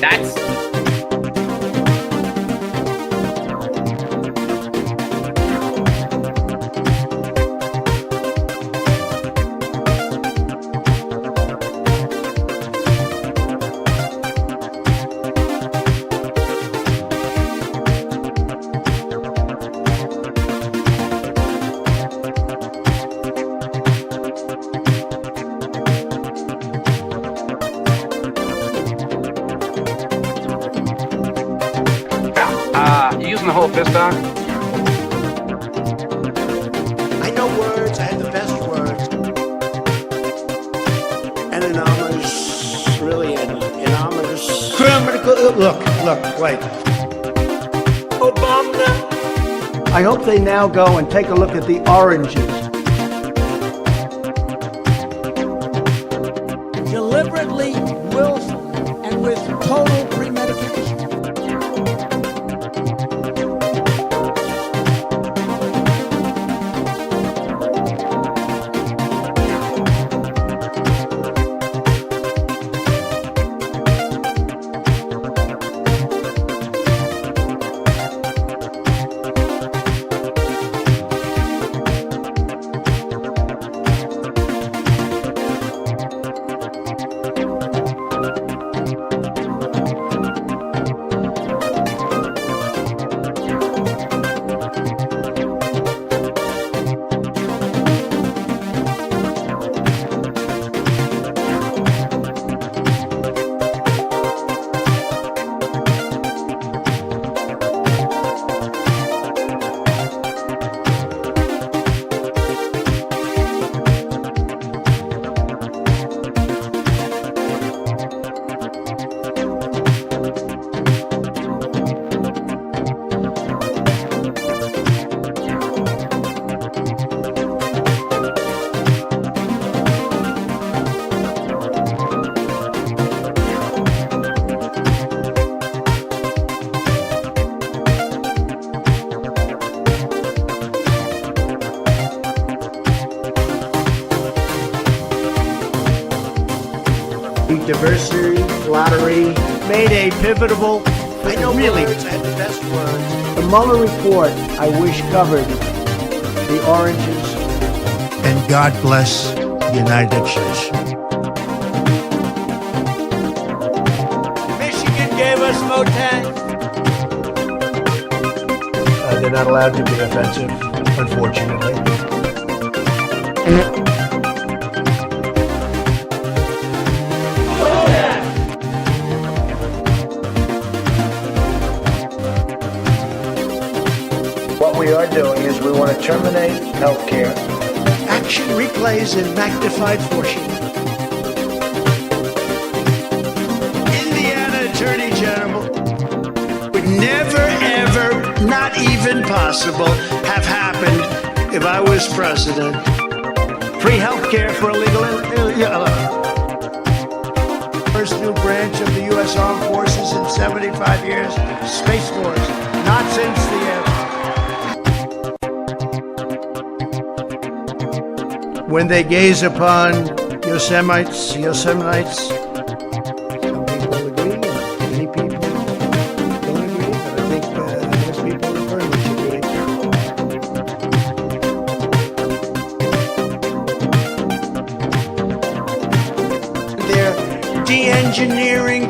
Gaetz. You using the whole fist, Doc? I know words. I have the best words. And an ominous, really an ominous. Criminal. Look, wait. Obama. I hope they now go and take a look at the oranges. Deliberately, willful, and with total premeditation. Diversity lottery made a pivotal. I know really. words. I have the best words. The Mueller report, I wish, covered the oranges. And God bless the United States. Michigan gave us Motan. They're not allowed to be offensive, unfortunately. What we are doing is we want to terminate healthcare. Action replays in magnified portion. Indiana Attorney General would never, ever, not even possible, have happened if I was president. Free healthcare for illegal. First new branch of the U.S. Armed Forces in 75 years, Space Force. Not since the When they gaze upon Yosemite, some people agree, many people don't agree, but I think most people very much agree. They're de-engineering.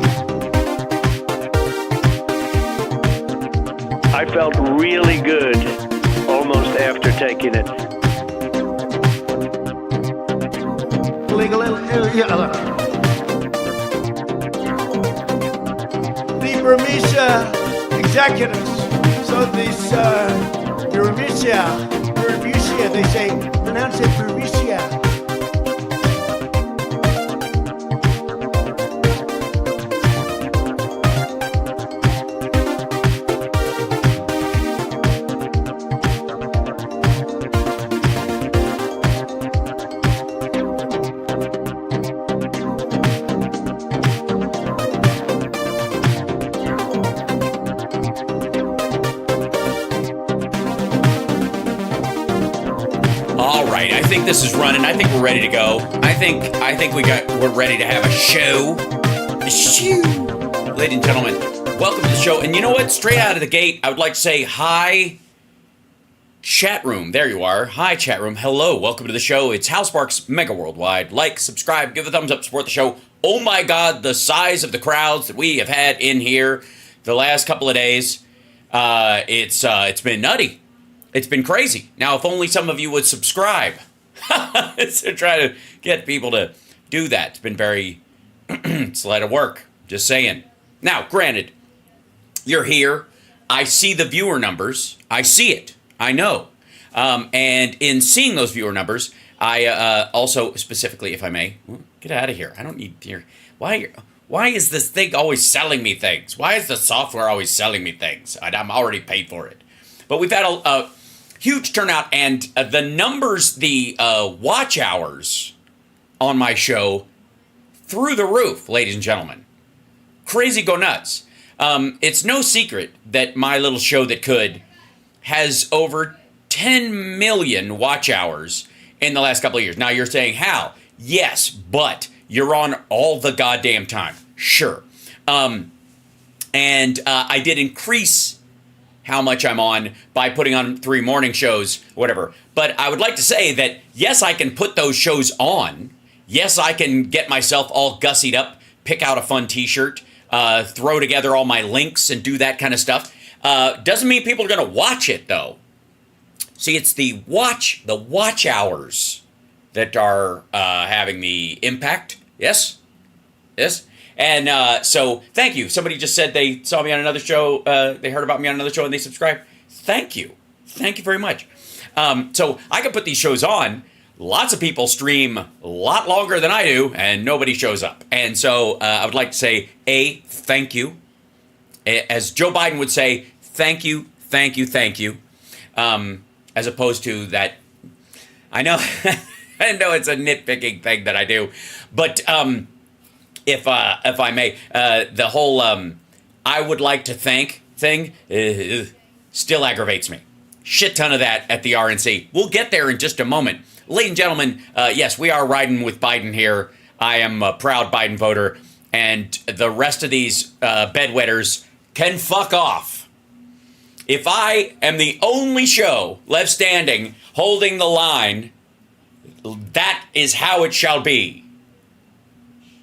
I felt really good almost after taking it. The Burmese executives. So these Burmese, they say, pronounce it Burmese. I think this is running. I think we're ready to go. I think we're ready to have a show. Ladies and gentlemen, welcome to the show. And you know what? Straight out of the gate, I would like to say hi, chat room. There you are. Hi, chat room. Hello. Welcome to the show. It's Hal Sparks, Megaworldwide. Like, subscribe, give a thumbs up, support the show. Oh my God, the size of the crowds that we have had in here the last couple of days. It's been nutty. It's been crazy. Now, if only some of you would subscribe. To try to get people to do that. It's been very, it's a lot of work. Just saying. Now, granted, you're here. I see the viewer numbers. I see it. I know. And in seeing those viewer numbers, I also, specifically, if I may, get out of here. I don't need your, why is this thing always selling me things? Why is the software always selling me things? I'm already paid for it. But we've had a huge turnout, and the numbers, the watch hours on my show, through the roof, ladies and gentlemen. Crazy go nuts. It's no secret that my little show that could has over 10 million watch hours in the last couple of years. Now you're saying, Hal, yes, but you're on all the goddamn time. Sure. And I did increase how much I'm on by putting on 3 morning shows, whatever. But I would like to say that, yes, I can put those shows on. Yes, I can get myself all gussied up, pick out a fun t-shirt, throw together all my links and do that kind of stuff. Doesn't mean people are going to watch it, though. See, it's the watch hours that are having the impact. Yes? Yes? And so, thank you. Somebody just said they saw me on another show. They heard about me on another show and they subscribed. Thank you. Thank you very much. So, I can put these shows on. Lots of people stream a lot longer than I do, and nobody shows up. And so, I would like to say, thank you. As Joe Biden would say, thank you, thank you, thank you. As opposed to that, I know, I know it's a nitpicking thing that I do, but if I may, the whole I would like to thank thing still aggravates me. Shit ton of that at the RNC. We'll get there in just a moment. Ladies and gentlemen, yes, we are riding with Biden here. I am a proud Biden voter, and the rest of these bedwetters can fuck off. If I am the only show left standing holding the line, that is how it shall be.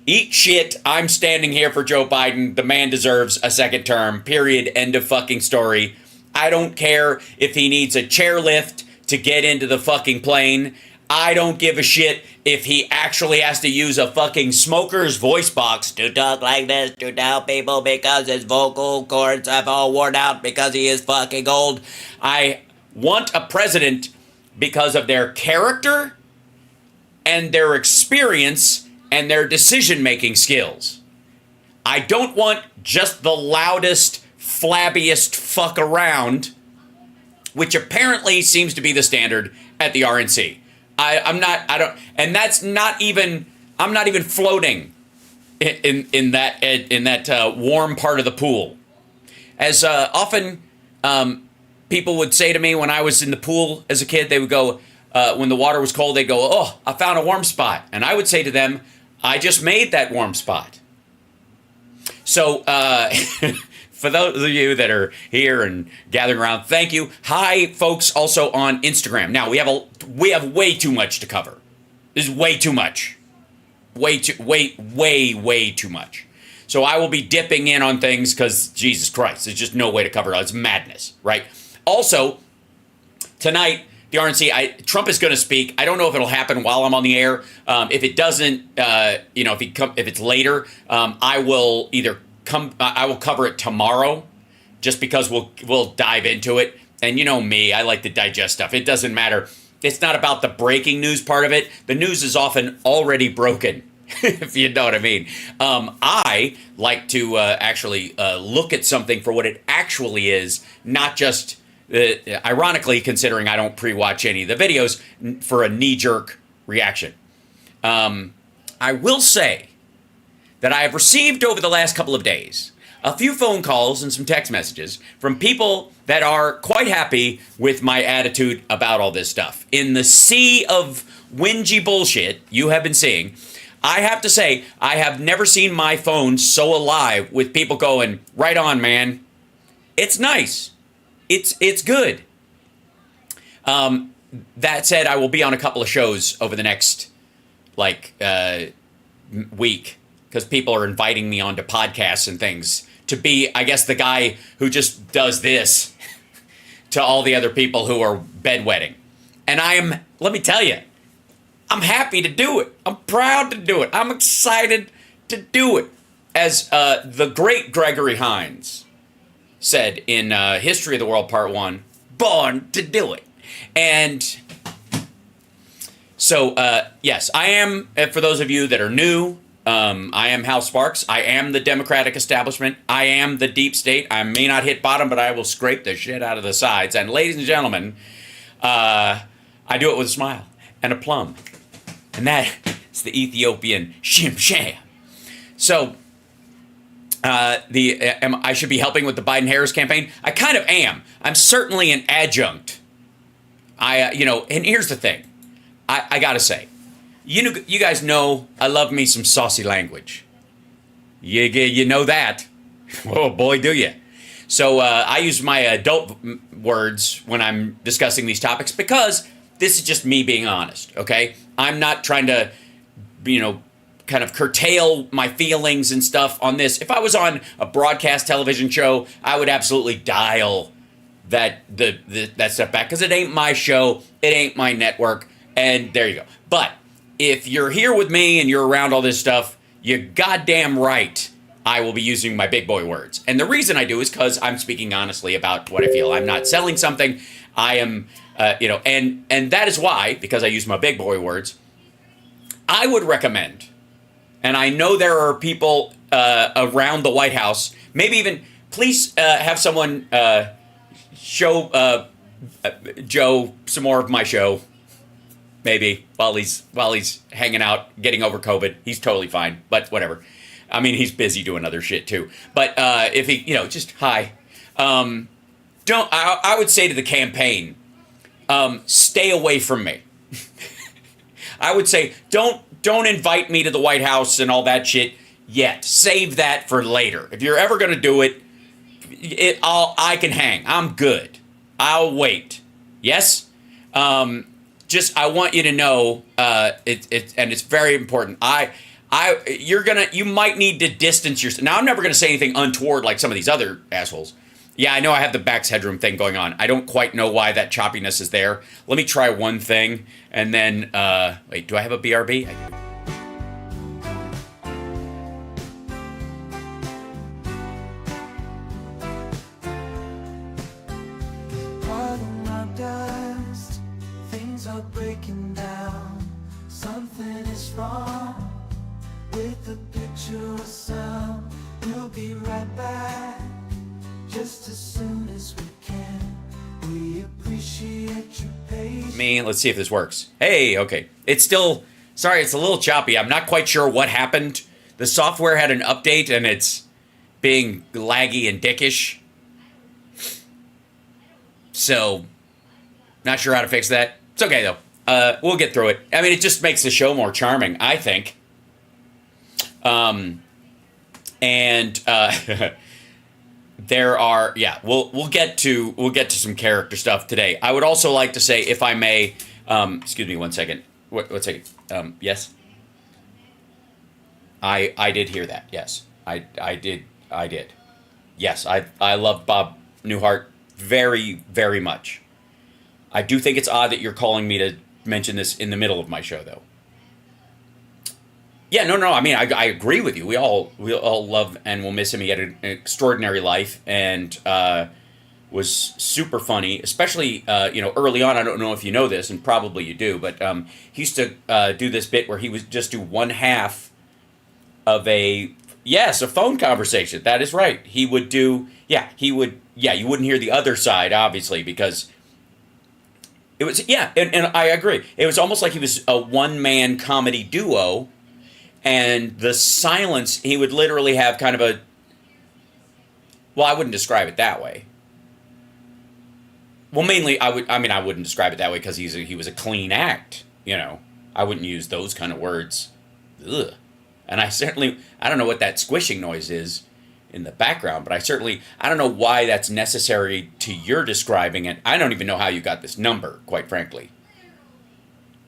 Eat shit. I'm standing here for Joe Biden. The man deserves a second term. Period. End of fucking story. I don't care if he needs a chairlift to get into the fucking plane. I don't give a shit if he actually has to use a fucking smoker's voice box to talk like this to tell people because his vocal cords have all worn out because he is fucking old. I want a president because of their character and their experience and their decision-making skills. I don't want just the loudest, flabbiest fuck around, which apparently seems to be the standard at the RNC. I'm not even floating in that warm part of the pool. As often people would say to me when I was in the pool as a kid, they would go, when the water was cold, they'd go, "Oh, I found a warm spot." And I would say to them, "I just made that warm spot." So, for those of you that are here and gathering around, thank you. Hi, folks, also on Instagram. Now, we have way too much to cover. This is way too much. Way too much. So I will be dipping in on things because, Jesus Christ, there's just no way to cover it. It's madness, right? Also, tonight, the RNC, Trump is going to speak. I don't know if it'll happen while I'm on the air. If it doesn't, if it's later, I will cover it tomorrow, just because we'll dive into it. And you know me, I like to digest stuff. It doesn't matter. It's not about the breaking news part of it. The news is often already broken, if you know what I mean. I like to actually look at something for what it actually is, not just, ironically, considering I don't pre-watch any of the videos, for a knee-jerk reaction. I will say that I have received over the last couple of days a few phone calls and some text messages from people that are quite happy with my attitude about all this stuff. In the sea of whingy bullshit you have been seeing, I have to say, I have never seen my phone so alive with people going, right on, man. It's nice. It's good. That said, I will be on a couple of shows over the next, week, because people are inviting me onto podcasts and things to be, I guess, the guy who just does this to all the other people who are bedwetting. And let me tell you, I'm happy to do it. I'm proud to do it. I'm excited to do it. As the great Gregory Hines said in History of the World Part 1, born to do it. And so, yes, I am, for those of you that are new, I am Hal Sparks. I am the Democratic establishment. I am the deep state. I may not hit bottom, but I will scrape the shit out of the sides. And ladies and gentlemen, I do it with a smile and a plum. And that is the Ethiopian Shim Sham. So, I should be helping with the Biden-Harris campaign. I kind of am. I'm certainly an adjunct. And here's the thing. I gotta say, you guys know I love me some saucy language. You know that. Oh boy, do you. So I use my adult words when I'm discussing these topics because this is just me being honest, okay? I'm not trying to, kind of curtail my feelings and stuff on this. If I was on a broadcast television show, I would absolutely dial that stuff back because it ain't my show, it ain't my network, and there you go. But if you're here with me and you're around all this stuff, you're goddamn right I will be using my big boy words. And the reason I do is because I'm speaking honestly about what I feel. I'm not selling something. I am, and that is why, because I use my big boy words, I would recommend, and I know there are people around the White House, maybe even, please have someone show Joe some more of my show, maybe, while he's hanging out, getting over COVID. He's totally fine, but whatever. I mean, he's busy doing other shit too. But if he, just hi. I would say to the campaign, stay away from me. I would say, don't invite me to the White House and all that shit yet. Save that for later. If you're ever going to do it, I can hang. I'm good. I'll wait. Yes? Just, I want you to know, and it's very important. You might need to distance yourself. Now, I'm never going to say anything untoward like some of these other assholes. Yeah, I know I have the Bax headroom thing going on. I don't quite know why that choppiness is there. Let me try one thing, and then, wait, do I have a BRB? I do. Pardon my dust, things are breaking down. Something is wrong with the picture or sound. We'll be right back. Just as soon as we can. We appreciate your patience. Let's see if this works. Hey, okay. It's a little choppy. I'm not quite sure what happened. The software had an update and it's being laggy and dickish. So, not sure how to fix that. It's okay though. We'll get through it. I mean, it just makes the show more charming, I think. There are, we'll get to some character stuff today. I would also like to say, if I may, excuse me one second. One second. Yes. I did hear that. Yes. I did. Yes, I love Bob Newhart very, very much. I do think it's odd that you're calling me to mention this in the middle of my show, though. Yeah, no. I mean, I agree with you. We all love and will miss him. He had an extraordinary life and was super funny, especially early on. I don't know if you know this, and probably you do, but he used to do this bit where he would just do one half of a phone conversation. That is right. He would do you wouldn't hear the other side, obviously, because it was and I agree. It was almost like he was a one-man comedy duo. And the silence, he would literally have kind of a, well, I wouldn't describe it that way. Well, mainly, I wouldn't describe it that way because he was a clean act, I wouldn't use those kind of words ugh. And I don't know what that squishing noise is in the background, but I don't know why that's necessary to your describing it. I don't even know how you got this number, quite frankly.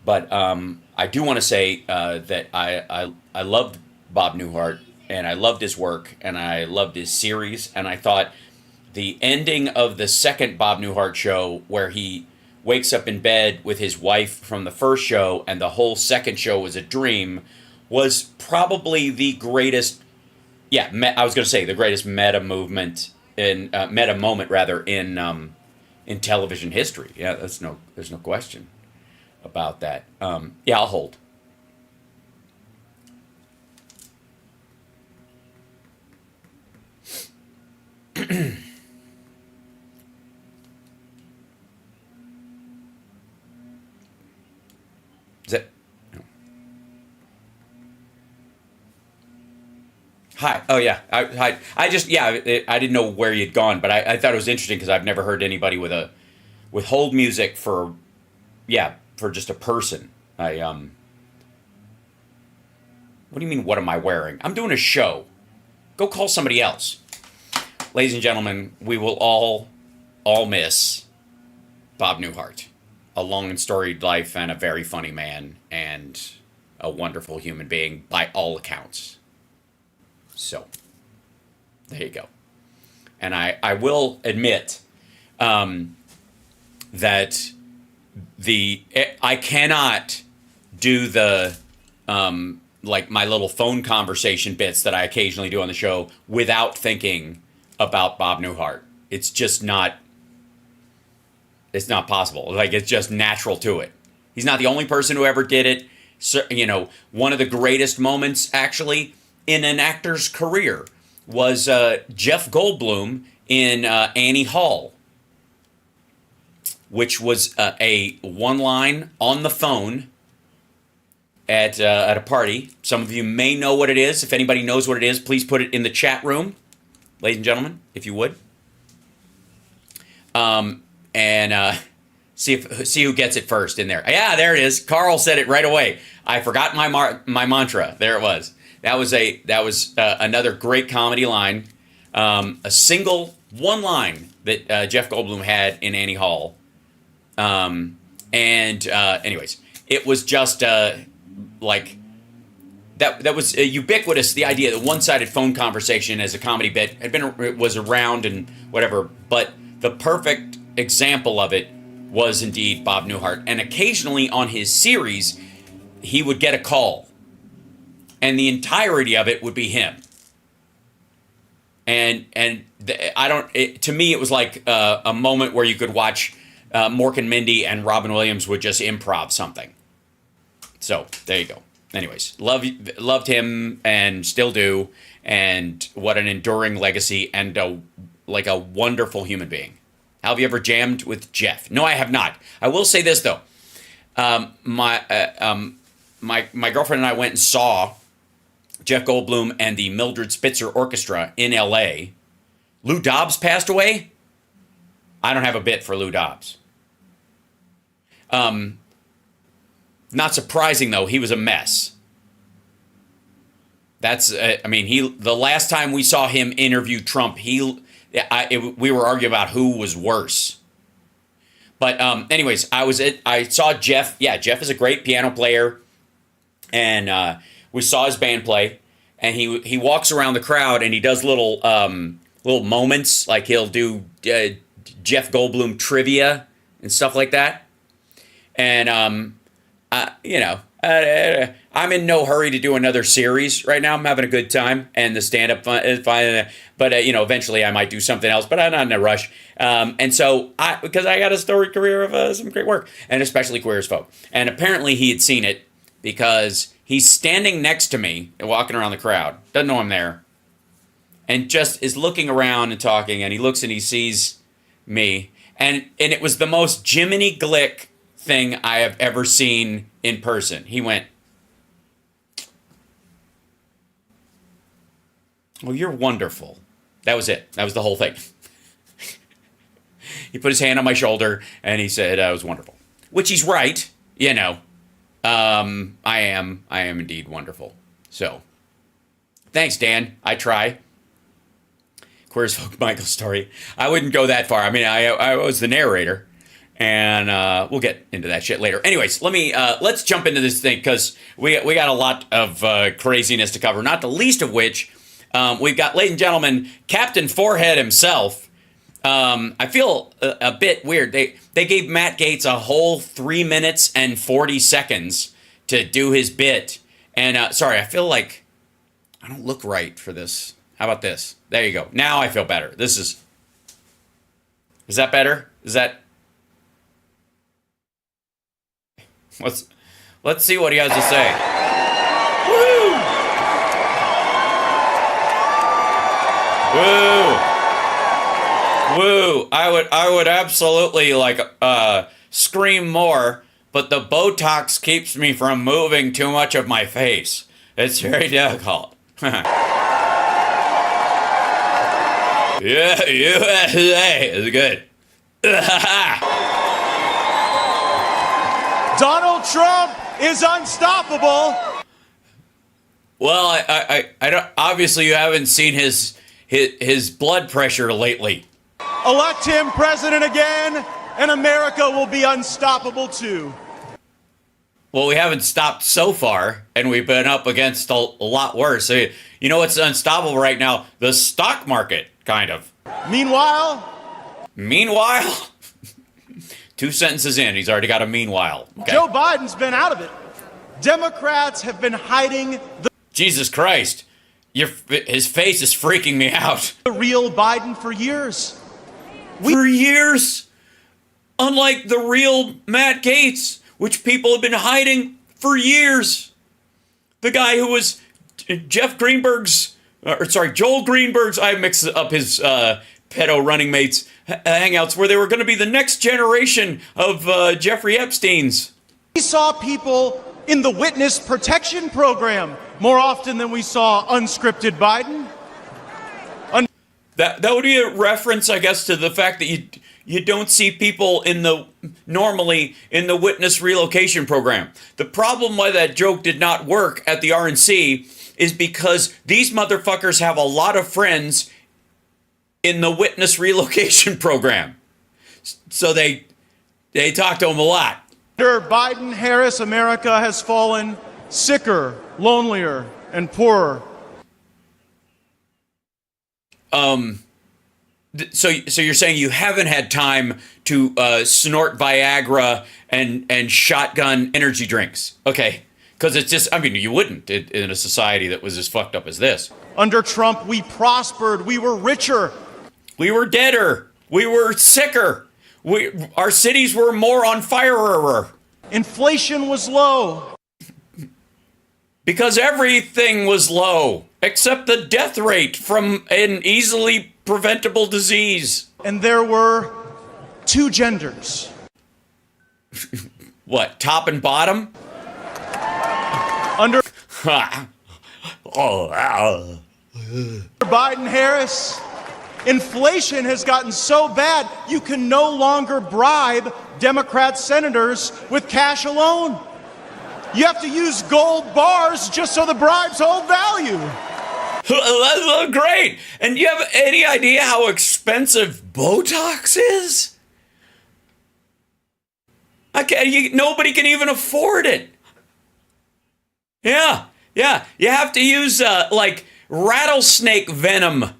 But I do want to say that I loved Bob Newhart, and I loved his work, and I loved his series, and I thought the ending of the second Bob Newhart show, where he wakes up in bed with his wife from the first show, and the whole second show was a dream, was probably the greatest. Yeah, I was going to say the greatest meta moment in television history. Yeah, there's no question about that. Yeah, I'll hold. Is that? No. Hi. Oh yeah. Hi. I didn't know where you'd gone, but I thought it was interesting because I've never heard anybody with hold music for just a person. What do you mean? What am I wearing? I'm doing a show. Go call somebody else. Ladies and gentlemen, we will all miss Bob Newhart. A long and storied life and a very funny man and a wonderful human being by all accounts. So, there you go. And I will admit that I cannot do the like my little phone conversation bits that I occasionally do on the show without thinking about Bob Newhart. It's just not. It's not possible. Like, it's just natural to it. He's not the only person who ever did it. So, one of the greatest moments, actually, in an actor's career was Jeff Goldblum in Annie Hall, which was a one-line on the phone at a party. Some of you may know what it is. If anybody knows what it is, please put it in the chat room, ladies and gentlemen, if you would. And see who gets it first in there. Yeah, there it is. Carl said it right away. I forgot my mantra. There it was. That was another great comedy line. A single one line that Jeff Goldblum had in Annie Hall. Anyways, it was just like that was ubiquitous. The idea that one-sided phone conversation as a comedy bit was around and whatever, but the perfect example of it was indeed Bob Newhart. And occasionally on his series, he would get a call, and the entirety of it would be him. To me, it was like a moment where you could watch Mork and Mindy and Robin Williams would just improv something. So there you go. Anyways, loved him and still do, and what an enduring legacy and a wonderful human being. Have you ever jammed with Jeff? No, I have not. I will say this though. My girlfriend and I went and saw Jeff Goldblum and the Mildred Spitzer Orchestra in L.A. Lou Dobbs passed away. I don't have a bit for Lou Dobbs. Not surprising though, he was a mess. The last time we saw him interview Trump, we were arguing about who was worse. But anyways, I saw Jeff. Yeah, Jeff is a great piano player, and we saw his band play. And he walks around the crowd and he does little moments, like he'll do Jeff Goldblum trivia and stuff like that. And I'm in no hurry to do another series right now. I'm having a good time, and the stand-up is fine. But eventually I might do something else. But I'm not in a rush. And so because I got a storied career of some great work, and especially Queer as Folk. And apparently he had seen it because he's standing next to me and walking around the crowd. Doesn't know I'm there, and just is looking around and talking. And he looks and he sees me, and it was the most Jiminy Glick thing I have ever seen in person. He went, "Well, you're wonderful." That was it. That was the whole thing. He put his hand on my shoulder and he said, "I was wonderful," which he's right. I am indeed wonderful. So, thanks, Dan. I try. Queer as Folk Michael story. I wouldn't go that far. I mean, I was the narrator, and we'll get into that shit later. Anyways, let's jump into this thing because we got a lot of craziness to cover. Not the least of which, we've got, ladies and gentlemen, Captain Forehead himself. I feel a bit weird. They gave Matt Gaetz a whole 3 minutes and 40 seconds to do his bit, and sorry, I feel like I don't look right for this. How about this? There you go. Now I feel better. Is that better? Let's see what he has to say. Woo! Woo! I would absolutely scream more, but the Botox keeps me from moving too much of my face. It's very difficult. Yeah, USA is good. Donald Trump is unstoppable. Well, I don't. Obviously, you haven't seen his blood pressure lately. Elect him president again, and America will be unstoppable too. Well, we haven't stopped so far, and we've been up against a lot worse. So, you know what's unstoppable right now? The stock market, kind of. Meanwhile, 2 sentences in, he's already got a meanwhile. Okay. Joe Biden's been out of it. Democrats have been hiding the Jesus Christ. His face is freaking me out. real Biden for years. For years? Unlike the real Matt Gaetz, which people have been hiding for years. The guy who was Joel Greenberg's, I mixed up his pedo running mates hangouts where they were going to be the next generation of Jeffrey Epstein's. We saw people in the witness protection program more often than we saw unscripted Biden. That would be a reference, I guess, to the fact that you don't see people normally in the witness relocation program. The problem why that joke did not work at the RNC is because these motherfuckers have a lot of friends in the witness relocation program. So they talk to them a lot. Under Biden-Harris, America has fallen sicker, lonelier, and poorer. So you're saying you haven't had time to snort Viagra and shotgun energy drinks. Okay. Because it's just, I mean, you wouldn't in a society that was as fucked up as this. Under Trump, we prospered. We were richer. We were deader. We were sicker. Our cities were more on fire. Inflation was low. Because everything was low, except the death rate from an easily preventable disease. And there were 2 genders. What, top and bottom? Under Oh, Biden-Harris, inflation has gotten so bad you can no longer bribe Democrat senators with cash alone. You have to use gold bars just so the bribes hold value. That's great. And do you have any idea how expensive Botox is? Nobody can even afford it. Yeah. You have to use rattlesnake venom.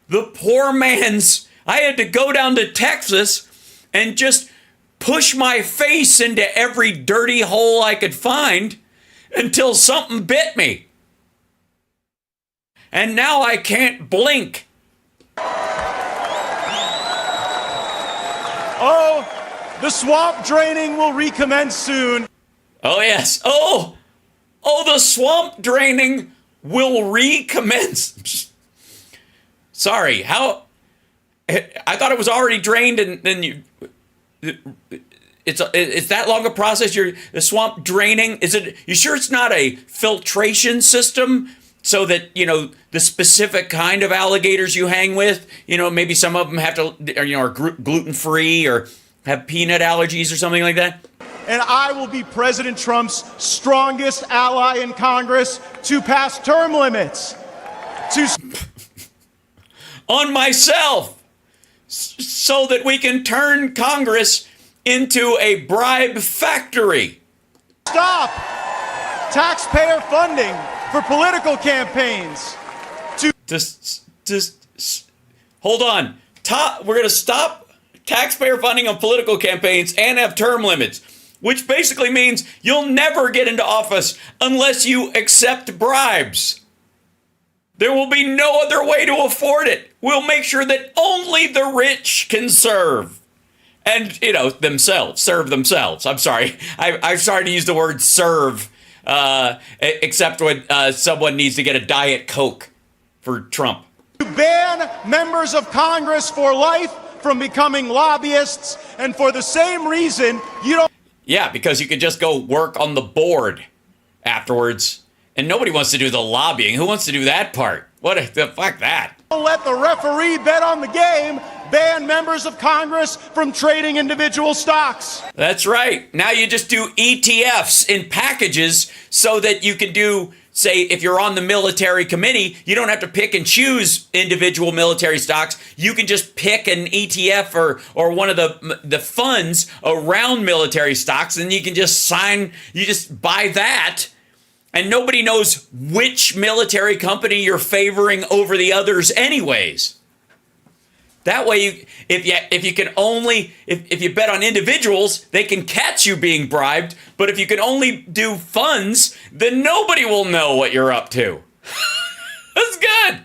The poor man's. I had to go down to Texas and just push my face into every dirty hole I could find until something bit me. And now I can't blink. Oh, the swamp draining will recommence soon. Oh, yes. Oh, the swamp draining will recommence. Sorry, how? I thought it was already drained and then it's that long a process. The swamp draining. Is it? You sure it's not a filtration system so that the specific kind of alligators you hang with? Maybe some of them have to are gluten free or have peanut allergies or something like that. and I will be President Trump's strongest ally in Congress to pass term limits. On myself, so that we can turn Congress into a bribe factory. Stop taxpayer funding for political campaigns. Just hold on. We're going to stop taxpayer funding on political campaigns and have term limits, which basically means you'll never get into office unless you accept bribes. There will be no other way to afford it. We'll make sure that only the rich can serve. And, serve themselves. I'm sorry. I'm sorry to use the word serve, except when someone needs to get a Diet Coke for Trump. To ban members of Congress for life from becoming lobbyists, and for the same reason, you don't... Yeah, because you could just go work on the board afterwards. And nobody wants to do the lobbying. Who wants to do that part? Fuck that. Don't let the referee bet on the game. Ban members of Congress from trading individual stocks. That's right. Now you just do ETFs in packages so that you can do, say, if you're on the military committee, you don't have to pick and choose individual military stocks. You can just pick an ETF or one of the funds around military stocks, and you can just buy that. And nobody knows which military company you're favoring over the others anyways. That way, if you bet on individuals, they can catch you being bribed. But if you can only do funds, then nobody will know what you're up to. That's good.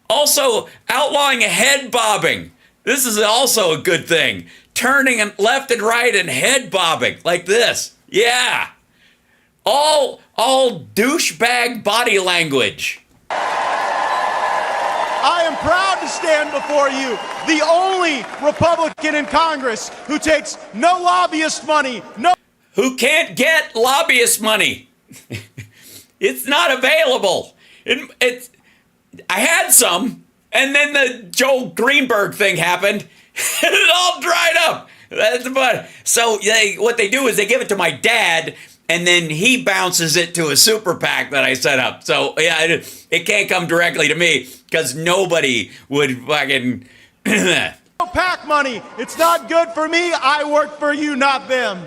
Also, outlawing head bobbing. This is also a good thing. Turning left and right and head bobbing like this. Yeah. All douchebag body language. I am proud to stand before you, the only Republican in Congress who takes no lobbyist money, who can't get lobbyist money. It's not available. I had some, and then the Joel Greenberg thing happened, and it all dried up. So what they do is they give it to my dad, and then he bounces it to a super PAC that I set up. So, yeah, it can't come directly to me because nobody would fucking... PAC money. It's not good for me. I work for you, not them.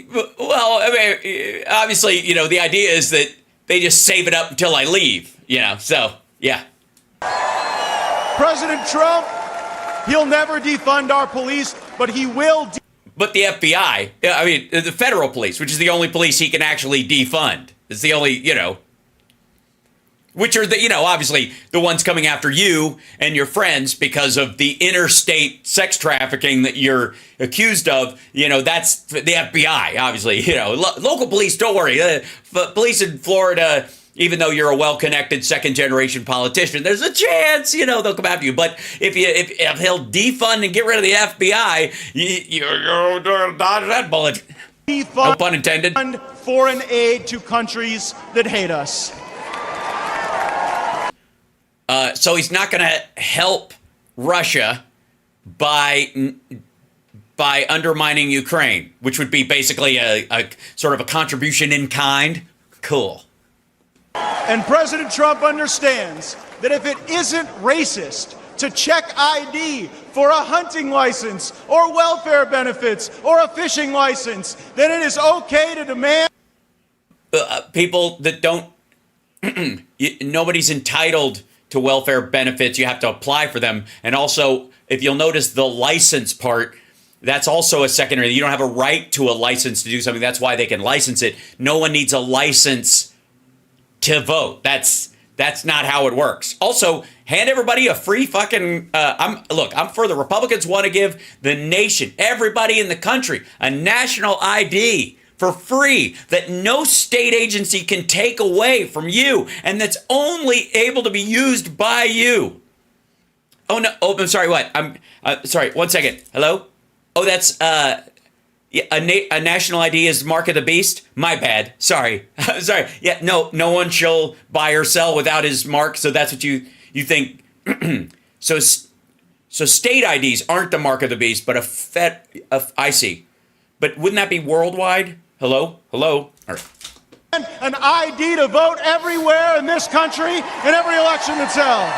Well, I mean, obviously, the idea is that they just save it up until I leave, so, yeah. President Trump, he'll never defund our police, but he will... But the FBI, I mean, the federal police, which is the only police he can actually defund. It's the only, which are obviously the ones coming after you and your friends because of the interstate sex trafficking that you're accused of. That's the FBI, obviously. Local police, don't worry. Police in Florida, even though you're a well-connected second-generation politician, there's a chance, they'll come after you. But if he'll defund and get rid of the FBI, you'll dodge that bullet. No pun intended. Foreign aid to countries that hate us. So he's not going to help Russia by undermining Ukraine, which would be basically a sort of a contribution in kind. Cool. And President Trump understands that if it isn't racist to check ID for a hunting license or welfare benefits or a fishing license, then it is okay to demand... people that don't... nobody's entitled to welfare benefits. You have to apply for them. And also, if you'll notice the license part, that's also a secondary. You don't have a right to a license to do something. That's why they can license it. No one needs a license to vote. That's not how it works. Also, hand everybody a free fucking... I'm for the Republicans want to give the nation, everybody in the country, a national ID for free that no state agency can take away from you and that's only able to be used by you. Oh, no. Oh, I'm sorry. What? I'm sorry. 1 second. Hello? Oh, that's... Yeah, a national ID is Mark of the Beast? My bad. Sorry. Sorry. Yeah, no one shall buy or sell without his mark, so that's what you think. So So state IDs aren't the mark of the beast, but I see. But wouldn't that be worldwide? Hello? All right. An ID to vote everywhere in this country in every election that's held.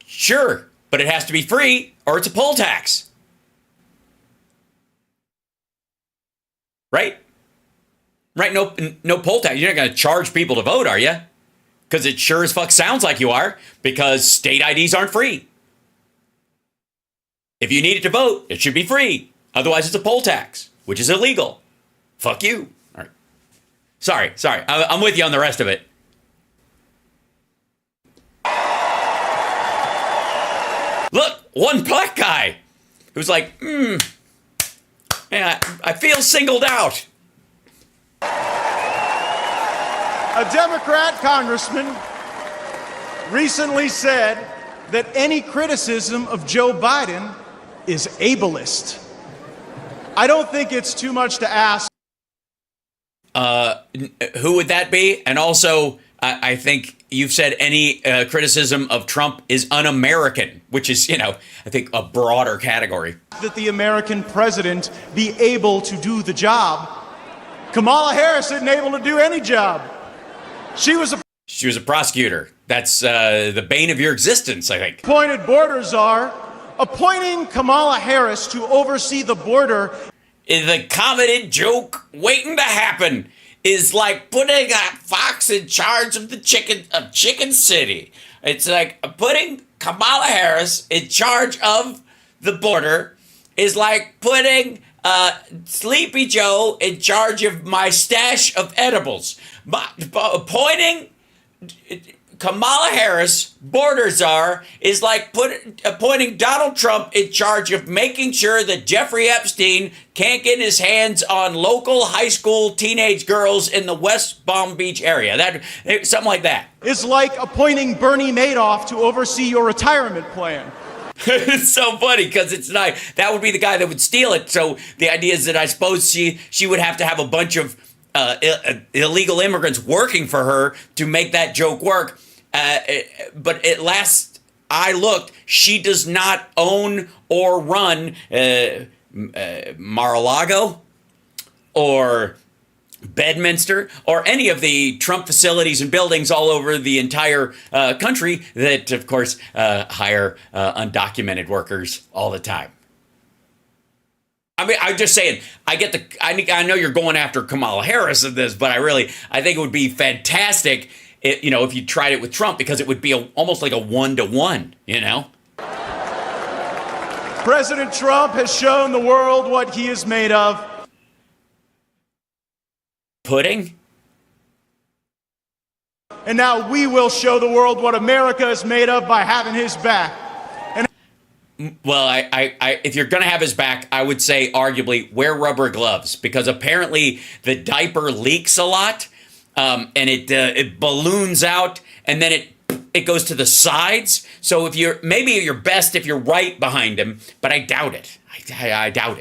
Sure, but it has to be free or it's a poll tax. Right? Right, no poll tax. You're not going to charge people to vote, are you? Because it sure as fuck sounds like you are, because state IDs aren't free. If you need it to vote, it should be free. Otherwise, it's a poll tax, which is illegal. Fuck you. All right. Sorry. I'm with you on the rest of it. Look, one black guy who's like, man, I feel singled out. A Democrat congressman recently said that any criticism of Joe Biden is ableist. I don't think it's too much to ask. Who would that be? And also, I think you've said any criticism of Trump is un-American, which is, I think a broader category. That the American president be able to do the job. Kamala Harris isn't able to do any job. She was a prosecutor. That's the bane of your existence, I think. Appointed border czar. Appointing Kamala Harris to oversee the border. The commented joke waiting to happen is like putting a fox in charge of Chicken City. It's like putting Kamala Harris in charge of the border is like putting Sleepy Joe in charge of my stash of edibles. Appointing Kamala Harris, border czar, is like appointing Donald Trump in charge of making sure that Jeffrey Epstein can't get his hands on local high school teenage girls in the West Palm Beach area. Something like that. It's like appointing Bernie Madoff to oversee your retirement plan. It's so funny because it's not, that would be the guy that would steal it. So the idea is that I suppose she would have to have a bunch of illegal immigrants working for her to make that joke work. But at last I looked, she does not own or run Mar-a-Lago or Bedminster or any of the Trump facilities and buildings all over the entire country that, of course, hire undocumented workers all the time. I mean, I'm just saying, I know you're going after Kamala Harris of this, but I think it would be fantastic, if you tried it with Trump, because it would be almost like a 1-to-1, President Trump has shown the world what he is made of. Pudding? And now we will show the world what America is made of by having his back. Well, if you're going to have his back, I would say arguably wear rubber gloves, because apparently the diaper leaks a lot, and it balloons out, and then it goes to the sides. So maybe you're best if you're right behind him, but I doubt it. I doubt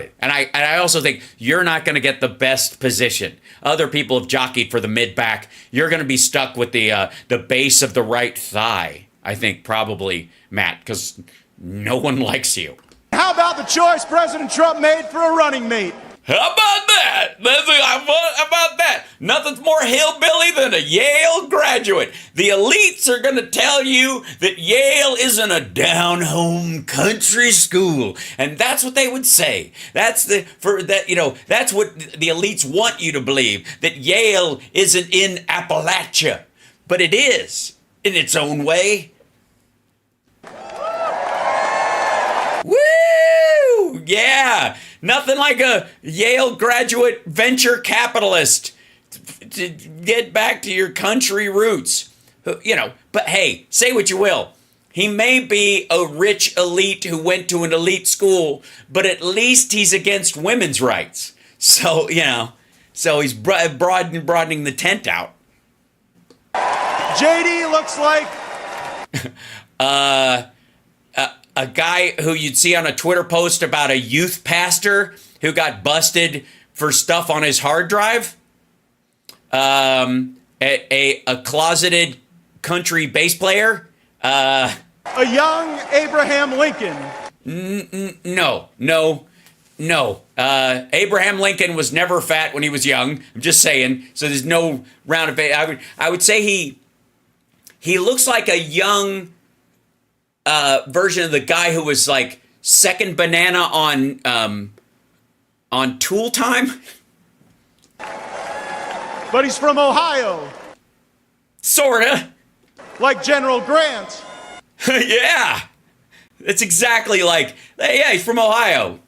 it. And I also think you're not going to get the best position. Other people have jockeyed for the mid back. You're going to be stuck with the base of the right thigh. I think probably, Matt, because no one likes you. How about the choice President Trump made for a running mate? How about that? How about that? Nothing's more hillbilly than a Yale graduate. The elites are going to tell you that Yale isn't a down-home country school, and that's what they would say. That's what the elites want you to believe, that Yale isn't in Appalachia, but it is in its own way. Woo! Yeah! Nothing like a Yale graduate venture capitalist to get back to your country roots. But hey, say what you will. He may be a rich elite who went to an elite school, but at least he's against women's rights. So, he's broadening the tent out. JD looks like a guy who you'd see on a Twitter post about a youth pastor who got busted for stuff on his hard drive. A closeted country bass player A young Abraham Lincoln. No. Abraham Lincoln was never fat when he was young. I'm just saying. So there's no round of I would say he looks like a young version of the guy who was like second banana on Tool Time. But he's from Ohio. Sorta. Like General Grant. Yeah. It's exactly like, yeah, he's from Ohio,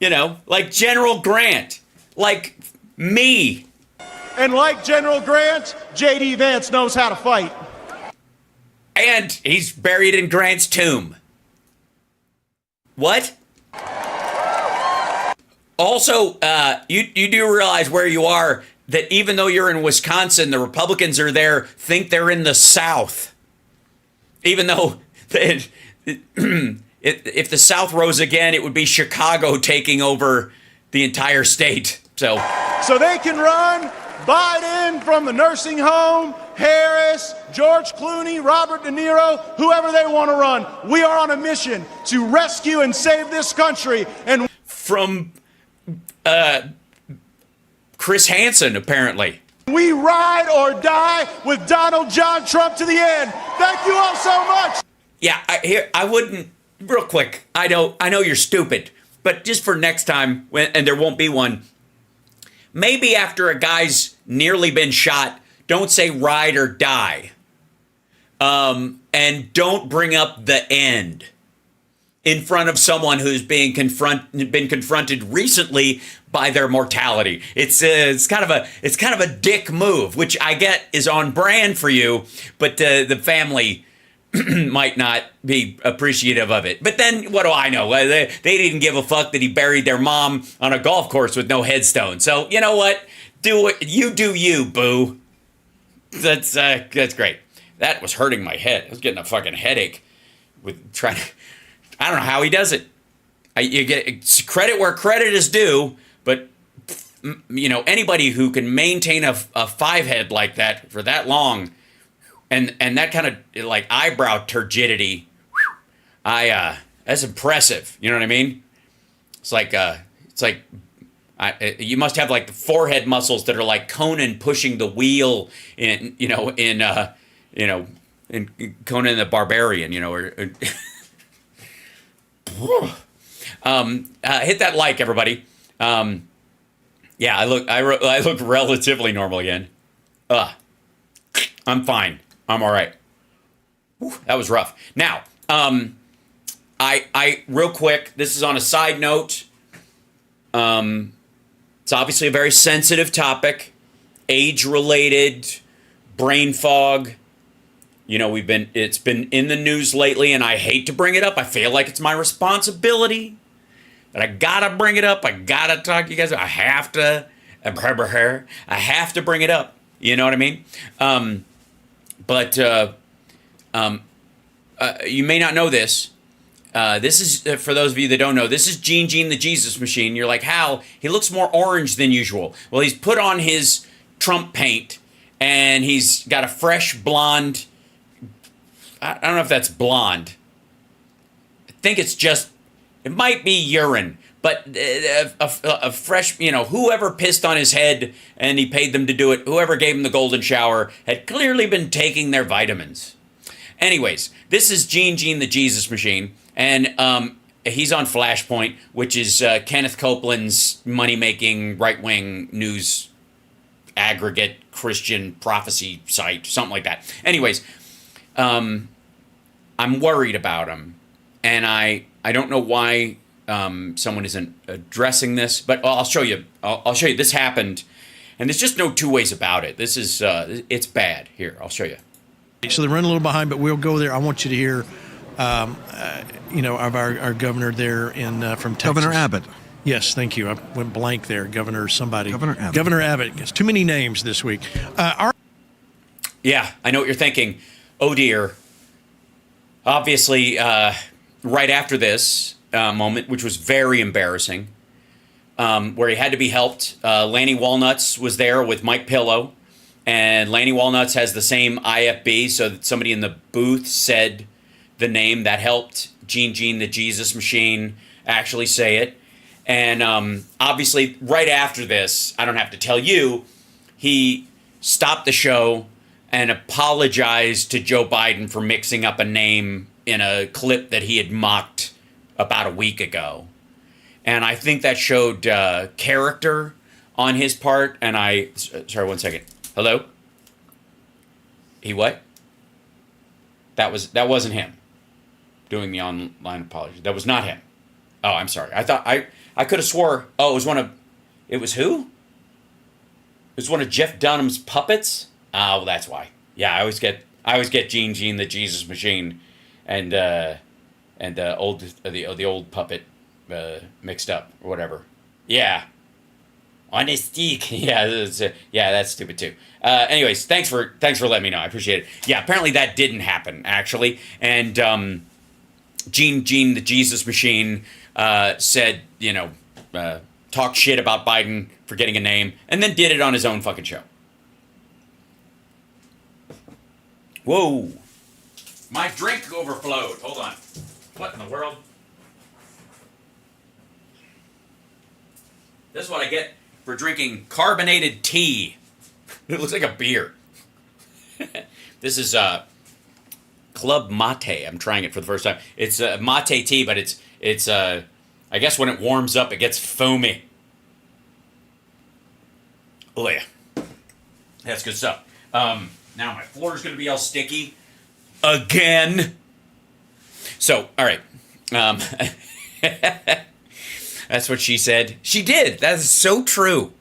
like General Grant, like me. And like General Grant, J.D. Vance knows how to fight. And he's buried in Grant's tomb. What? Also, you do realize where you are, that even though you're in Wisconsin, the Republicans are there, think they're in the South. Even though if the South rose again, it would be Chicago taking over the entire state. So they can run Biden from the nursing home, Harris, George Clooney, Robert De Niro, whoever they want to run. We are on a mission to rescue and save this country. And from Chris Hansen, apparently. We ride or die with Donald John Trump to the end. Thank you all so much. Yeah, I wouldn't. Real quick, I know you're stupid, but just for next time, and there won't be one, maybe after a guy's nearly been shot, don't say ride or die. And don't bring up the end in front of someone who's been confronted recently by their mortality. It's kind of a dick move, which I get is on brand for you, but the family might not be appreciative of it. But then what do I know? They didn't give a fuck that he buried their mom on a golf course with no headstone. So you know what? Do you, boo. That's great. That was hurting my head. I was getting a fucking headache with trying to. I don't know how he does it. You get credit where credit is due, but anybody who can maintain a five head like that for that long, and that kind of like eyebrow turgidity, that's impressive. You know what I mean? It's like you must have like the forehead muscles that are like Conan pushing the wheel in Conan the Barbarian, or. Hit that like, everybody. Yeah, I look relatively normal again. I'm fine. I'm all right. Whew, that was rough. Now, I real quick. This is on a side note. It's obviously a very sensitive topic, age-related, brain fog. It's been in the news lately, and I hate to bring it up. I feel like it's my responsibility, but I gotta bring it up. I gotta talk to you guys. I have to bring it up. You know what I mean? You may not know this. This is, for those of you that don't know, this is Gene the Jesus Machine. You're like, Hal, he looks more orange than usual. Well, he's put on his Trump paint, and he's got a fresh blonde. I don't know if that's blonde. I think it's just, it might be urine, but a fresh, whoever pissed on his head and he paid them to do it, whoever gave him the golden shower had clearly been taking their vitamins. Anyways, this is Gene the Jesus Machine, and he's on Flashpoint, which is Kenneth Copeland's money-making right-wing news aggregate Christian prophecy site, something like that. Anyways, I'm worried about him, and I don't know why someone isn't addressing this, but I'll show you. I'll show you. This happened, and there's just no two ways about it. This is it's bad. Here, I'll show you. So they're running a little behind, but we'll go there. I want you to hear, of our governor there from Texas. Governor Abbott. Yes, thank you. I went blank there. Governor somebody. Governor Abbott. Governor Abbott. It's too many names this week. Yeah, I know what you're thinking. Oh, dear. Obviously, right after this moment, which was very embarrassing, where he had to be helped, Lanny Walnuts was there with Mike Pillow, and Lanny Walnuts has the same IFB, so that somebody in the booth said the name. That helped Gene the Jesus Machine actually say it. And obviously, right after this, I don't have to tell you, he stopped the show and apologized to Joe Biden for mixing up a name in a clip that he had mocked about a week ago. And I think that showed character on his part. And sorry, 1 second. Hello? He what? That wasn't him doing the online apology. That was not him. Oh, I'm sorry. I thought I could have swore. Oh, it was who? It was one of Jeff Dunham's puppets. Oh, well, that's why. Yeah, I always get Gene the Jesus Machine, and the old puppet mixed up or whatever. Yeah, on a stick. Yeah, that's stupid too. Anyways, thanks for letting me know. I appreciate it. Yeah, apparently that didn't happen actually, and Gene the Jesus Machine said, talk shit about Biden for getting a name, and then did it on his own fucking show. Whoa. My drink overflowed. Hold on. What in the world? This is what I get for drinking carbonated tea. It looks like a beer. This is Club Mate. I'm trying it for the first time. It's mate tea, but it's I guess when it warms up, it gets foamy. Oh yeah, that's good stuff. Now my floor is going to be all sticky again. So, all right. That's what she said. She did. That is so true.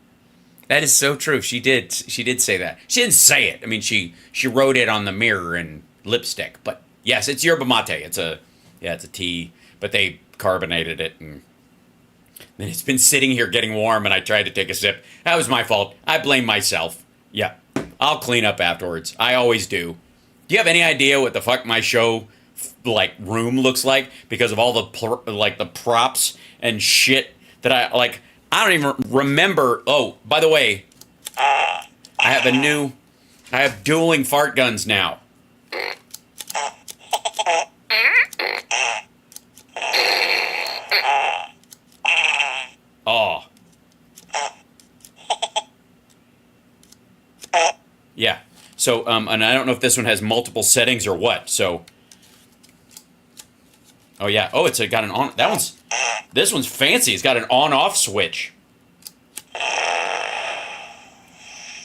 That is so true. She did say that. She didn't say it. I mean, she wrote it on the mirror in lipstick. But yes, it's yerba mate. It's a tea, but they carbonated it, and then it's been sitting here getting warm, and I tried to take a sip. That was my fault. I blame myself. Yeah, I'll clean up afterwards. I always do. Do you have any idea what the fuck my show room looks like because of all the props and shit that I don't even remember. Oh, by the way, I have dueling fart guns now. Oh. Yeah. So, and I don't know if this one has multiple settings or what. So, oh yeah. Oh, it's got an on. This one's fancy. It's got an on-off switch.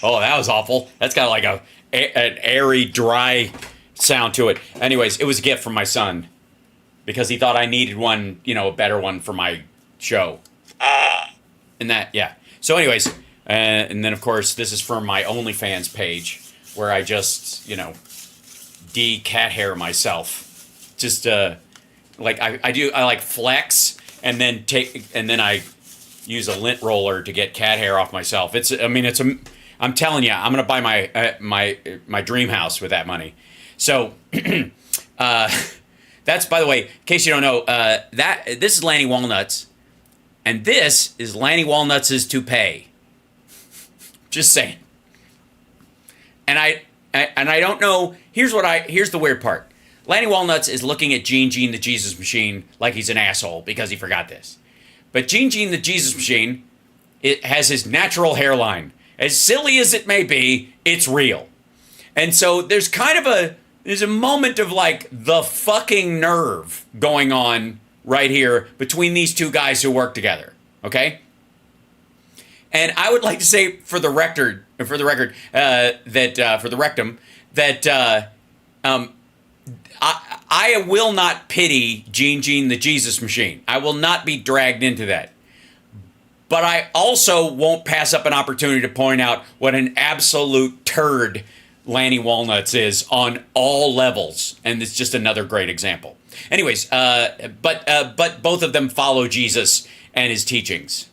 Oh, that was awful. That's got like an airy, dry sound to it. Anyways, it was a gift from my son because he thought I needed one, a better one for my show. And that, yeah. So anyways, and then of course, this is from my OnlyFans page where I just, de-cat hair myself. Just, I flex and then I use a lint roller to get cat hair off myself. I'm telling you, I'm going to buy my dream house with that money. So, that's, by the way, in case you don't know, this is Lanny Walnuts, and this is Lanny Walnuts' toupee. Just saying. And I don't know. Here's the weird part. Lanny Walnuts is looking at Gene the Jesus Machine like he's an asshole because he forgot this. But Gene the Jesus Machine, it has his natural hairline. As silly as it may be, it's real. And so there's a moment of the fucking nerve going on right here between these two guys who work together. Okay? And I would like to say for the rectum, that I will not pity Gene the Jesus Machine. I will not be dragged into that. But I also won't pass up an opportunity to point out what an absolute turd Lanny Walnuts is on all levels. And it's just another great example. Anyways, but both of them follow Jesus and his teachings.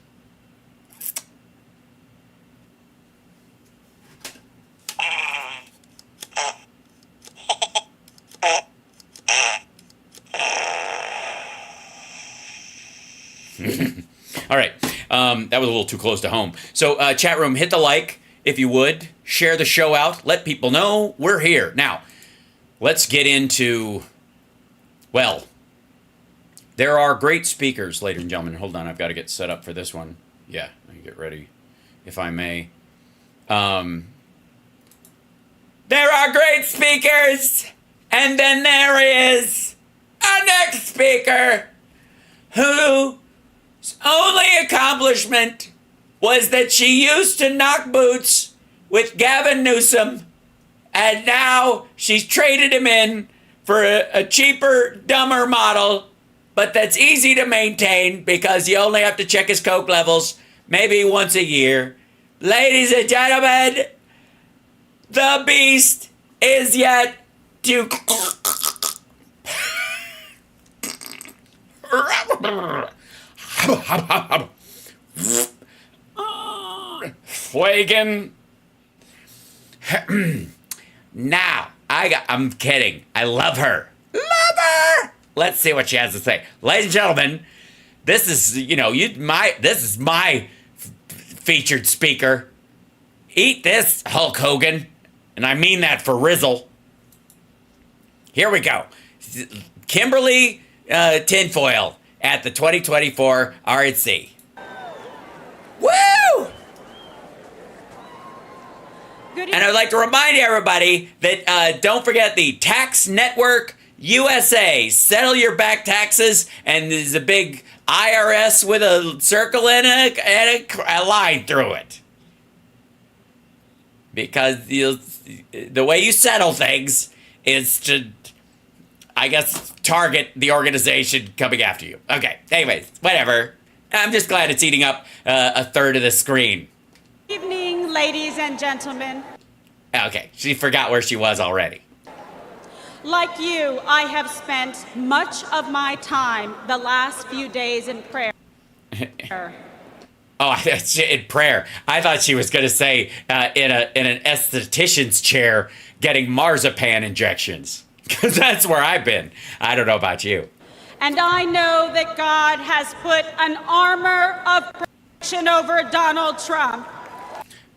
All right. That was a little too close to home. So, chat room, hit the like if you would. Share the show out. Let people know we're here. Now, let's get into Well, there are great speakers, ladies and gentlemen. Hold on, I've got to get set up for this one. Yeah, let me get ready, if I may. There are great speakers, and then there is a next speaker whose only accomplishment was that she used to knock boots with Gavin Newsom, and now she's traded him in for a cheaper, dumber model, but that's easy to maintain because you only have to check his coke levels maybe once a year. Ladies and gentlemen, the beast is yet to... Fuegan. Now, I'm kidding. I love her. Love her! Let's see what she has to say. Ladies and gentlemen, this is, this is my featured speaker. Eat this, Hulk Hogan. And I mean that for Rizzle. Here we go. Kimberly Tinfoil at the 2024 RNC. Woo! And I'd like to remind everybody that don't forget the Tax Network USA. Settle your back taxes, and there's a big IRS with a circle in it and a line through it. Because the way you settle things is to, I guess, target the organization coming after you. Okay, anyways, whatever. I'm just glad it's eating up a third of the screen. Good evening, ladies and gentlemen. Okay, she forgot where she was already. Like you, I have spent much of my time the last few days in prayer. Oh, in prayer. I thought she was going to say in an esthetician's chair getting marzipan injections. Because that's where I've been. I don't know about you. And I know that God has put an armor of protection over Donald Trump.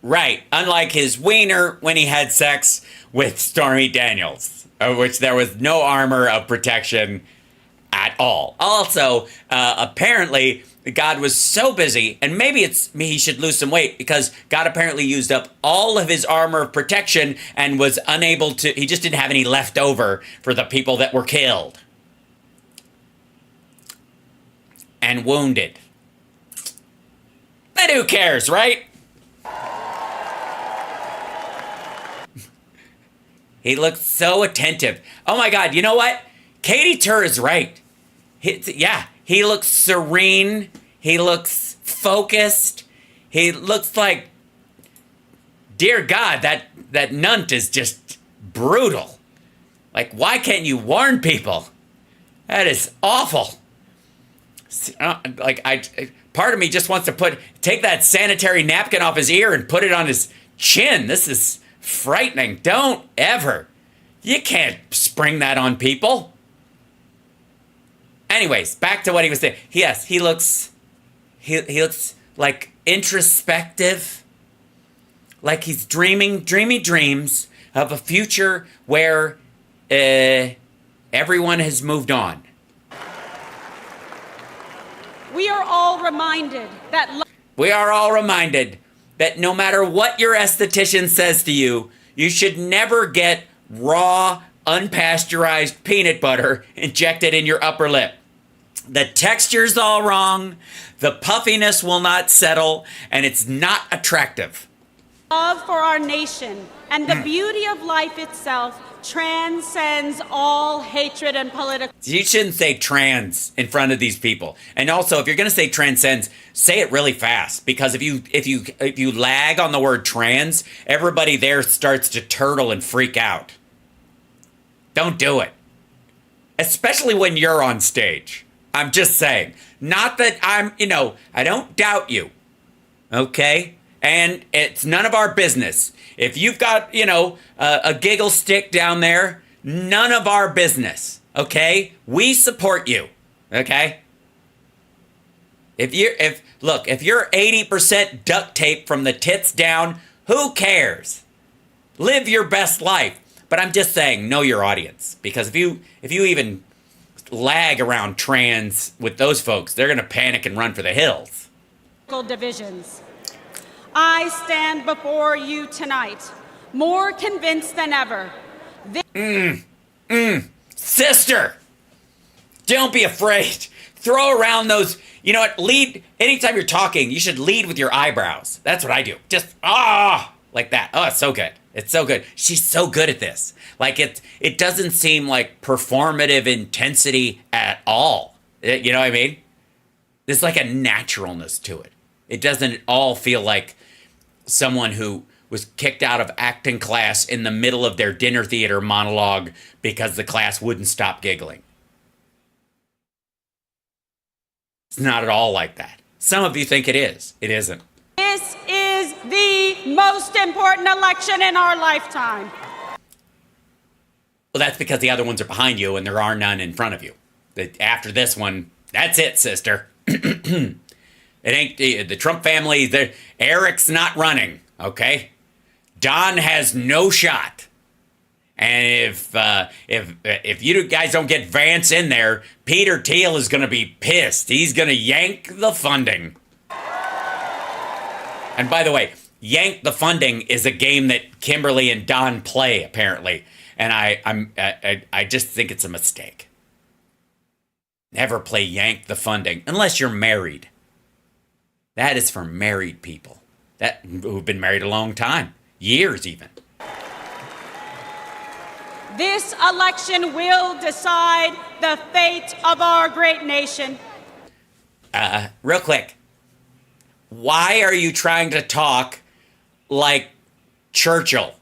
Right. Unlike his wiener when he had sex with Stormy Daniels, of which there was no armor of protection at all. Also, apparently, God was so busy, and maybe he should lose some weight, because God apparently used up all of his armor of protection and was unable to, he just didn't have any left over for the people that were killed and wounded. But who cares, right? He looks so attentive. Oh my God, you know what? Katie Tur is right. He looks serene. He looks focused. He looks like, dear God, that nunt is just brutal. Like, why can't you warn people? That is awful. Part of me just wants to take that sanitary napkin off his ear and put it on his chin. This is frightening. Don't ever. You can't spring that on people. Anyways, back to what he was saying. Yes, he looks like introspective, like he's dreaming dreamy dreams of a future where everyone has moved on. We are all reminded that no matter what your esthetician says to you, you should never get raw, unpasteurized peanut butter injected in your upper lip. The texture's all wrong, the puffiness will not settle, and it's not attractive. love for our nation and the beauty of life itself transcends all hatred and political. You shouldn't say trans in front of these people. And also, if you're going to say transcends, say it really fast, because if you lag on the word trans, everybody there starts to turtle and freak out. Don't do it. Especially when you're on stage. I'm just saying. Not that I don't doubt you. Okay? And it's none of our business. If you've got, a giggle stick down there, none of our business. Okay? We support you. Okay? If you're 80% duct tape from the tits down, who cares? Live your best life. But I'm just saying, know your audience. Because if you even lag around trans with those folks. They're going to panic and run for the hills. Divisions. I stand before you tonight, more convinced than ever. Sister, don't be afraid. Throw around those, you know what, lead, anytime you're talking, you should lead with your eyebrows. That's what I do. Just, like that. Oh, it's so good. It's so good. She's so good at this. Like, it doesn't seem like performative intensity at all. You know what I mean? There's like a naturalness to it. It doesn't at all feel like someone who was kicked out of acting class in the middle of their dinner theater monologue because the class wouldn't stop giggling. It's not at all like that. Some of you think it is. It isn't. This is the most important election in our lifetime. Well, that's because the other ones are behind you and there are none in front of you. After this one, that's it, sister. It ain't the Trump family. Eric's not running, okay? Don has no shot. And if you guys don't get Vance in there, Peter Thiel is going to be pissed. He's going to yank the funding. And by the way, yank the funding is a game that Kimberly and Don play, apparently. And I just think it's a mistake. Never play yank the funding unless you're married. That is for married people who've been married a long time, years even. This election will decide the fate of our great nation. Real quick, why are you trying to talk like Churchill?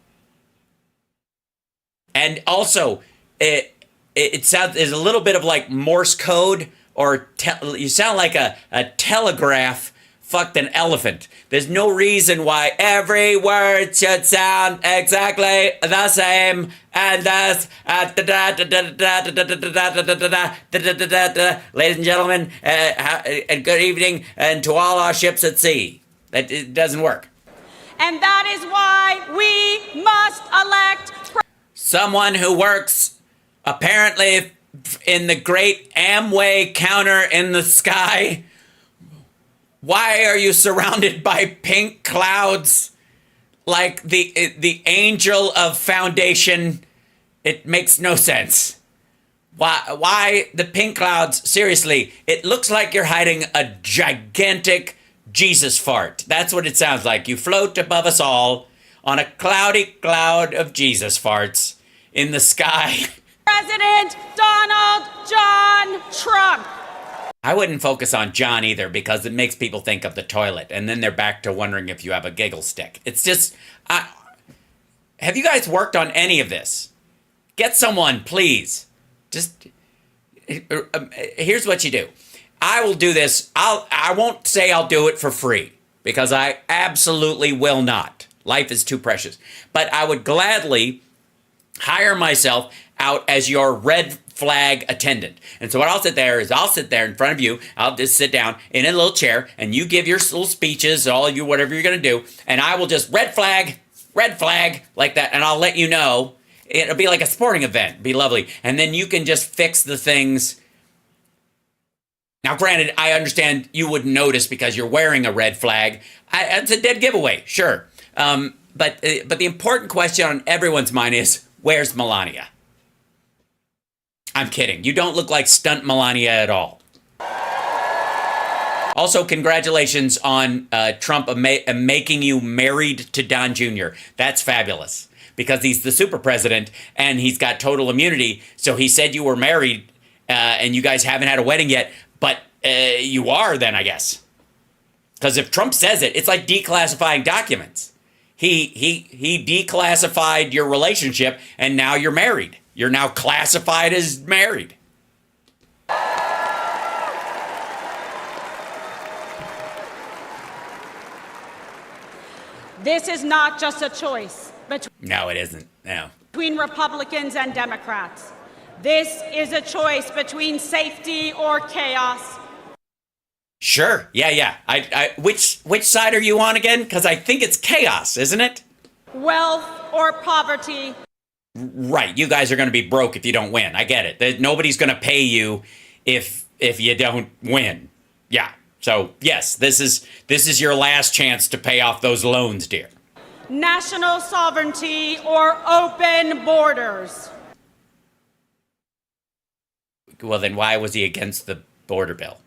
And also, it sounds is a little bit of like Morse code, or you sound like a telegraph fucked an elephant. There's no reason why every word should sound exactly the same. And thus, ladies and gentlemen, and good evening, and to all our ships at sea. It doesn't work. And that is why we must elect someone who works apparently in the great Amway counter in the sky. Why are you surrounded by pink clouds like the angel of foundation? It makes no sense. Why the pink clouds? Seriously, it looks like you're hiding a gigantic Jesus fart. That's what it sounds like. You float above us all on a cloudy cloud of Jesus farts in the sky. President Donald John Trump. I wouldn't focus on John either because it makes people think of the toilet, and then they're back to wondering if you have a giggle stick. It's just, have you guys worked on any of this? Get someone, please. Just, here's what you do. I will do this. I won't say I'll do it for free because I absolutely will not. Life is too precious. But I would gladly hire myself out as your red flag attendant. And so what I'll sit there in front of you. I'll just sit down in a little chair and you give your little speeches, all you, whatever you're going to do. And I will just red flag, like that. And I'll let you know. It'll be like a sporting event. It'll be lovely. And then you can just fix the things. Now, granted, I understand you wouldn't notice because you're wearing a red flag. It's a dead giveaway, sure. But the important question on everyone's mind is, where's Melania? I'm kidding. You don't look like stunt Melania at all. Also, congratulations on Trump making you married to Don Jr. That's fabulous because he's the super president and he's got total immunity. So he said you were married and you guys haven't had a wedding yet, but you are then, I guess. Because if Trump says it, it's like declassifying documents. He declassified your relationship and now you're married. You're now classified as married. This is not just a choice No, it isn't. No. between Republicans and Democrats. This is a choice between safety or chaos. Sure. Yeah. Which side are you on again? Because I think it's chaos, isn't it? Wealth or poverty. Right, you guys are going to be broke if you don't win. I get it. Nobody's going to pay you if you don't win. Yeah. So, yes, this is your last chance to pay off those loans, dear. National sovereignty or open borders. Well, then why was he against the border bill?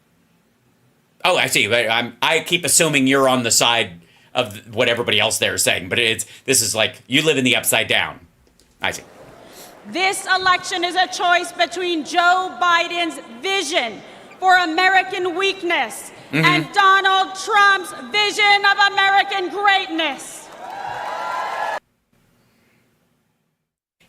Oh, I see. I keep assuming you're on the side of what everybody else there is saying, but this is like you live in the upside down. I see. This election is a choice between Joe Biden's vision for American weakness and Donald Trump's vision of American greatness.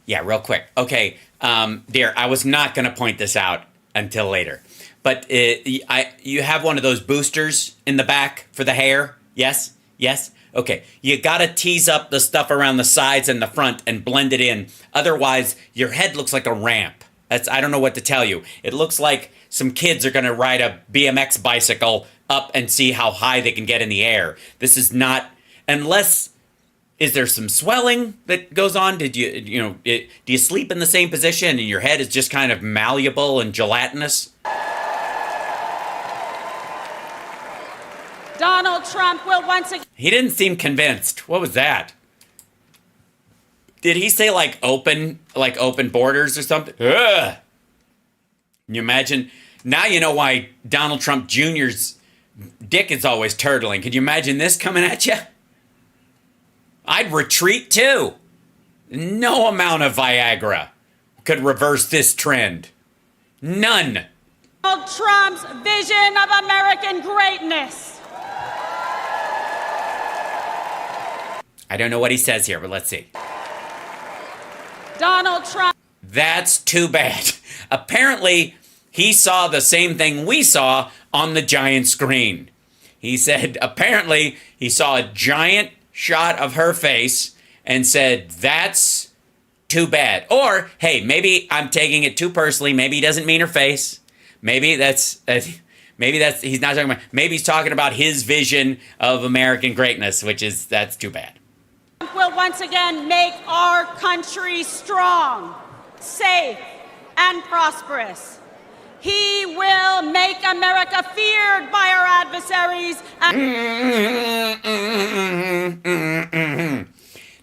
Yeah, real quick. Okay, dear, I was not going to point this out until later, but you have one of those boosters in the back for the hair. Yes. Okay, you gotta tease up the stuff around the sides and the front and blend it in. Otherwise, your head looks like a ramp. I don't know what to tell you. It looks like some kids are gonna ride a BMX bicycle up and see how high they can get in the air. This is not, unless, is there some swelling that goes on? Do you sleep in the same position and your head is just kind of malleable and gelatinous? Donald Trump will once again... He didn't seem convinced. What was that? Did he say like open borders or something? Ugh. Can you imagine? Now you know why Donald Trump Jr.'s dick is always turtling. Can you imagine this coming at you? I'd retreat too. No amount of Viagra could reverse this trend. None. Donald Trump's vision of American greatness. I don't know what he says here, but let's see. Donald Trump. That's too bad. Apparently, he saw the same thing we saw on the giant screen. He said, apparently, he saw a giant shot of her face and said, that's too bad. Or, hey, maybe I'm taking it too personally. Maybe he doesn't mean her face. Maybe that's he's not talking about, maybe he's talking about his vision of American greatness, that's too bad. Will once again make our country strong, safe, and prosperous. He will make America feared by our adversaries.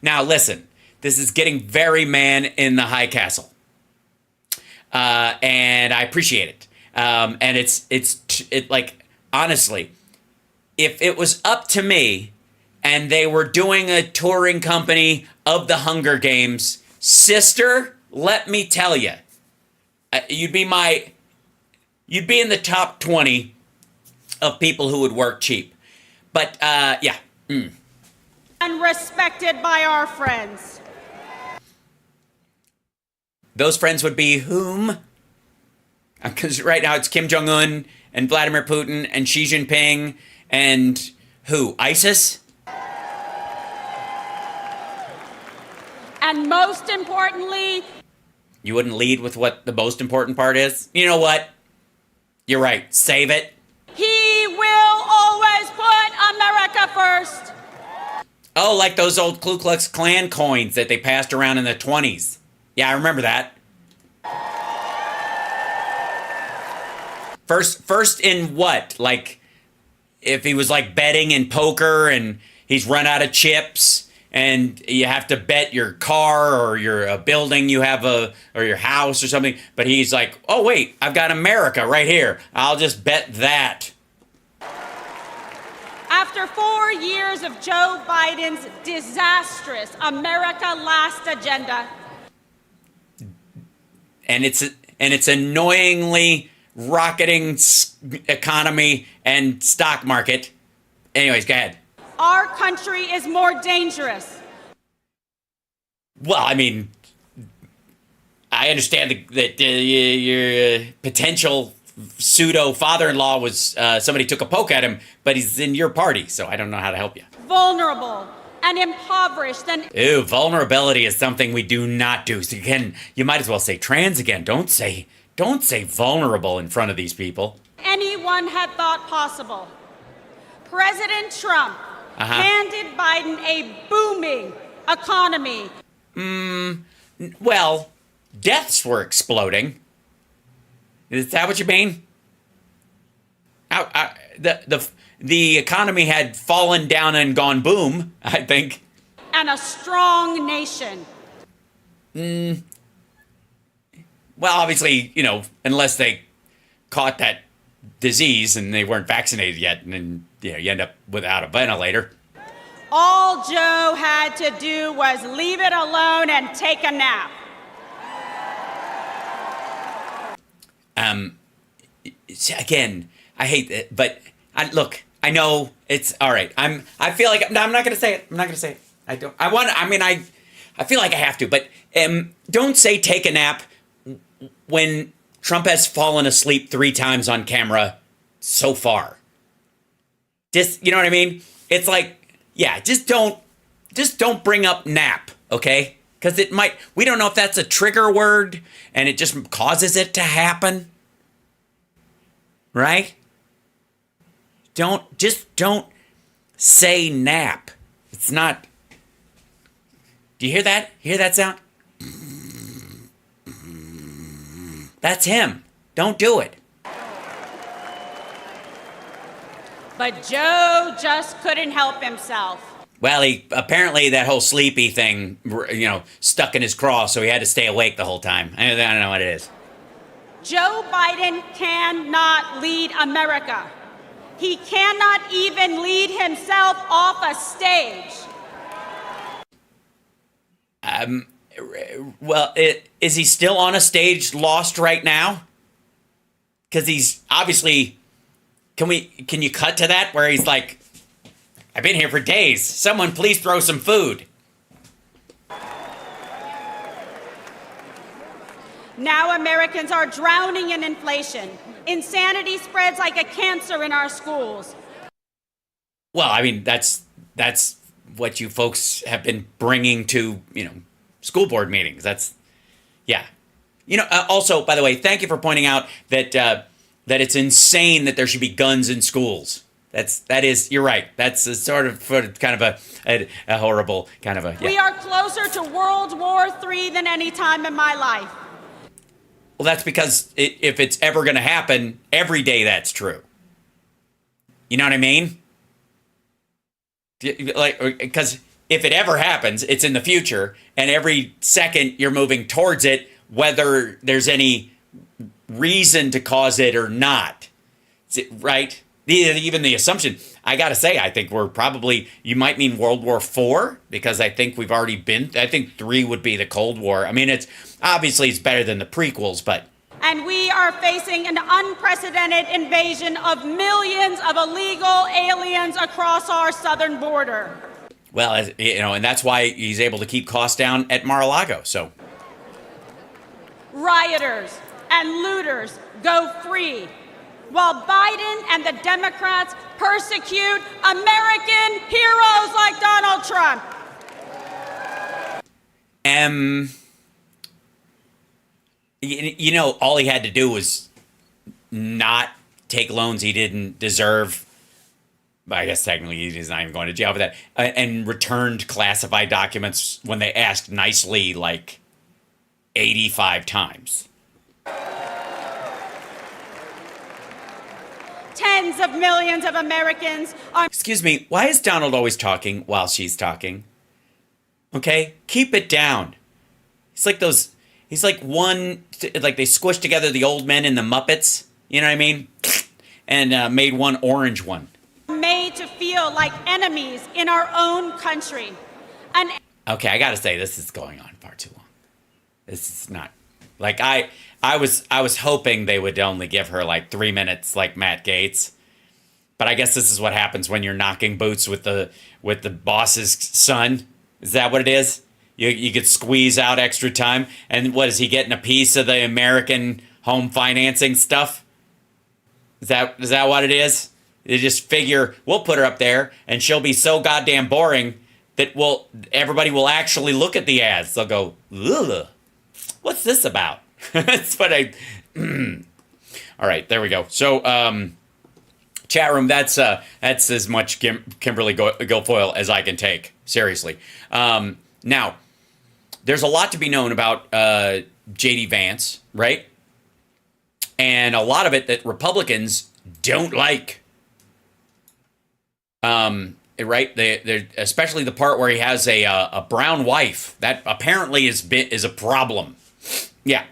Now listen, this is getting very man in the high castle, and I appreciate it. And it's like, honestly, if it was up to me, and they were doing a touring company of the Hunger Games, sister, let me tell you, you'd be in the top 20 of people who would work cheap. But, yeah. And respected by our friends. Those friends would be whom? Because right now it's Kim Jong-un and Vladimir Putin and Xi Jinping and who? ISIS? And most importantly... You wouldn't lead with what the most important part is? You know what? You're right. Save it. He will always put America first. Oh, like those old Ku Klux Klan coins that they passed around in the 20s. Yeah, I remember that. First in what? Like, if he was like betting in poker and he's run out of chips and you have to bet your car or your building you have or your house or something, but he's like, oh wait, I've got America right here. I'll just bet that. After 4 years of Joe Biden's disastrous America Last agenda. And it's annoyingly rocketing economy and stock market. Anyways, go ahead. Our country is more dangerous. Well, I mean, I understand that your potential pseudo father-in-law was somebody took a poke at him, but he's in your party, so I don't know how to help you. Vulnerable and impoverished and... Ew, vulnerability is something we do not do. So again, you might as well say trans again. Don't say vulnerable in front of these people. Anyone had thought possible. President Trump handed Biden a booming economy. Well, deaths were exploding. Is that what you mean? The economy had fallen down and gone boom, I think. And a strong nation. Well, obviously, unless they caught that disease and they weren't vaccinated yet, and then you end up without a ventilator. All Joe had to do was leave it alone and take a nap. Again, I hate it, but look, I know it's all right. I feel like I'm not going to say it. I'm not going to say it. I don't. I feel like I have to, but don't say take a nap when Trump has fallen asleep 3 times on camera so far. Just, you know what I mean? It's like, yeah, just don't bring up nap, okay? Because we don't know if that's a trigger word and it just causes it to happen. Right? Don't say nap. It's not. Do you hear that? Hear that sound? That's him. Don't do it. But Joe just couldn't help himself. Well, apparently that whole sleepy thing, stuck in his craw, so he had to stay awake the whole time. I don't know what it is. Joe Biden cannot lead America. He cannot even lead himself off a stage. Well, is he still on a stage lost right now? Because he's obviously... Can you cut to that where he's like, I've been here for days. Someone please throw some food. Now Americans are drowning in inflation. Insanity spreads like a cancer in our schools. Well, I mean, that's what you folks have been bringing to, school board meetings. Yeah. Also, by the way, thank you for pointing out that it's insane that there should be guns in schools. You're right. That's a sort of kind of a horrible kind of a... Yeah. We are closer to World War III than any time in my life. Well, that's because if it's ever going to happen, every day that's true. You know what I mean? Because if it ever happens, it's in the future, and every second you're moving towards it, whether there's any reason to cause it or not. Right? Even the assumption, I got to say, I think you might mean World War IV, because I think we've already I think 3 would be the Cold War. I mean, it's better than the prequels, but... And we are facing an unprecedented invasion of millions of illegal aliens across our southern border. Well, and that's why he's able to keep costs down at Mar-a-Lago, so... Rioters and looters go free, while Biden and the Democrats persecute American heroes like Donald Trump. All he had to do was not take loans he didn't deserve. I guess technically he's not even going to jail for that. And returned classified documents when they asked nicely, 85 times. Tens of millions of Americans are... Excuse me, why is Donald always talking while she's talking? Okay? Keep it down. He's like they squished together the old men in the Muppets, you know what I mean? And made one orange one. Made to feel like enemies in our own country. Okay, I gotta say, this is going on far too long. This is not... I was hoping they would only give her 3 minutes like Matt Gaetz. But I guess this is what happens when you're knocking boots with the boss's son. Is that what it is? You could squeeze out extra time. And what, is he getting a piece of the American home financing stuff? Is that what it is? They just figure, we'll put her up there and she'll be so goddamn boring that everybody will actually look at the ads. They'll go, ugh, what's this about? That's what all right, there we go. So, chat room, that's as much Kimberly Guilfoyle as I can take. Seriously. Now, there's a lot to be known about J.D. Vance, right? And a lot of it that Republicans don't like. Right? They especially the part where he has a brown wife. That apparently is a problem. Yeah.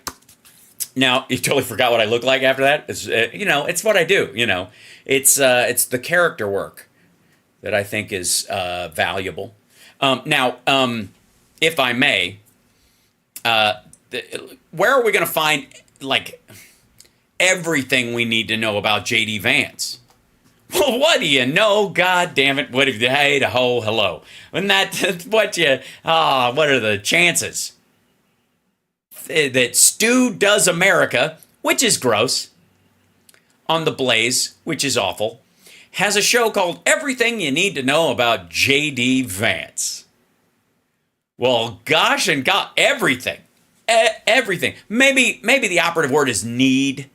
Now, you totally forgot what I look like after that. It's, it's what I do, It's the character work that I think is valuable. Now, if I may, where are we going to find, like, everything we need to know about J.D. Vance? Well, what do you know? God damn it. What if you, hey, to ho, hello. And that's what what are the chances? That Stu Does America, which is gross, on the Blaze, which is awful, has a show called Everything You Need to Know About J.D. Vance. Well, gosh and God, everything. Everything. Maybe the operative word is need,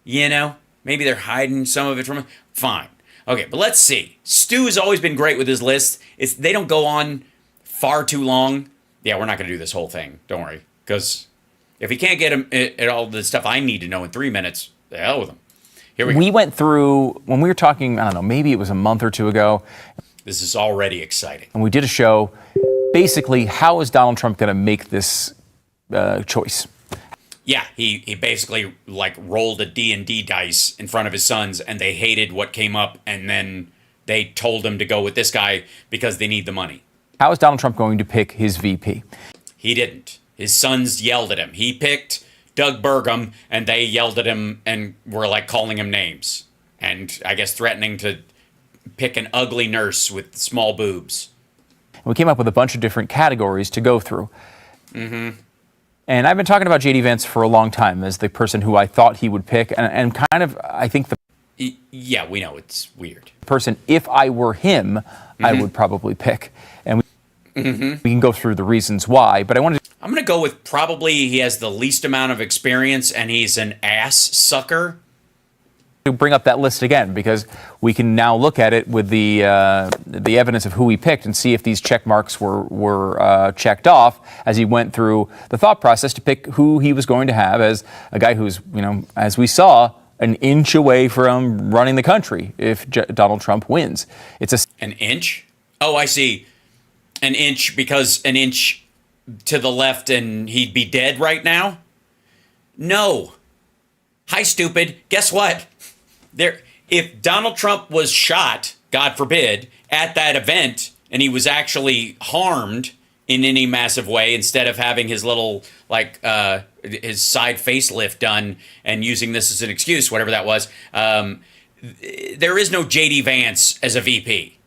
Maybe they're hiding some of it from... Fine. Okay, but let's see. Stu has always been great with his lists. They don't go on far too long. Yeah, we're not going to do this whole thing. Don't worry. Because if we can't get him at all the stuff I need to know in 3 minutes, the hell with him. Here we go. We went through, when we were talking, I don't know, maybe it was a month or two ago. This is already exciting. And we did a show, basically, how is Donald Trump going to make this choice? Yeah, he basically rolled a D&D dice in front of his sons, and they hated what came up, and then they told him to go with this guy because they need the money. How is Donald Trump going to pick his VP? He didn't. His sons yelled at him. He picked Doug Burgum, and they yelled at him and were calling him names, and I guess threatening to pick an ugly nurse with small boobs. We came up with a bunch of different categories to go through. Mm-hmm. And I've been talking about J.D. Vance for a long time as the person who I thought he would pick, and kind of, I think yeah, we know it's weird. Person, if I were him, I would probably pick. And we can go through the reasons why, but I'm going to go with probably he has the least amount of experience and he's an ass sucker. To bring up that list again, because we can now look at it with the evidence of who he picked and see if these check marks were checked off as he went through the thought process to pick who he was going to have as a guy who's, as we saw, an inch away from running the country if Donald Trump wins. An inch? Oh, I see. An inch because an inch to the left and he'd be dead right now? No. Hi, stupid. Guess what? If Donald Trump was shot, God forbid, at that event, and he was actually harmed in any massive way, instead of having his little, his side facelift done and using this as an excuse, whatever that was, there is no J.D. Vance as a VP.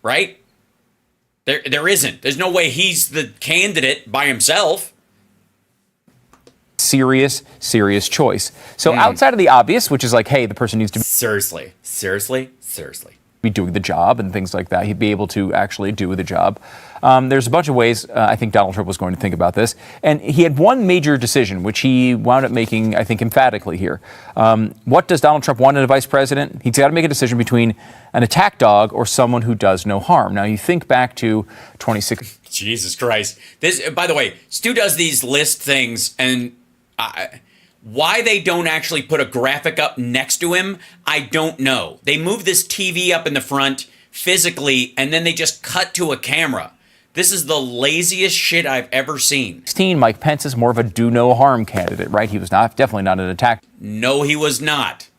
Right? There isn't. There's no way he's the candidate by himself. Serious choice. So outside of the obvious, which is hey, the person needs to Seriously. be doing the job and things like that. He'd be able to actually do the job. There's a bunch of ways I think Donald Trump was going to think about this. And he had one major decision, which he wound up making, I think, emphatically here. What does Donald Trump want in a vice president? He's got to make a decision between an attack dog or someone who does no harm. Now, you think back to 2016. Jesus Christ. This, by the way, Stu does these list things, and why they don't actually put a graphic up next to him, I don't know. They move this TV up in the front physically, and then they just cut to a camera. This is the laziest shit I've ever seen. Mike Pence is more of a do no harm candidate, right? He was definitely not an attack. No, he was not.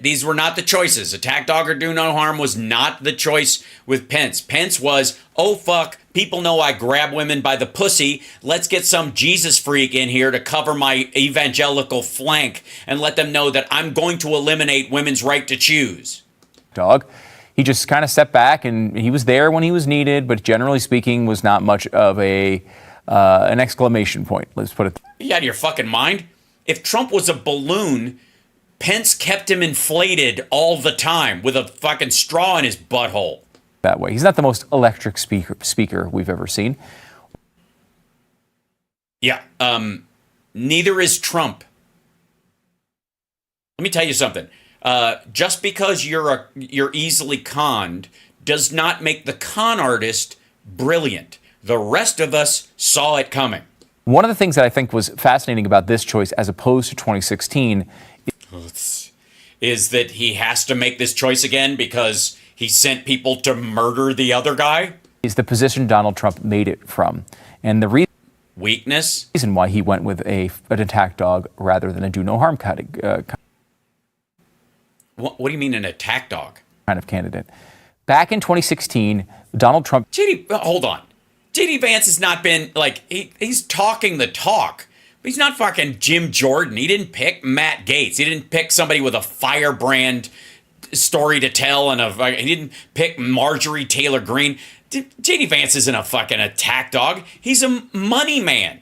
These were not the choices. Attack dog or do no harm was not the choice with Pence. Pence was, oh fuck, people know I grab women by the pussy. Let's get some Jesus freak in here to cover my evangelical flank and let them know that I'm going to eliminate women's right to choose. Dog. He just kind of stepped back, and he was there when he was needed, but generally speaking was not much of an exclamation point. Let's put it. You out of your fucking mind? If Trump was a balloon, Pence kept him inflated all the time with a fucking straw in his butthole. That way. He's not the most electric speaker we've ever seen. Yeah. Neither is Trump. Let me tell you something. Just because you're easily conned does not make the con artist brilliant. The rest of us saw it coming. One of the things that I think was fascinating about this choice as opposed to 2016 is that he has to make this choice again because he sent people to murder the other guy. Is the position Donald Trump made it from. And the weakness? Reason why he went with an attack dog rather than a do no harm kind What do you mean an attack dog? Kind of candidate. Back in 2016, Donald Trump... Hold on. J.D. Vance has not been, like, he's talking the talk. But he's not fucking Jim Jordan. He didn't pick Matt Gaetz. He didn't pick somebody with a firebrand story to tell. He didn't pick Marjorie Taylor Greene. J.D. Vance isn't a fucking attack dog. He's a money man.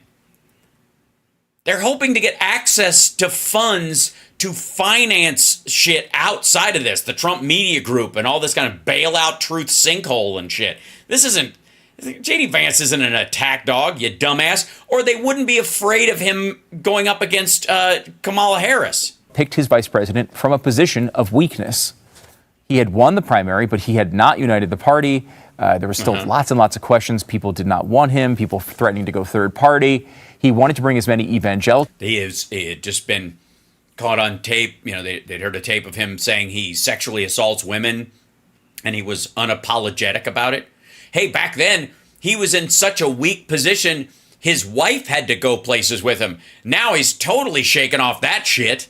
They're hoping to get access to funds to finance shit outside of this. The Trump Media Group and all this kind of bailout truth sinkhole and shit. This isn't... J.D. Vance isn't an attack dog, you dumbass. Or they wouldn't be afraid of him going up against Kamala Harris. Picked his vice president from a position of weakness. He had won the primary, but he had not united the party. There were still lots and lots of questions. People did not want him. People threatening to go third party. He wanted to bring as many evangelicals. He had just been caught on tape. You know, they'd heard a tape of him saying he sexually assaults women, and he was unapologetic about it. Hey, back then, he was in such a weak position, his wife had to go places with him. Now he's totally shaken off that shit.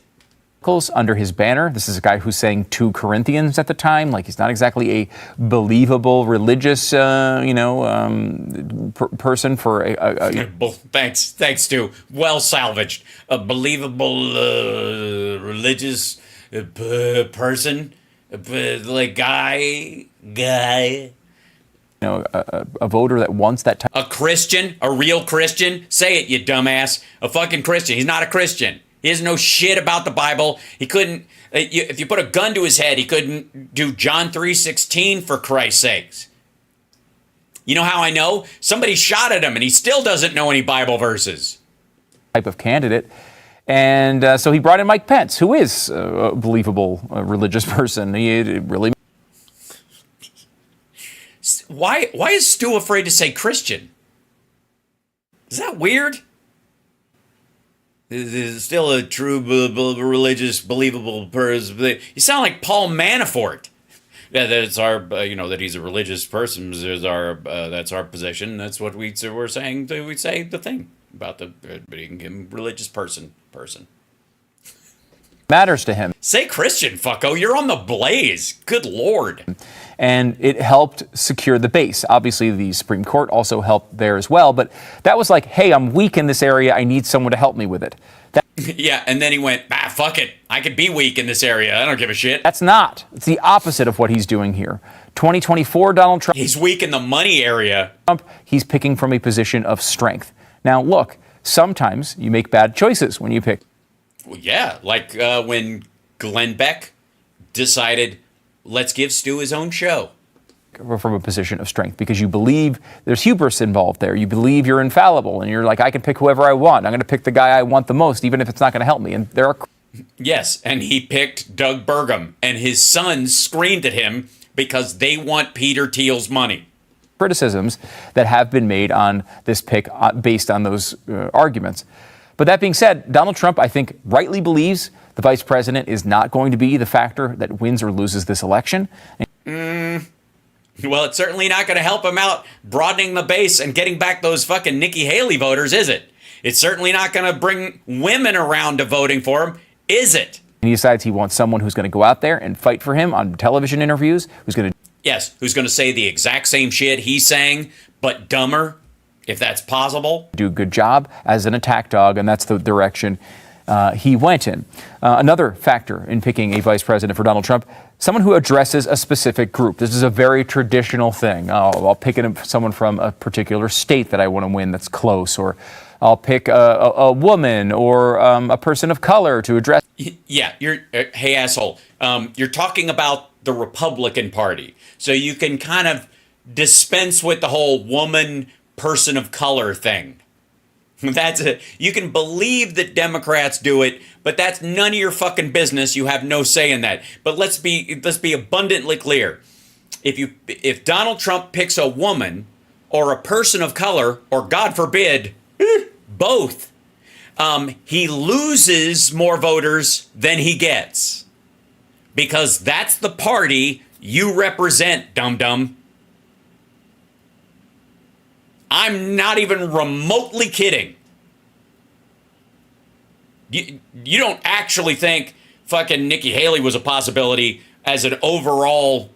Under his banner. This is a guy who's saying 2 Corinthians at the time. Like, he's not exactly a believable religious, person for a Thanks, Stu. Well salvaged. A believable religious person, like guy. A voter that wants that type. A Christian, a real Christian. Say it, you dumbass. A fucking Christian. He's not a Christian. He doesn't know shit about the Bible. He couldn't, if you put a gun to his head, he couldn't do John 3:16 for Christ's sakes. You know how I know? Somebody shot at him and he still doesn't know any Bible verses. Type of candidate. And so he brought in Mike Pence, who is a believable religious person. He really... Why is Stu afraid to say Christian? Is that weird? Is still a true religious, believable person. You sound like Paul Manafort. Yeah, that's our, that he's a religious person. That's our position. That's what we're saying. We say the thing about being him religious person. Matters to him. Say Christian, fucko. You're on the blaze. Good Lord. And it helped secure the base. Obviously, the Supreme Court also helped there as well. But that was like, hey, I'm weak in this area. I need someone to help me with it. Yeah, and then he went, fuck it. I could be weak in this area. I don't give a shit. That's not. It's the opposite of what he's doing here. 2024, Donald Trump. He's weak in the money area. He's picking from a position of strength. Now, look, sometimes you make bad choices when you pick. Well, yeah, like when Glenn Beck decided, let's give Stu his own show. From a position of strength, because you believe there's hubris involved there. You believe you're infallible, and you're like, I can pick whoever I want. I'm going to pick the guy I want the most, even if it's not going to help me. And there are... Yes, and he picked Doug Burgum, and his sons screamed at him because they want Peter Thiel's money. Criticisms that have been made on this pick based on those arguments. But that being said, Donald Trump, I think, rightly believes the vice president is not going to be the factor that wins or loses this election. Well, it's certainly not going to help him out broadening the base and getting back those fucking Nikki Haley voters, is it? It's certainly not going to bring women around to voting for him, is it? And he decides he wants someone who's going to go out there and fight for him on television interviews, who's going to... Yes, who's going to say the exact same shit he's saying, but dumber, if that's possible. Do a good job as an attack dog, and that's the direction he went in. Another factor in picking a vice president for Donald Trump, someone who addresses a specific group. This is a very traditional thing. I'll pick someone from a particular state that I want to win that's close, or I'll pick a woman or a person of color to address. Yeah, hey, asshole. You're talking about the Republican Party. So you can kind of dispense with the whole woman, person of color thing. You can believe that Democrats do it, but that's none of your fucking business. You have no say in that. But let's be abundantly clear. If Donald Trump picks a woman or a person of color, or God forbid, both, he loses more voters than he gets. Because that's the party you represent, dum-dum. I'm not even remotely kidding. You don't actually think fucking Nikki Haley was a possibility as an overall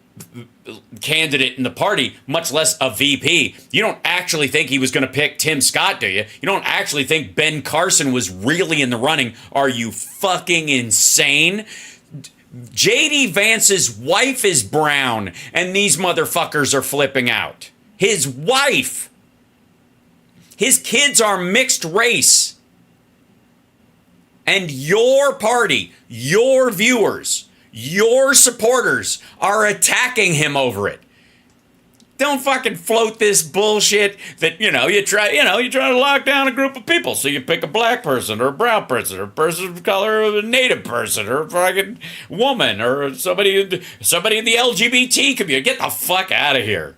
candidate in the party, much less a VP. You don't actually think he was going to pick Tim Scott, do you? You don't actually think Ben Carson was really in the running. Are you fucking insane? J.D. Vance's wife is brown, and these motherfuckers are flipping out. His wife. His kids are mixed race. And your party, your viewers, your supporters are attacking him over it. Don't fucking float this bullshit that, you try to lock down a group of people. So you pick a black person or a brown person or a person of color or a native person or a fucking woman or somebody in the LGBT community. Get the fuck out of here.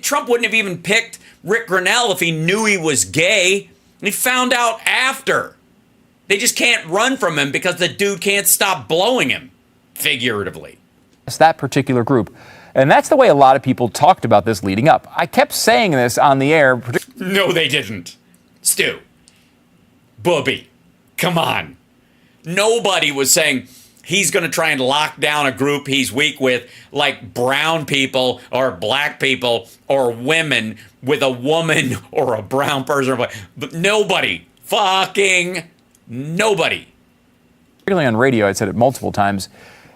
Trump wouldn't have even picked Rick Grinnell if he knew he was gay. He found out after. They just can't run from him because the dude can't stop blowing him, figuratively. It's that particular group. And that's the way a lot of people talked about this leading up. I kept saying this on the air. No, they didn't. Stu. Booby. Come on. Nobody was saying he's going to try and lock down a group he's weak with, like brown people or black people or women with a woman or a brown person. But nobody. Fucking nobody. Particularly on radio, I said it multiple times.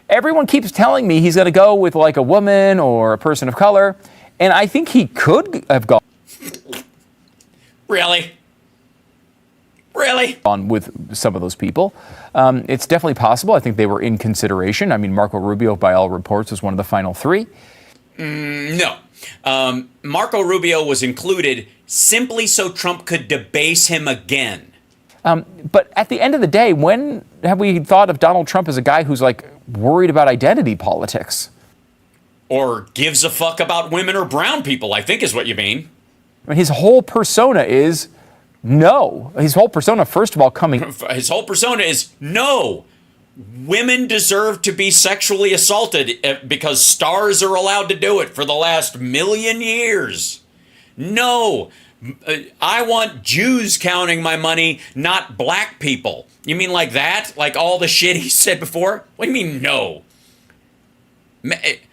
Everyone keeps telling me he's going to go with like a woman or a person of color, and I think he could have gone. Really? On with some of those people. It's definitely possible. I think they were in consideration. I mean, Marco Rubio, by all reports, was one of the final three. No. Marco Rubio was included simply so Trump could debase him again. But at the end of the day, when have we thought of Donald Trump as a guy who's like worried about identity politics? Or gives a fuck about women or brown people, I think is what you mean. I mean, his whole persona is no. His whole persona, first of all, His whole persona is no. Women deserve to be sexually assaulted because stars are allowed to do it for the last 1,000,000 years. No. I want Jews counting my money, not black people. You mean like that? Like all the shit he said before? What do you mean no?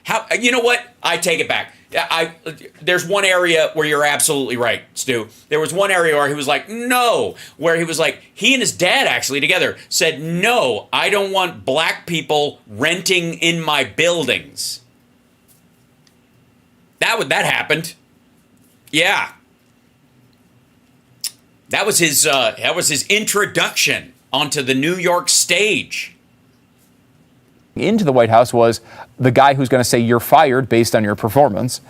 How? You know what? I take it back. There's one area where you're absolutely right, Stu. There was one area where he was like, no. Where he was like, he and his dad actually together said, no, I don't want black people renting in my buildings. That happened. Yeah. That was his introduction onto the New York stage. Into the White House was the guy who's going to say you're fired based on your performance.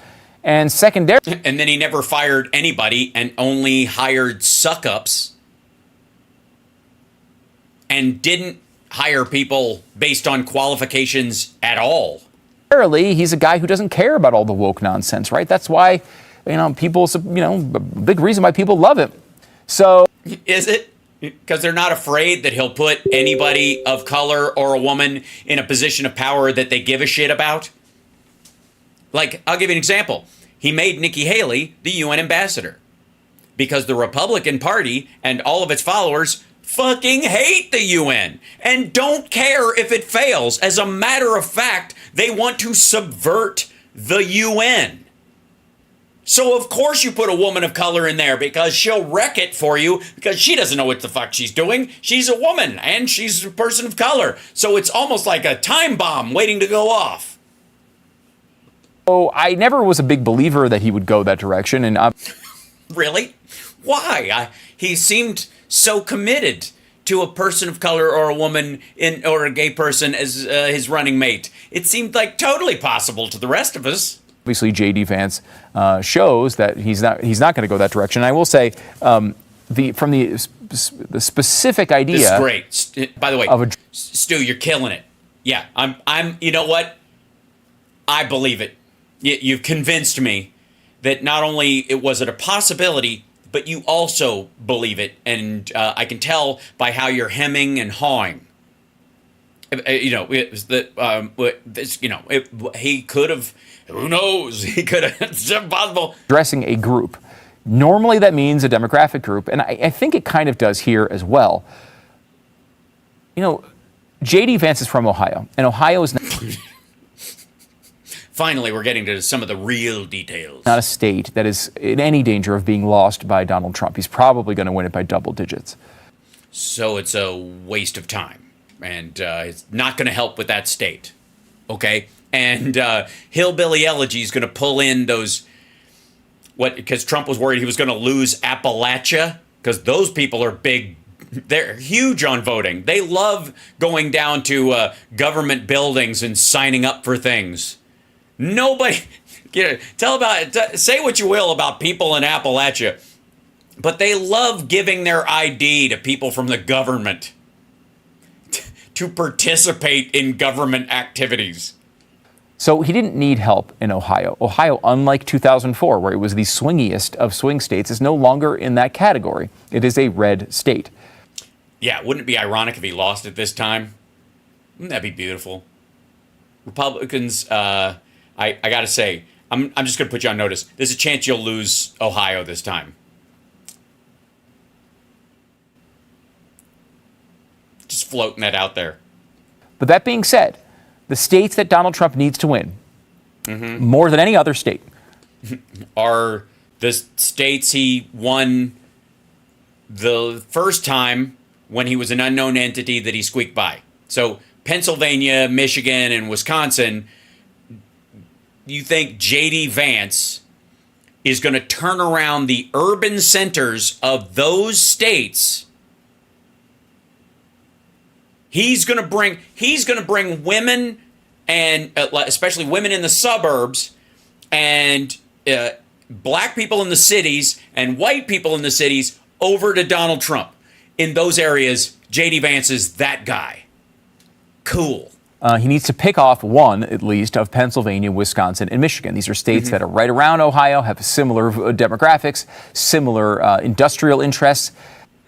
And secondary. And then he never fired anybody and only hired suck-ups. And didn't hire people based on qualifications at all. He's a guy who doesn't care about all the woke nonsense, right? That's why, people, a big reason why people love him. So is it because they're not afraid that he'll put anybody of color or a woman in a position of power that they give a shit about? Like, I'll give you an example. He made Nikki Haley the UN ambassador because the Republican Party and all of its followers fucking hate the UN and don't care if it fails. As a matter of fact, they want to subvert the UN. So of course you put a woman of color in there because she'll wreck it for you because she doesn't know what the fuck she's doing. She's a woman and she's a person of color. So it's almost like a time bomb waiting to go off. So I never was a big believer that he would go that direction. And Really? Why? He seemed so committed to a person of color or a woman or a gay person as his running mate. It seemed like totally possible to the rest of us. Obviously, J.D. Vance shows that he's not going to go that direction. I will say, from the specific idea. This is great. By the way, Stu, you're killing it. Yeah, I'm. You know what? I believe it. You've convinced me that not only was it a possibility, but you also believe it, and I can tell by how you're hemming and hawing. You know, it was that you know, he could have. Who knows? He could have. It's impossible. Addressing a group. Normally, that means a demographic group, and I think it kind of does here as well. You know, J.D. Vance is from Ohio, and Ohio is Finally, we're getting to some of the real details. not a state that is in any danger of being lost by Donald Trump. He's probably going to win it by double digits. So it's a waste of time, and it's not going to help with that state, okay? And Hillbilly Elegy is going to pull in those, because Trump was worried he was going to lose Appalachia, because those people are big, they're huge on voting. They love going down to government buildings and signing up for things. Nobody, say what you will about people in Appalachia, but they love giving their ID to people from the government to participate in government activities. So he didn't need help in Ohio. Ohio, unlike 2004, where it was the swingiest of swing states, is no longer in that category. It is a red state. Yeah, wouldn't it be ironic if he lost it this time? Wouldn't that be beautiful? Republicans, I got to say, I'm just going to put you on notice. There's a chance you'll lose Ohio this time. Just floating that out there. But that being said, the states that Donald Trump needs to win, more than any other state, are the states he won the first time when he was an unknown entity that he squeaked by. So Pennsylvania, Michigan, and Wisconsin. You think J.D. Vance is going to turn around the urban centers of those states? He's going to bring women, and especially women in the suburbs, and black people in the cities, and white people in the cities over to Donald Trump. In those areas, J.D. Vance is that guy. Cool. He needs to pick off one, at least, of Pennsylvania, Wisconsin, and Michigan. These are states that are right around Ohio, have similar demographics, similar industrial interests,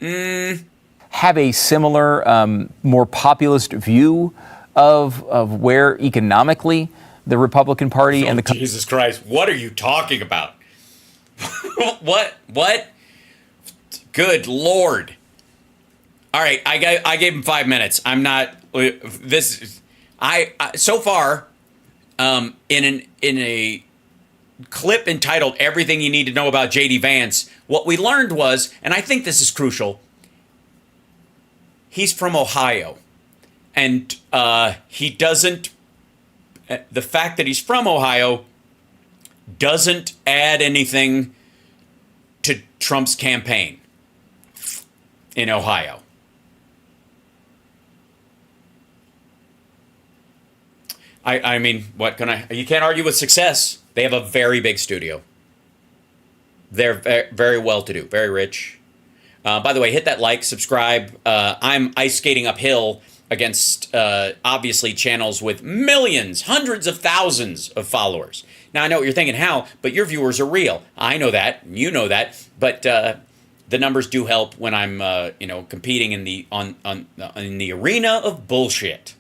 have a similar, more populist view of where economically the Republican Party and the Jesus Christ, what are you talking about? What? Good Lord. All right, I gave him 5 minutes. I'm not this. I so far, in a clip entitled "Everything You Need to Know About J.D. Vance," what we learned was, and I think this is crucial, he's from Ohio, and he doesn't. The fact that he's from Ohio doesn't add anything to Trump's campaign in Ohio. I mean, what can I? You can't argue with success. They have a very big studio. They're very well-to-do, very rich. By the way, hit that like, subscribe. I'm ice skating uphill against, obviously, channels with millions, hundreds of thousands of followers. Now, I know what you're thinking, how? But your viewers are real. I know that. You know that. But the numbers do help when I'm, competing in the in the arena of bullshit,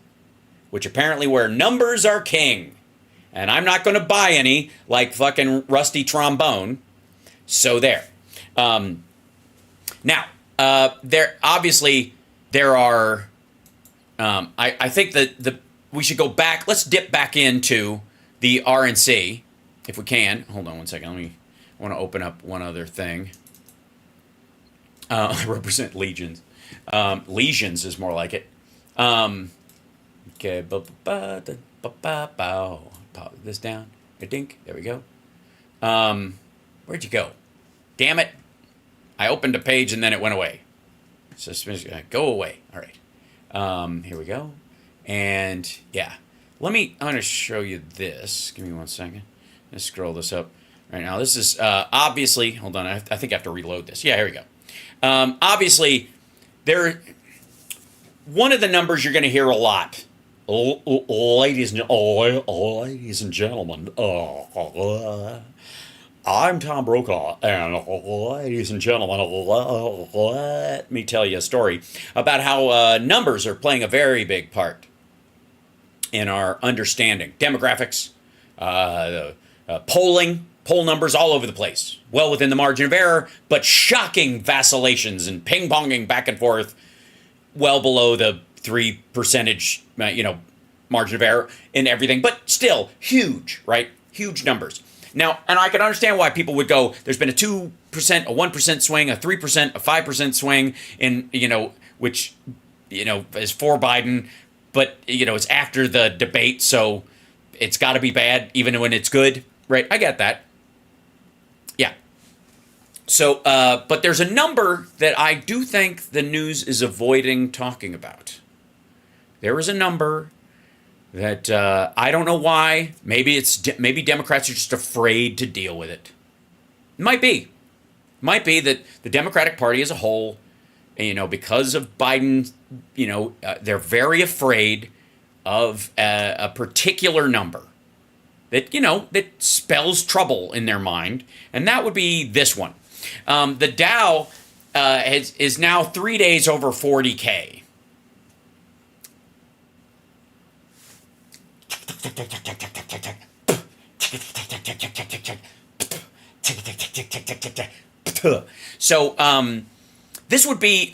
which apparently where numbers are king. And I'm not going to buy any like fucking rusty trombone. So there. Now, there are. I think that we should go back. Let's dip back into the RNC if we can. Hold on one second. I want to open up one other thing. I represent legions. Legions is more like it. Okay. Pop this down. A dink. There we go. Where'd you go? Damn it. I opened a page and then it went away. So go away. All right. Here we go. And yeah, I'm going to show you this. Give me 1 second. Let's scroll this up right now. This is obviously, hold on. I think I have to reload this. Yeah, here we go. Obviously, one of the numbers you're going to hear a lot. Ladies and gentlemen, I'm Tom Brokaw, and ladies and gentlemen, let me tell you a story about how numbers are playing a very big part in our understanding. Demographics, poll numbers all over the place, well within the margin of error, but shocking vacillations and ping-ponging back and forth, well below the 3% margin of error in everything, but still huge, right? Huge numbers. Now, and I can understand why people would go, there's been a 2%, a 1% swing, a 3%, a 5% swing in, which, is for Biden, but, it's after the debate, so it's got to be bad even when it's good, right? I get that. Yeah. So, but there's a number that I do think the news is avoiding talking about. There is a number that I don't know why. Maybe Democrats are just afraid to deal with it. Might be that the Democratic Party as a whole, because of Biden, they're very afraid of a particular number that that spells trouble in their mind, and that would be this one. The Dow is now 3 days over 40K. So this would be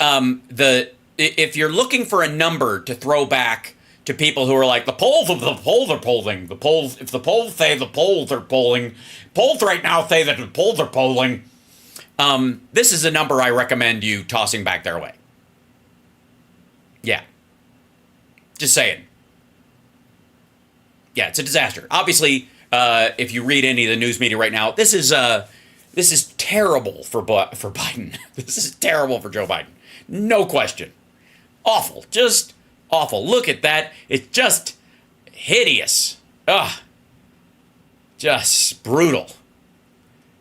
if you're looking for a number to throw back to people who are like, the polls are polling, if the polls say the polls are polling, polls right now say that the polls are polling, this is a number I recommend you tossing back their way. Yeah. Just saying. Yeah, it's a disaster. Obviously, if you read any of the news media right now, this is terrible for Biden. This is terrible for Joe Biden. No question. Awful. Just awful. Look at that. It's just hideous. Ugh. Just brutal.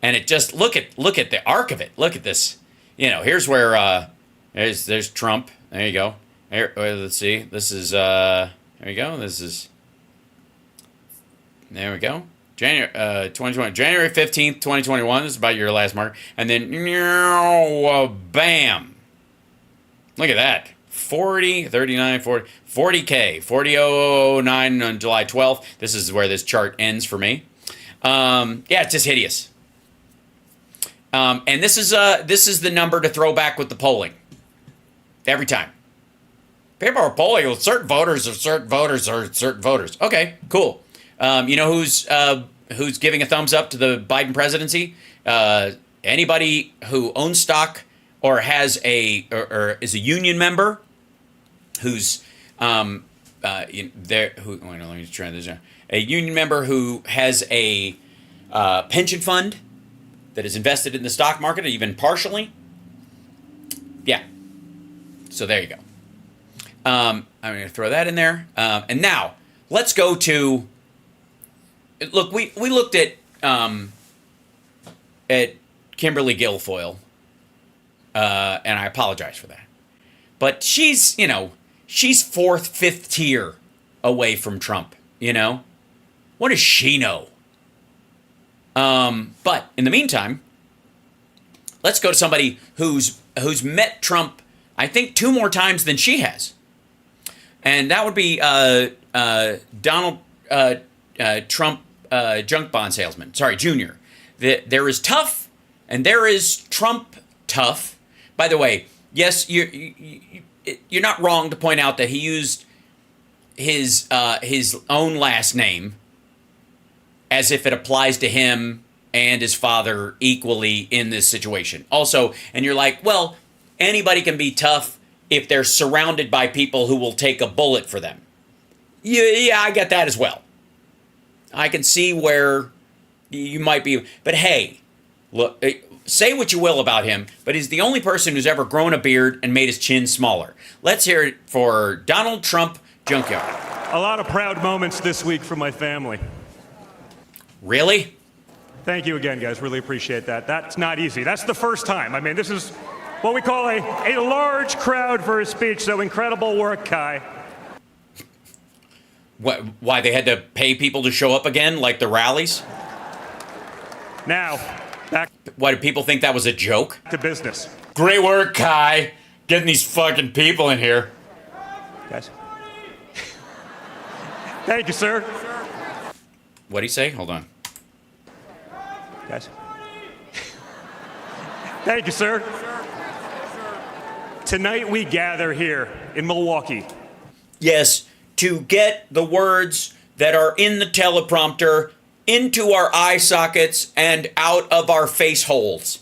And it just look at the arc of it. Look at this. Here's where there's Trump. There you go. Here, let's see. This is there you go. There we go. January 15th, 2021. This is about your last mark. And then, bam. Look at that. 40, 39, 40, 40K. 40,009 on July 12th. This is where this chart ends for me. It's just hideous. And this is the number to throw back with the polling. Every time. People are polling with certain voters or certain voters or certain voters. Okay, cool. Who's giving a thumbs up to the Biden presidency? Anybody who owns stock or has or is a union member who's let me try this out. A union member who has a pension fund that is invested in the stock market, even partially. Yeah. So there you go. I'm going to throw that in there. And now let's go to. Look, we looked at Kimberly Guilfoyle, and I apologize for that. But she's fourth, fifth tier away from Trump. What does she know? But in the meantime, let's go to somebody who's met Trump, I think, 2 more times than she has, and that would be Donald Trump. Junk bond salesman. Sorry, Junior. There is tough, and there is Trump tough. By the way, yes, you're not wrong to point out that he used his own last name as if it applies to him and his father equally in this situation. Also, and you're like, well, anybody can be tough if they're surrounded by people who will take a bullet for them. Yeah, I get that as well. I can see where you might be, but hey, look, say what you will about him, but he's the only person who's ever grown a beard and made his chin smaller. Let's hear it for Donald Trump Junkyard. A lot of proud moments this week from my family. Really? Thank you again, guys. Really appreciate that. That's not easy. That's the first time. I mean, this is what we call a large crowd for a speech, so incredible work, Kai. Why they had to pay people to show up again, like the rallies? Now, Back Why do people think that was a joke? to business. Great work, Kai. Getting these fucking people in here. Guys. Thank you, sir. What'd he say? Hold on. Guys. Thank you, sir. Tonight we gather here in Milwaukee. Yes, to get the words that are in the teleprompter into our eye sockets and out of our face holes.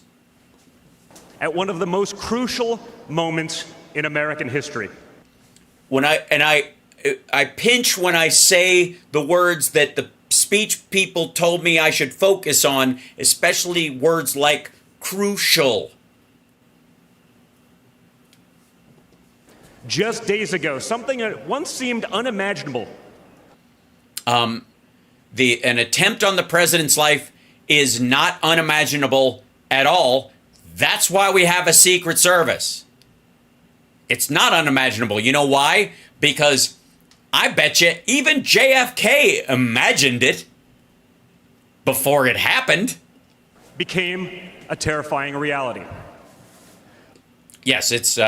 At one of the most crucial moments in American history. I pinch when I say the words that the speech people told me I should focus on, especially words like crucial. Just days ago, something that once seemed unimaginable. An attempt on the president's life is not unimaginable at all. That's why we have a Secret Service. It's not unimaginable. You know why? Because I bet you even JFK imagined it before it happened. Became a terrifying reality. Yes, it's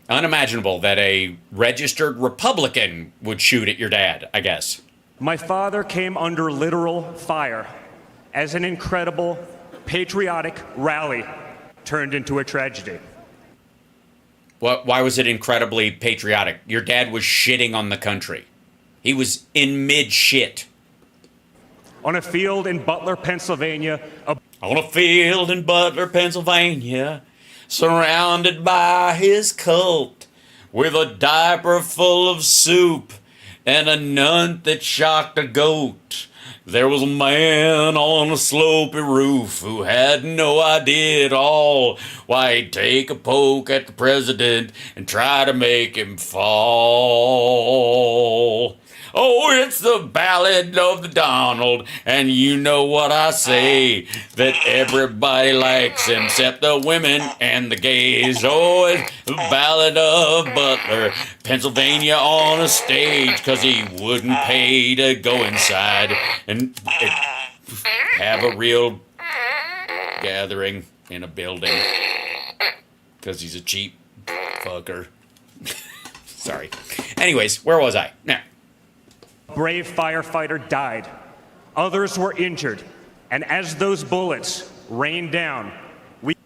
unimaginable that a registered Republican would shoot at your dad, I guess. My father came under literal fire as an incredible patriotic rally turned into a tragedy. Why was it incredibly patriotic? Your dad was shitting on the country. He was in mid-shit. On a field in Butler, Pennsylvania. On a field in Butler, Pennsylvania, surrounded by his cult, with a diaper full of soup and a nun that shocked a goat. There was a man on a slopey roof who had no idea at all why he'd take a poke at the president and try to make him fall. Oh, it's the ballad of the Donald, and you know what I say, that everybody likes him except the women and the gays. Oh, it's the ballad of Butler, Pennsylvania on a stage, 'cause he wouldn't pay to go inside and have a real gathering in a building, 'cause he's a cheap fucker. Sorry. Anyways, where was I? Now. A brave firefighter died. Others were injured. And as those bullets rained down, we...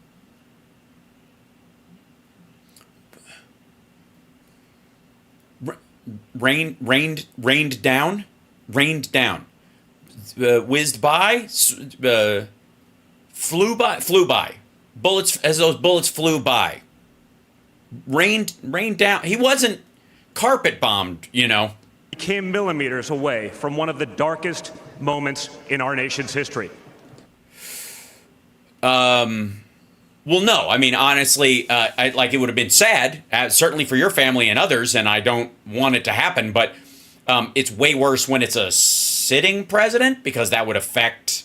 Rained down? Whizzed by? Flew by. Bullets, as those bullets flew by. Rained down. He wasn't carpet bombed, you know. Came millimeters away from one of the darkest moments in our nation's history. Well, no. I mean, honestly, it would have been sad, certainly for your family and others, and I don't want it to happen, but it's way worse when it's a sitting president, because that would affect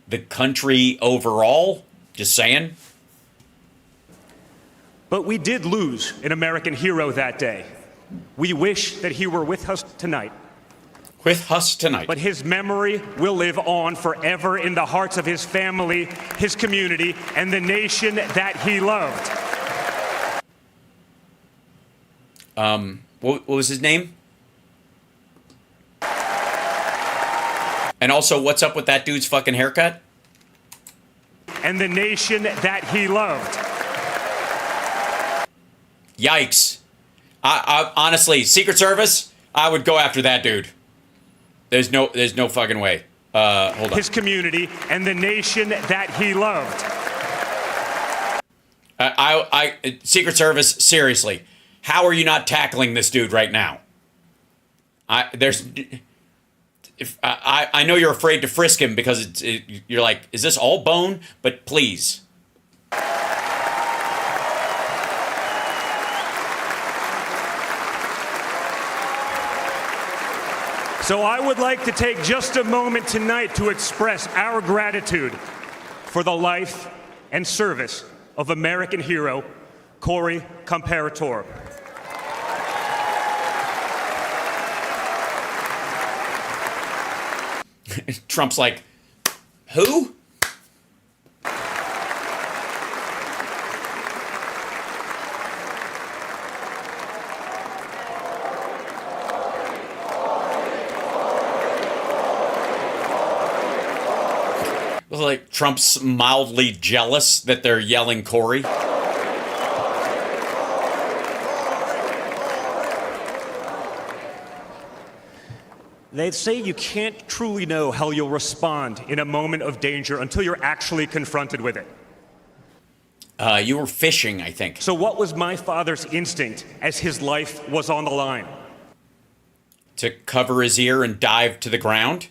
the country overall. Just saying. But we did lose an American hero that day. We wish that he were with us tonight. With us tonight. But his memory will live on forever in the hearts of his family, his community, and the nation that he loved. What was his name? And also, what's up with that dude's fucking haircut? And the nation that he loved. Yikes. I honestly, Secret Service, I would go after that dude. There's no fucking way. Hold on. His community and the nation that he loved. Secret Service, seriously, how are you not tackling this dude right now? I know you're afraid to frisk him because you're like, is this all bone? But please. So I would like to take just a moment tonight to express our gratitude for the life and service of American hero Corey Comparator. Trump's like, who? Like Trump's mildly jealous that they're yelling Corey. They say you can't truly know how you'll respond in a moment of danger until you're actually confronted with it. You were fishing, I think. So what was my father's instinct as his life was on the line? To cover his ear and dive to the ground?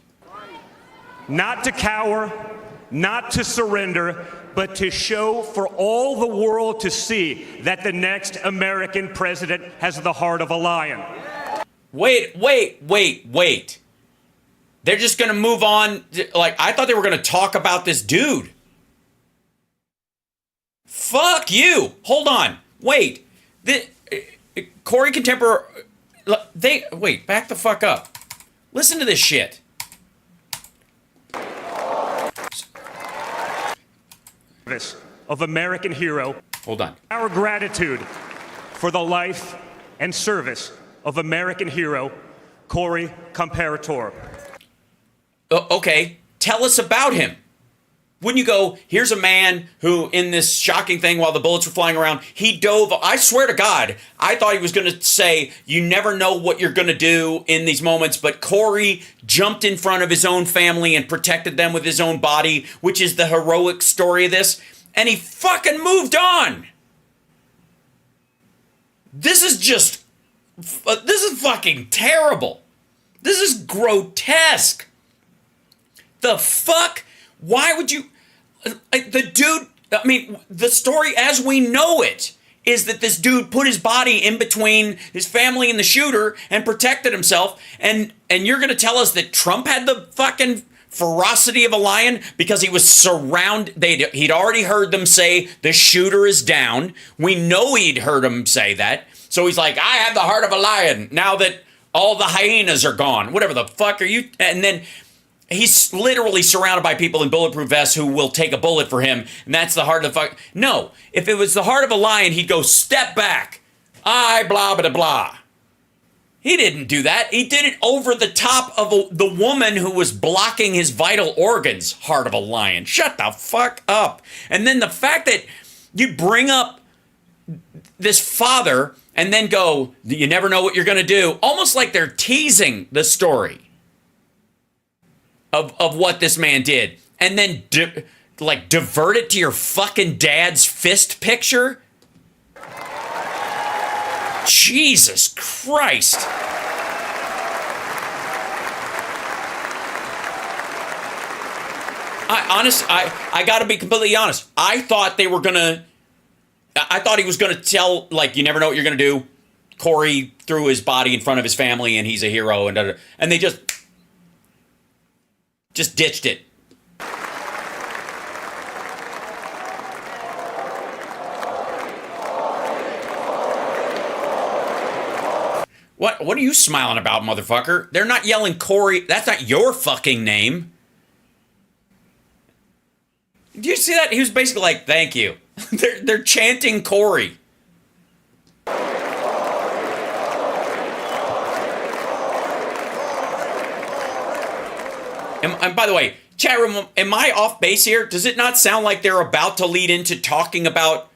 Not to cower, not to surrender, but to show for all the world to see that the next American president has the heart of a lion. Wait. They're just going to move on. Like, I thought they were going to talk about this dude. Fuck you. Hold on. Wait. Corey Contemporary. Wait, back the fuck up. Listen to this shit. Of American hero. Hold on. Our gratitude for the life and service of American hero, Corey Comparator. Okay, tell us about him. Wouldn't you go, here's a man who, in this shocking thing while the bullets were flying around, he dove. I swear to God, I thought he was going to say, you never know what you're going to do in these moments, but Corey jumped in front of his own family and protected them with his own body, which is the heroic story of this, and he fucking moved on. This is fucking terrible. This is grotesque. The fuck? Why would you... The dude... I mean, the story as we know it is that this dude put his body in between his family and the shooter and protected himself. And you're going to tell us that Trump had the fucking ferocity of a lion because he was surrounded... He'd already heard them say the shooter is down. We know he'd heard them say that. So he's like, I have the heart of a lion now that all the hyenas are gone. Whatever the fuck are you... And then... He's literally surrounded by people in bulletproof vests who will take a bullet for him, and that's the heart of the fuck. No, if it was the heart of a lion, he'd go, step back. I blah, blah, blah. He didn't do that. He did it over the top of the woman who was blocking his vital organs. Heart of a lion. Shut the fuck up. And then the fact that you bring up this father and then go, you never know what you're going to do, almost like they're teasing the story of what this man did, and then divert it to your fucking dad's fist picture? Jesus Christ. I gotta be completely honest. I thought he was gonna tell, like, you never know what you're gonna do. Corey threw his body in front of his family and he's a hero, and they just ditched it. What are you smiling about, motherfucker? They're not yelling Corey. That's not your fucking name. Do you see that? He was basically like, thank you. They're chanting Corey. And by the way, chat room, am I off base here? Does it not sound like they're about to lead into talking about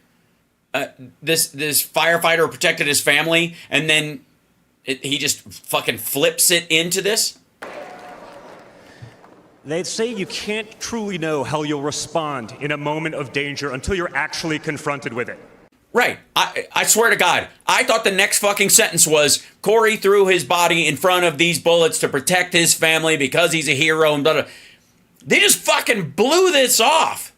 this firefighter who protected his family, and then he just fucking flips it into this? They say you can't truly know how you'll respond in a moment of danger until you're actually confronted with it. Right. I swear to God, I thought the next fucking sentence was, Corey threw his body in front of these bullets to protect his family because he's a hero and blah, blah. They just fucking blew this off.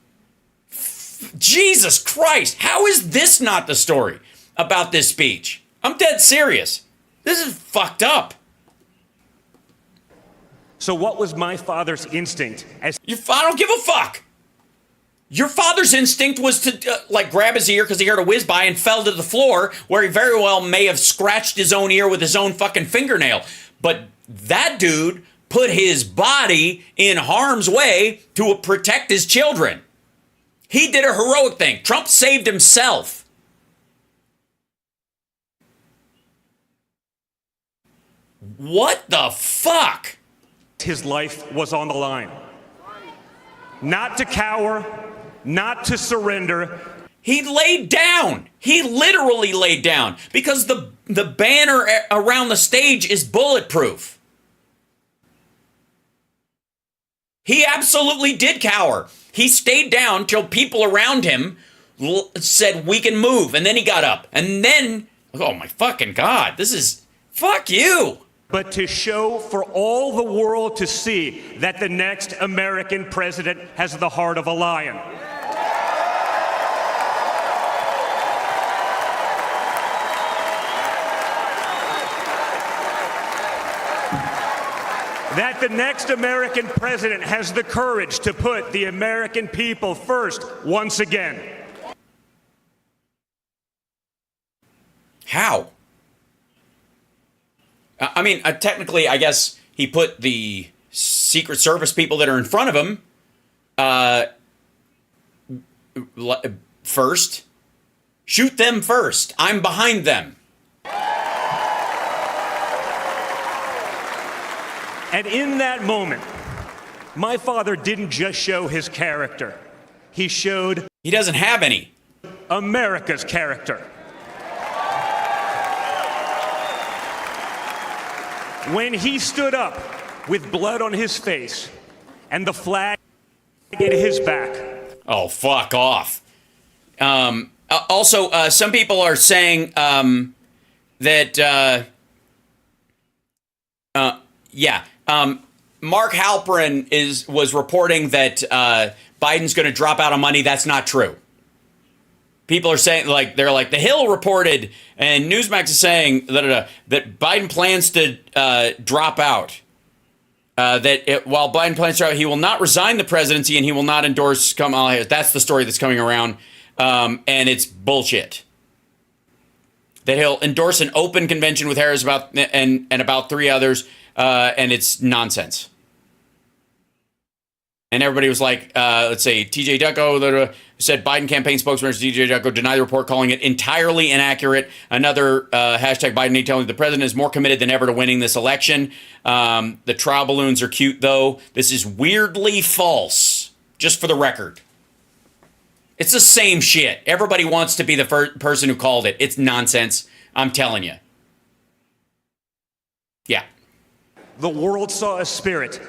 Jesus Christ. How is this not the story about this speech? I'm dead serious. This is fucked up. So what was my father's instinct as... I don't give a fuck. Your father's instinct was to, grab his ear because he heard a whiz by and fell to the floor, where he very well may have scratched his own ear with his own fucking fingernail. But that dude put his body in harm's way to protect his children. He did a heroic thing. Trump saved himself. What the fuck? His life was on the line. not to cower, not to surrender. He laid down. He literally laid down because the banner around the stage is bulletproof. He absolutely did cower. He stayed down till people around him said, we can move. And then he got up. And then, oh my fucking God, this is, fuck you. But to show for all the world to see that the next American president has the heart of a lion. That the next American president has the courage to put the American people first once again. How? I mean, technically, I guess he put the Secret Service people that are in front of him first. Shoot them first. I'm behind them. And in that moment, my father didn't just show his character. He showed... He doesn't have any. America's character. When he stood up with blood on his face and the flag in his back. Oh, fuck off. Also, some people are saying that... Mark Halperin was reporting that Biden's going to drop out on money. That's not true. People are saying, they're like, The Hill reported, and Newsmax is saying that Biden plans to drop out. While Biden plans to drop out, he will not resign the presidency and he will not endorse Kamala Harris. That's the story that's coming around, and it's bullshit. That he'll endorse an open convention with Harris and about three others, and it's nonsense. And everybody was like, let's say, TJ Ducko said Biden campaign spokesman TJ Ducko denied the report, calling it entirely inaccurate. Another hashtag Biden telling the president is more committed than ever to winning this election. The trial balloons are cute, though. This is weirdly false, just for the record. It's the same shit. Everybody wants to be the first person who called it. It's nonsense. I'm telling you. Yeah. The world saw a spirit.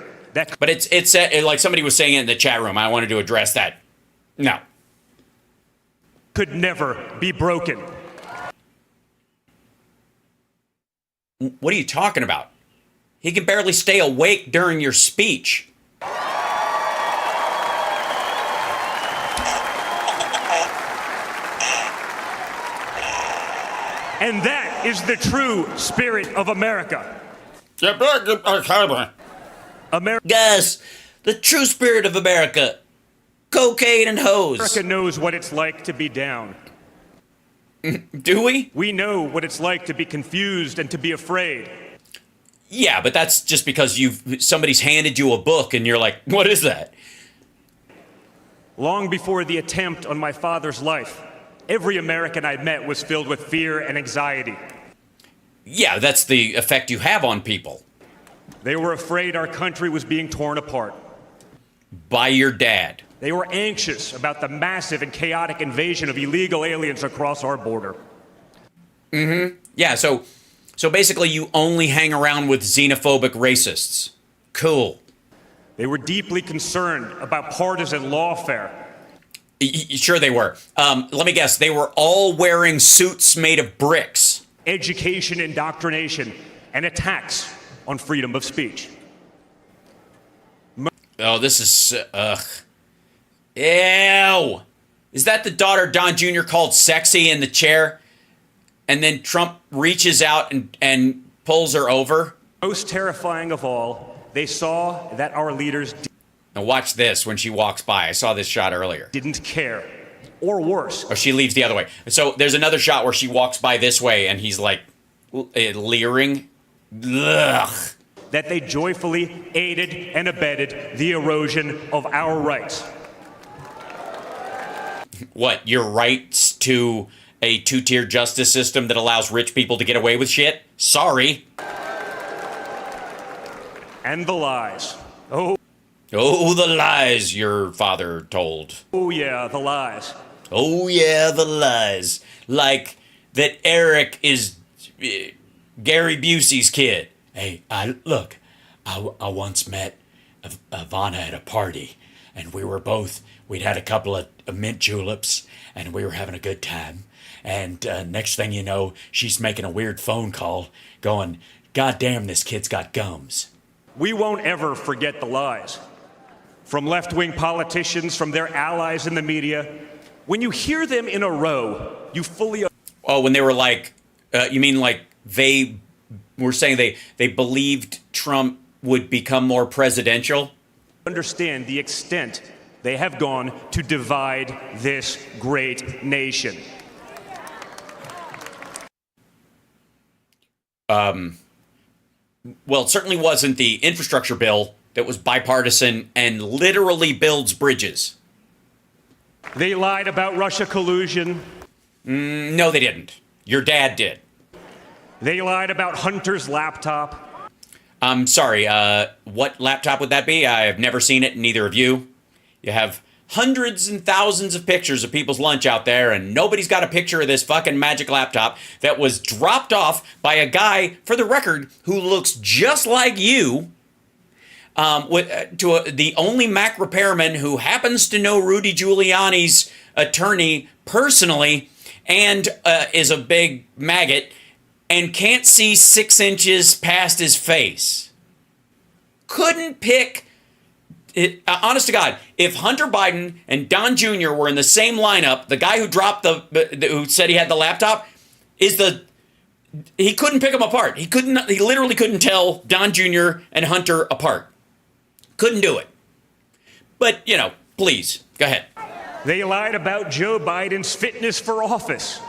But it's like somebody was saying it in the chat room. I wanted to address that. No. Could never be broken. What are you talking about? He can barely stay awake during your speech. And that is the true spirit of America. Guys, the true spirit of America. Cocaine and hoes. America knows what it's like to be down. Do we? We know what it's like to be confused and to be afraid. Yeah, but that's just because somebody's handed you a book and you're like, what is that? Long before the attempt on my father's life, every American I met was filled with fear and anxiety. Yeah, that's the effect you have on people. They were afraid our country was being torn apart. By your dad. They were anxious about the massive and chaotic invasion of illegal aliens across our border. Mm-hmm. Yeah, so basically you only hang around with xenophobic racists. Cool. They were deeply concerned about partisan lawfare. Sure they were. Let me guess, they were all wearing suits made of bricks. Education, indoctrination, and attacks on freedom of speech. Oh, this is... Ew! Is that the daughter Don Jr. called sexy in the chair? And then Trump reaches out and pulls her over? Most terrifying of all, they saw that our leaders... Now watch this when she walks by. I saw this shot earlier. ...didn't care. Or worse. Or she leaves the other way. So there's another shot where she walks by this way and he's like leering. Ugh. That they joyfully aided and abetted the erosion of our rights. What, your rights to a two-tier justice system that allows rich people to get away with shit? Sorry. And the lies. Oh. Oh, the lies your father told. Oh, yeah, the lies. Oh, yeah, the lies. Like that Eric is Gary Busey's kid. Hey, I once met Ivana at a party, and we'd had a couple of mint juleps, and we were having a good time. And next thing you know, she's making a weird phone call going, God damn, this kid's got gums. We won't ever forget the lies. From left-wing politicians, from their allies in the media. When you hear them in a row, you fully... Oh, when they were like, you mean like they were saying they believed Trump would become more presidential? Understand the extent they have gone to divide this great nation. Well, it certainly wasn't the infrastructure bill that was bipartisan and literally builds bridges. They lied about Russia collusion. No, they didn't. Your dad did. They lied about Hunter's laptop. I'm sorry, what laptop would that be? I have never seen it, neither of you. You have hundreds and thousands of pictures of people's lunch out there, and nobody's got a picture of this fucking magic laptop that was dropped off by a guy, for the record, who looks just like you, the only Mac repairman who happens to know Rudy Giuliani's attorney personally and is a big maggot and can't see 6 inches past his face. Couldn't pick... honest to God, if Hunter Biden and Don Jr. were in the same lineup, the guy who who said he had the laptop, he couldn't pick them apart. He literally couldn't tell Don Jr. and Hunter apart. Couldn't do it. But, please, go ahead. They lied about Joe Biden's fitness for office.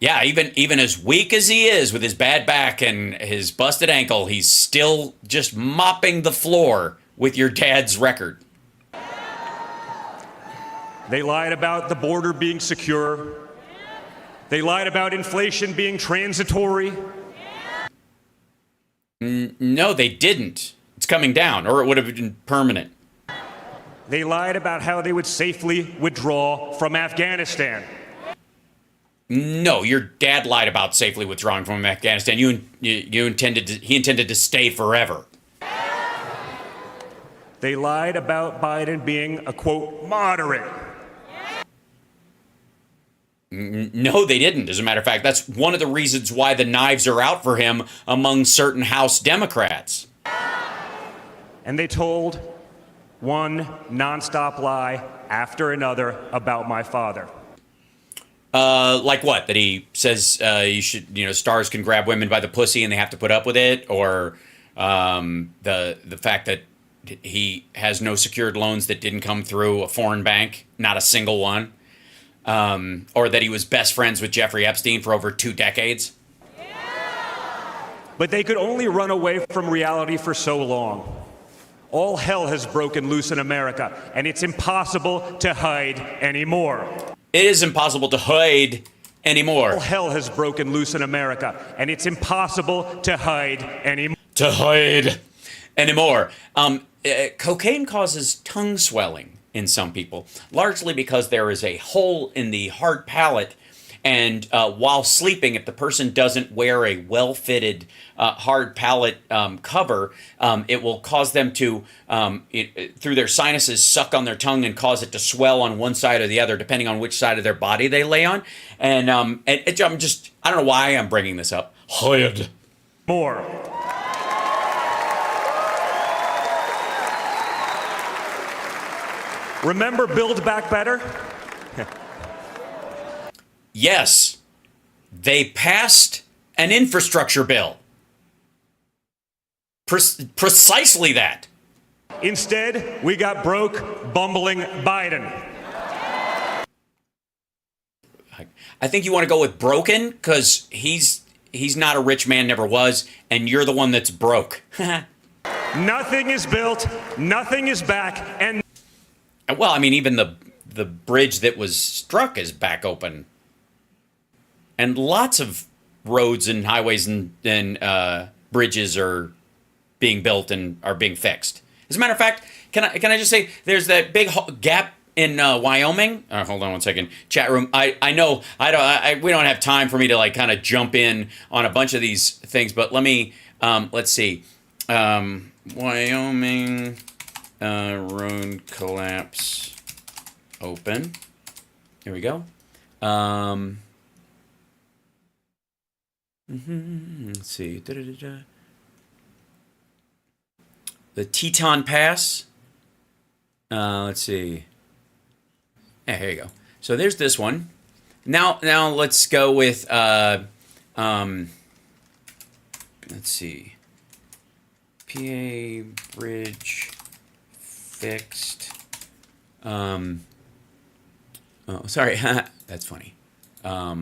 Yeah, even as weak as he is with his bad back and his busted ankle, he's still just mopping the floor with your dad's record. They lied about the border being secure. They lied about inflation being transitory. No, they didn't. It's coming down, or it would have been permanent. They lied about how they would safely withdraw from Afghanistan. No, your dad lied about safely withdrawing from Afghanistan. He intended to stay forever. They lied about Biden being a, quote, moderate. No, they didn't. As a matter of fact, that's one of the reasons why the knives are out for him among certain House Democrats. And they told one nonstop lie after another about my father. Like what? That he says stars can grab women by the pussy and they have to put up with it, or the fact that he has no secured loans that didn't come through a foreign bank, not a single one, or that he was best friends with Jeffrey Epstein for over 2 decades. But they could only run away from reality for so long. All hell has broken loose in America, and it's impossible to hide anymore. It is impossible to hide anymore. All hell has broken loose in America, and it's impossible to hide anymore. Cocaine causes tongue swelling in some people, largely because there is a hole in the hard palate, and while sleeping, if the person doesn't wear a well-fitted hard palate cover, it will cause them to, through their sinuses, suck on their tongue and cause it to swell on one side or the other, depending on which side of their body they lay on. And I don't know why I'm bringing this up. Hide more. Remember Build Back Better? Yes, they passed an infrastructure bill. Precisely that. Instead, we got broke, bumbling Biden. I think you want to go with broken because he's not a rich man, never was, and you're the one that's broke. Nothing is built, nothing is back, and... Well, I mean, even the bridge that was struck is back open. And lots of roads and highways and bridges are being built and are being fixed. As a matter of fact, can I just say there's that big gap in Wyoming. Hold on one second. Chat room. I know we don't have time for me to like kind of jump in on a bunch of these things, but let me let's see. Wyoming road collapse open. Here we go. Let's see. The Teton Pass. Let's see. Yeah, here you go. So there's this one. Now let's go with let's see. PA bridge fixed. Oh, sorry. That's funny. PA.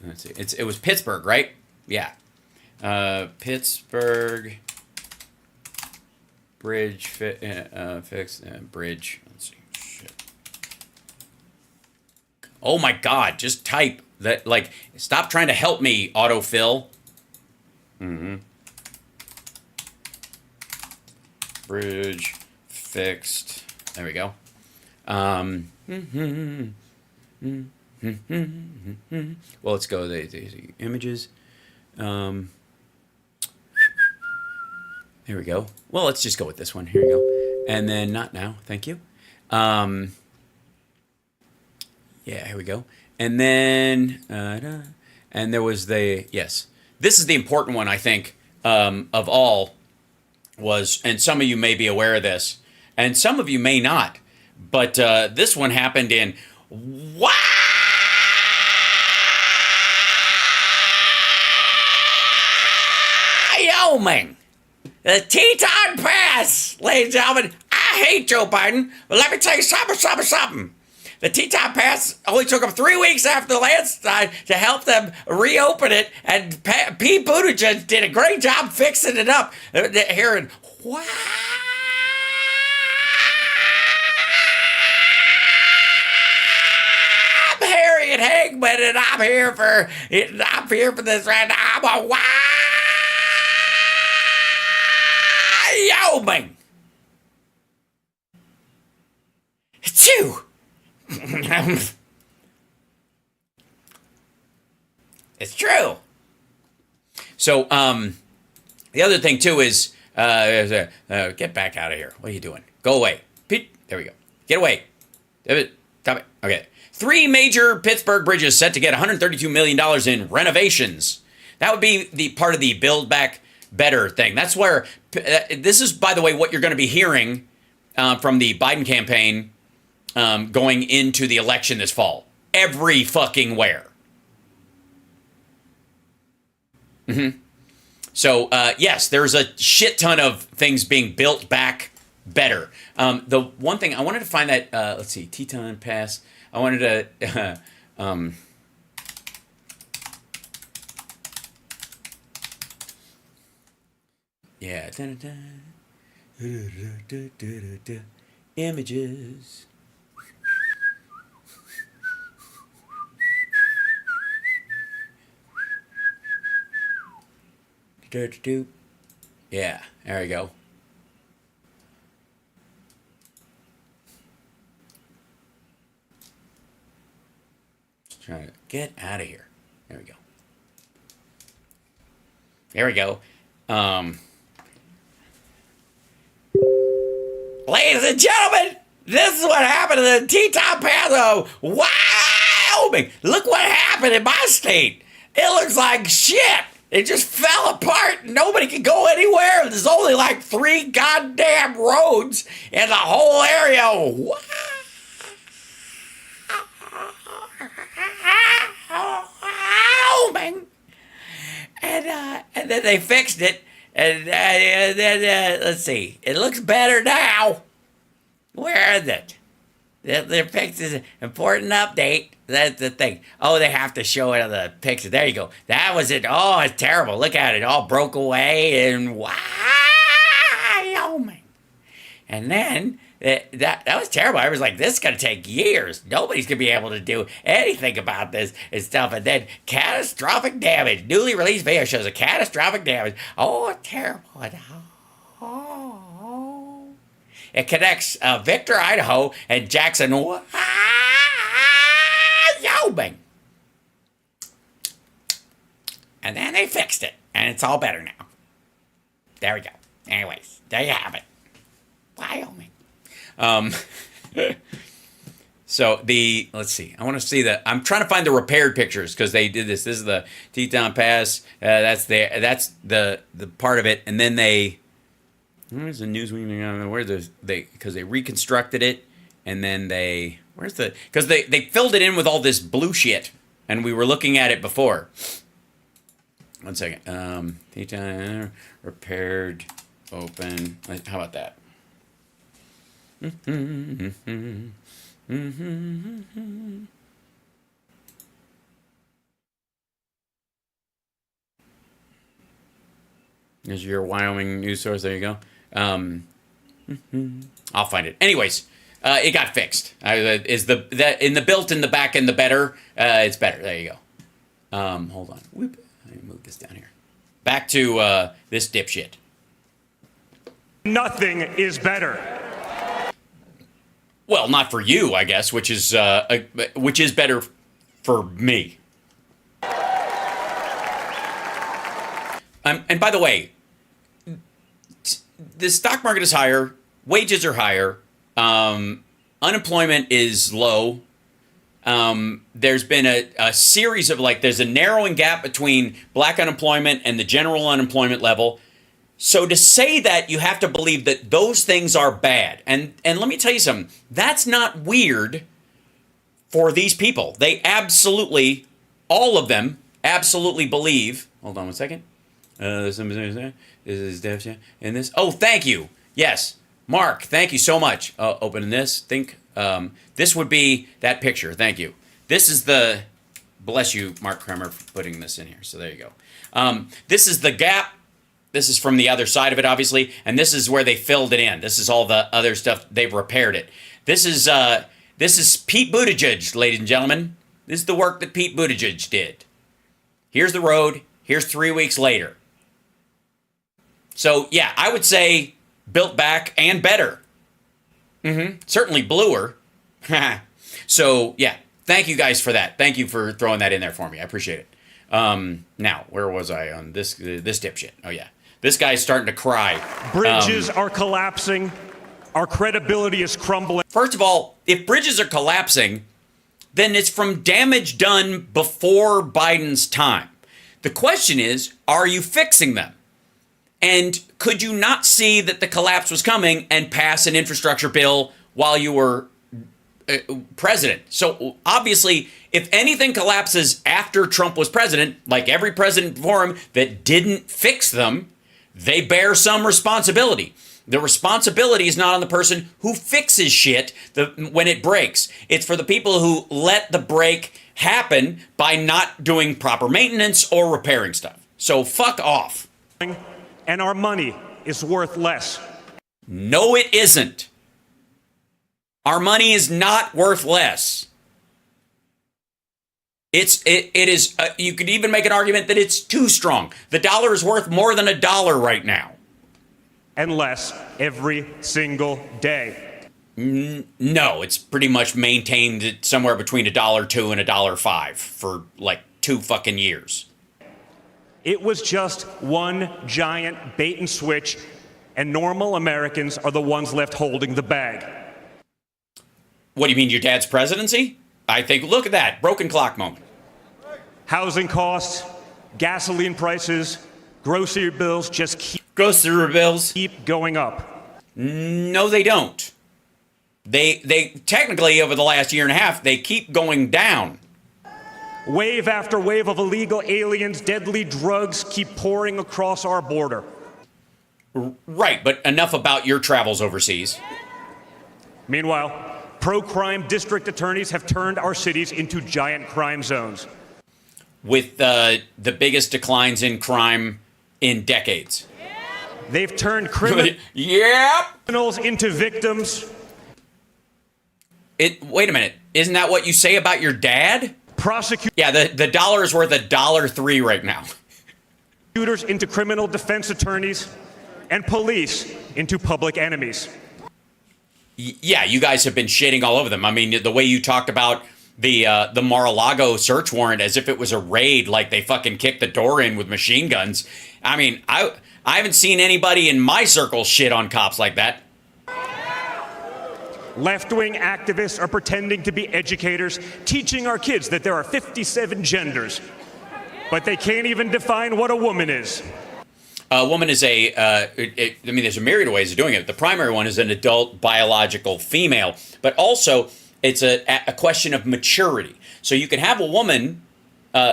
Let's see. It was Pittsburgh, right? Yeah. Pittsburgh bridge fixed. Bridge. Let's see. Shit. Oh my God! Just type that. Like, stop trying to help me, autofill. Bridge fixed. There we go. Well, let's go the images. Here we go. Well, let's just go with this one. Here we go. And then not now. Thank you. Yeah, here we go. And then and there was yes. This is the important one, I think, of all was, and some of you may be aware of this, and some of you may not, but this one happened in Wyoming. The Teton Pass, ladies and gentlemen. I hate Joe Biden, but let me tell you something. The Teton Pass only took them 3 weeks after the landslide to help them reopen it, and Pete Buttigieg did a great job fixing it up here in I'm Harriet Hagman, and I'm here for this right now. I'm a Wyoming. Chew. It's true. So, the other thing too is, get back out of here. What are you doing? Go away, Pete. There we go. Get away. Stop it. Okay. 3 major Pittsburgh bridges set to get $132 million in renovations. That would be the part of the Build Back Better thing. That's where this is, by the way, what you're going to be hearing from the Biden campaign. Going into the election this fall. Every fucking where. So, yes, there's a shit ton of things being built back better. The one thing, I wanted to find that, let's see, Teton Pass. I wanted to, yeah. Images. Yeah, there we go. Just trying to get out of here. There we go. There we go. Ladies and gentlemen, this is what happened to the Teton Pass of Wyoming. Look what happened in my state. It looks like shit. It just fell apart. Nobody can go anywhere. There's only like 3 goddamn roads in the whole area. Wyoming. And then they fixed it. And then, let's see. It looks better now. Where is it? They fixed this important update. That's the thing. Oh, they have to show it on the picture. There you go. That was it. Oh, it's terrible. Look at it. All broke away in Wyoming. And then That was terrible. I was like, this is going to take years. Nobody's going to be able to do anything about this and stuff. And then catastrophic damage. Newly released video shows a catastrophic damage. Oh, terrible. Oh. It connects Victor, Idaho, and Jackson, Wyoming. And then they fixed it, and it's all better now. There we go. Anyways, there you have it. Wyoming. So let's see. I want to see I'm trying to find the repaired pictures because they did this. This is the Teton Pass. That's the part of it, and then where's the news? Because they reconstructed it, and then because they filled it in with all this blue shit, and we were looking at it before. 1 second. Teton repaired, open. How about that? There's your Wyoming news source. There you go. I'll find it. Anyways, it got fixed. Is the built in the back end the better? It's better. There you go. Hold on. Whoop. Let me move this down here. Back to this dipshit. Nothing is better. Well, not for you, I guess, which is better for me. And by the way, the stock market is higher, wages are higher, unemployment is low. There's been a series of there's a narrowing gap between black unemployment and the general unemployment level. So to say that, you have to believe that those things are bad. And let me tell you something. That's not weird for these people. They absolutely, all of them, absolutely believe. Hold on 1 second. This is and this. Oh, thank you. Yes. Mark, thank you so much. Opening this. This would be that picture. Thank you. This is the, bless you, Mark Kremer, for putting this in here. So there you go. This is the gap. This is from the other side of it, obviously, and this is where they filled it in. This is all the other stuff. They've repaired it. This is Pete Buttigieg, ladies and gentlemen. This is the work that Pete Buttigieg did. Here's the road. Here's 3 weeks later. So, yeah, I would say built back and better. Certainly bluer. So, yeah, thank you guys for that. Thank you for throwing that in there for me. I appreciate it. Now, where was I on this dipshit? Oh, yeah. This guy's starting to cry. Bridges are collapsing. Our credibility is crumbling. First of all, if bridges are collapsing, then it's from damage done before Biden's time. The question is, are you fixing them? And could you not see that the collapse was coming and pass an infrastructure bill while you were president? So obviously, if anything collapses after Trump was president, like every president before him that didn't fix them, they bear some responsibility. The responsibility is not on the person who fixes shit when it breaks. It's for the people who let the break happen by not doing proper maintenance or repairing stuff. So fuck off. And our money is worth less. No, it isn't. Our money is not worth less. It is. You could even make an argument that it's too strong. The dollar is worth more than $1 right now. And less every single day. No, it's pretty much maintained at somewhere between $1.02 and $1.05 for like 2 fucking years. It was just one giant bait and switch, and normal Americans are the ones left holding the bag. What do you mean, your dad's presidency? I think, look at that, broken clock moment. Housing costs, gasoline prices, grocery bills just keep going up. No, they don't. They technically, over the last year and a half, they keep going down. Wave after wave of illegal aliens, deadly drugs keep pouring across our border. Right, but enough about your travels overseas. Meanwhile, pro-crime district attorneys have turned our cities into giant crime zones. With the biggest declines in crime in decades. They've turned criminals into victims Wait a minute. Isn't that what you say about your dad? Yeah, the dollar is worth $1.03 right now. Prosecutors into criminal defense attorneys and police into public enemies. Yeah, you guys have been shitting all over them. I mean, the way you talked about the Mar-a-Lago search warrant as if it was a raid, like they fucking kicked the door in with machine guns. I mean, I haven't seen anybody in my circle shit on cops like that. Left-wing activists are pretending to be educators, teaching our kids that there are 57 genders, but they can't even define what a woman is. A woman is I mean, there's a myriad of ways of doing it. The primary one is an adult biological female, but also it's a question of maturity. So you could have a woman,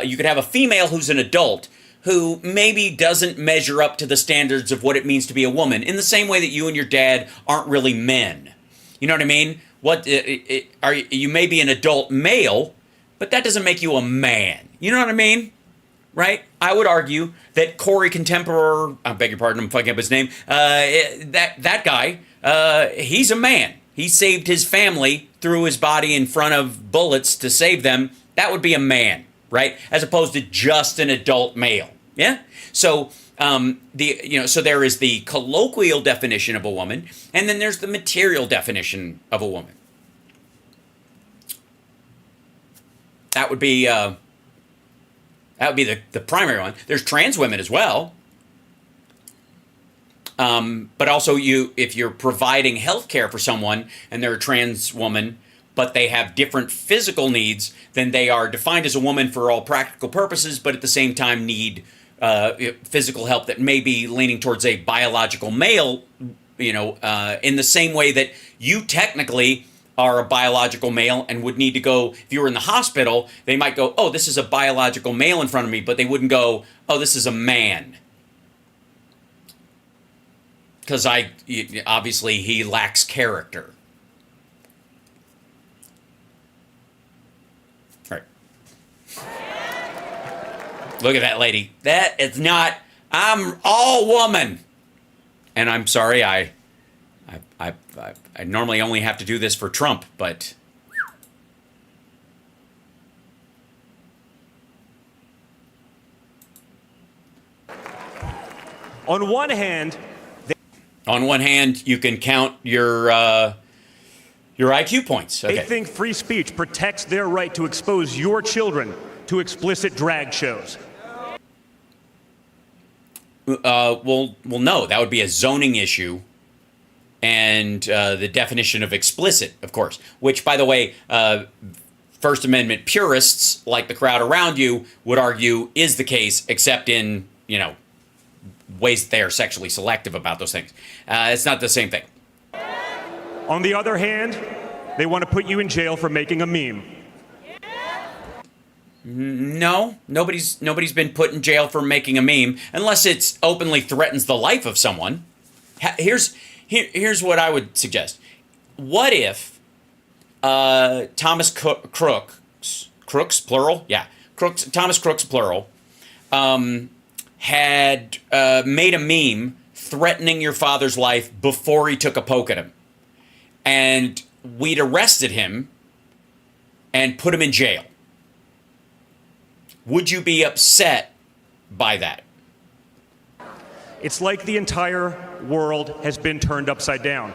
you could have a female who's an adult who maybe doesn't measure up to the standards of what it means to be a woman, in the same way that you and your dad aren't really men. You know what I mean? You may be an adult male, but that doesn't make you a man. You know what I mean? Right? I would argue that Corey Contemporary, I beg your pardon, I'm fucking up his name, that guy, he's a man. He saved his family, threw his body in front of bullets to save them. That would be a man, right? As opposed to just an adult male. Yeah? So so there is the colloquial definition of a woman, and then there's the material definition of a woman. That would be the primary one. There's trans women as well. But also if you're providing health care for someone and they're a trans woman, but they have different physical needs, then they are defined as a woman for all practical purposes, but at the same time need physical help that may be leaning towards a biological male, in the same way that you technically are a biological male and would need to go, if you were in the hospital, they might go, oh, this is a biological male in front of me, but they wouldn't go, oh, this is a man. Because obviously he lacks character. All right. Look at that lady. That is not, I'm all woman. And I'm sorry, I normally only have to do this for Trump, but on one hand, you can count your IQ points. Okay. They think free speech protects their right to expose your children to explicit drag shows. Well, no, that would be a zoning issue. And the definition of explicit, of course, which, by the way, First Amendment purists, like the crowd around you, would argue is the case, except in, ways that they are sexually selective about those things. It's not the same thing. On the other hand, they want to put you in jail for making a meme. No, nobody's been put in jail for making a meme, unless it openly threatens the life of someone. Here's what I would suggest. What if Thomas Crooks, plural? Yeah, Thomas Crooks, plural, had made a meme threatening your father's life before he took a poke at him. And we'd arrested him and put him in jail. Would you be upset by that? It's like the entire world has been turned upside down.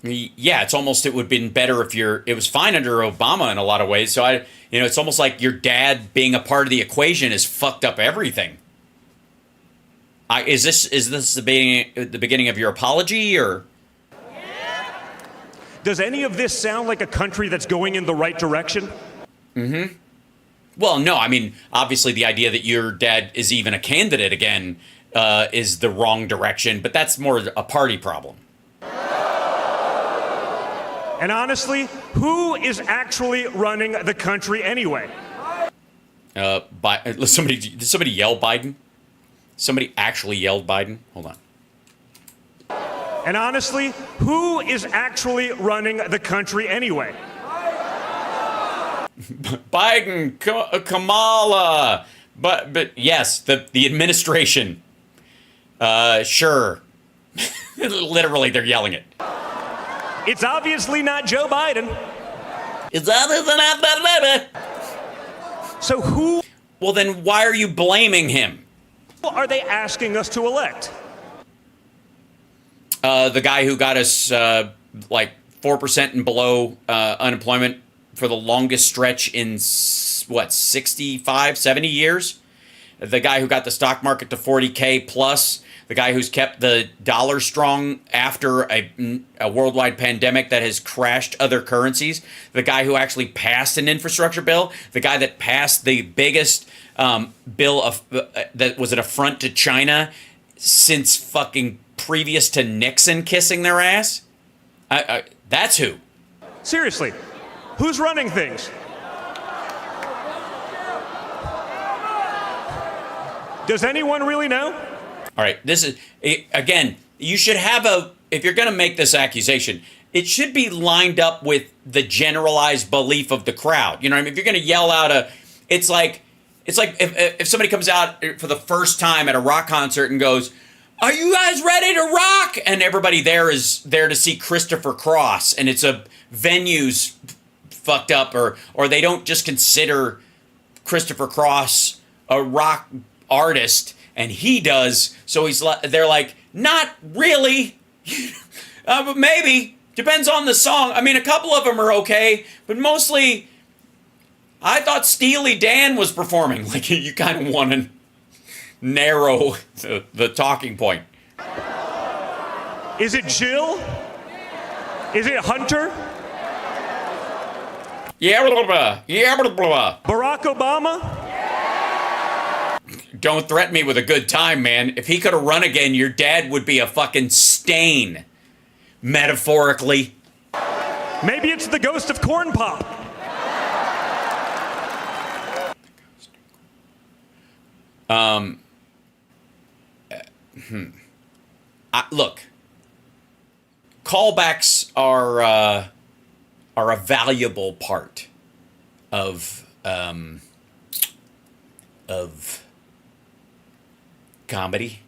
Yeah, it would have been better if it was fine under Obama in a lot of ways. So it's almost like your dad being a part of the equation has fucked up everything. Is this the beginning of your apology, or? Does any of this sound like a country that's going in the right direction? Mm-hmm. Well, no, I mean, obviously the idea that your dad is even a candidate again is the wrong direction, but that's more a party problem. And honestly, who is actually running the country anyway? Did somebody yell Biden? Somebody actually yelled Biden? Hold on. And honestly, who is actually running the country anyway? Biden, Kamala, but yes, the administration. Sure. Literally, they're yelling it. It's obviously not Joe Biden. It's obviously not that. So who Well, then why are you blaming him? are they asking us to elect? The guy who got us like 4% and below unemployment for the longest stretch in, 65, 70 years? The guy who got the stock market to 40K plus? The guy who's kept the dollar strong after a worldwide pandemic that has crashed other currencies? The guy who actually passed an infrastructure bill? The guy that passed the biggest bill that was an affront to China since fucking previous to Nixon kissing their ass? That's who. Seriously, who's running things? Does anyone really know? All right, this is, again, you should have if you're going to make this accusation, it should be lined up with the generalized belief of the crowd. You know what I mean? If you're going to yell out it's like if somebody comes out for the first time at a rock concert and goes, "Are you guys ready to rock?" And everybody there is there to see Christopher Cross, and it's a venue's fucked up, or they don't just consider Christopher Cross a rock artist, and he does, so they're like, not really. But maybe, depends on the song. I mean, a couple of them are okay, but mostly I thought Steely Dan was performing. Like, you kind of want to narrow the talking point. Is it Jill? Is it Hunter? Yeah, blah, blah, yeah, blah, blah. Barack Obama? Don't threaten me with a good time, man. If he could have run again, your dad would be a fucking stain. Metaphorically. Maybe it's the ghost of Corn Pop. Look, callbacks are a valuable part of comedy.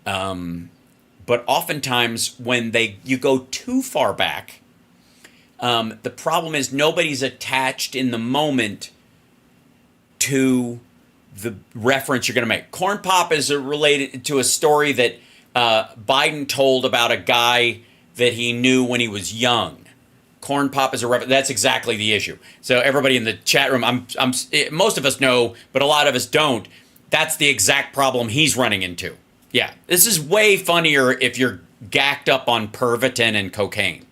But oftentimes when you go too far back, the problem is nobody's attached in the moment to the reference you're going to make. Corn Pop is related to a story that Biden told about a guy that he knew when he was young. Corn Pop is a reference. That's exactly the issue. So everybody in the chat room, most of us know, but a lot of us don't. That's the exact problem he's running into. Yeah, this is way funnier if you're gacked up on Pervitin and cocaine.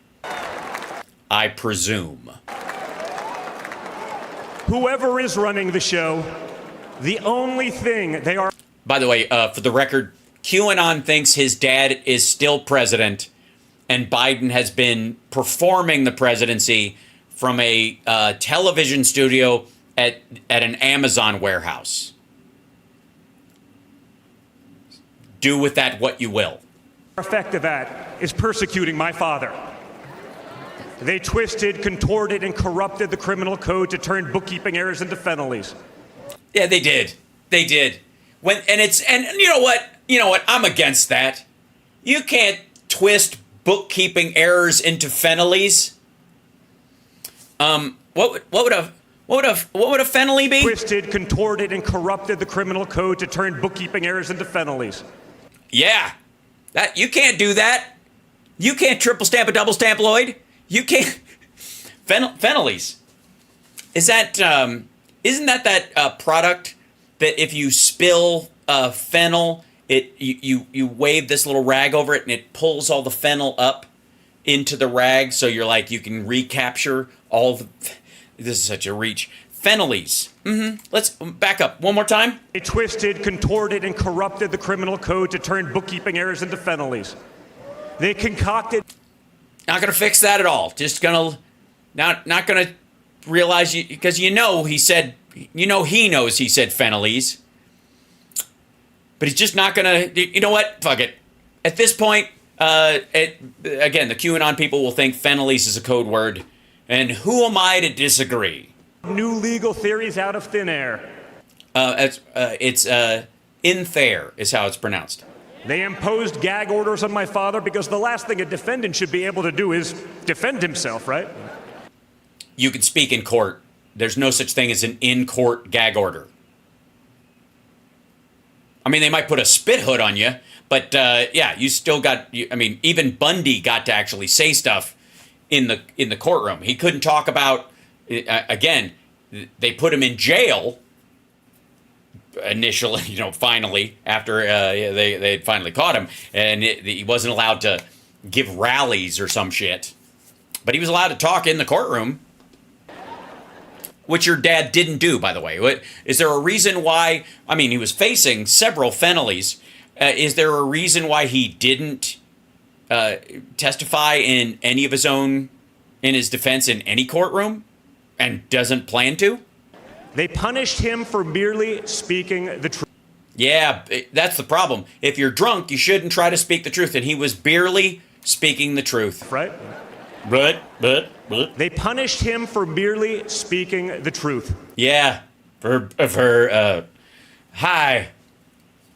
I presume. Whoever is running the show, the only thing they are... By the way, for the record, QAnon thinks his dad is still president, and Biden has been performing the presidency from a television studio at an Amazon warehouse. Do with that what you will. Effective at is persecuting my father. They twisted, contorted, and corrupted the criminal code to turn bookkeeping errors into felonies. Yeah, they did. They did. And you know what? You know what? I'm against that. You can't twist bookkeeping errors into felonies. What would a felony be? Twisted, contorted, and corrupted the criminal code to turn bookkeeping errors into felonies. Yeah, that you can't do that. You can't triple stamp a double stamp, Lloyd. You can't. Felonies. Is that isn't that product that if you spill fennel, you wave this little rag over it and it pulls all the fennel up into the rag, so you're like you can recapture all the. This is such a reach. Felonies. Let's back up one more time. They twisted, contorted, and corrupted the criminal code to turn bookkeeping errors into felonies. They concocted. Not gonna fix that at all. Just gonna not gonna realize you because he knows he said felonies. But he's just not gonna. You know what? Fuck it. At this point, again, the QAnon people will think felonies is a code word, and who am I to disagree? New legal theories out of thin air. It's in thair is how it's pronounced. They imposed gag orders on my father because the last thing a defendant should be able to do is defend himself, right? You can speak in court. There's no such thing as an in-court gag order. I mean, they might put a spit hood on you, but yeah, you still got. I mean, even Bundy got to actually say stuff in the courtroom. He couldn't talk about. Again, they put him in jail initially. Finally after they had finally caught him, and he wasn't allowed to give rallies or some shit, but he was allowed to talk in the courtroom. Which your dad didn't do, by the way. Is there a reason why? I mean, he was facing several felonies. Is there a reason why he didn't testify in any of his own, in his defense in any courtroom, and doesn't plan to? They punished him for merely speaking the truth. Yeah, that's the problem. If you're drunk, you shouldn't try to speak the truth, and he was barely speaking the truth. Right? But. They punished him for merely speaking the truth. Yeah, hi,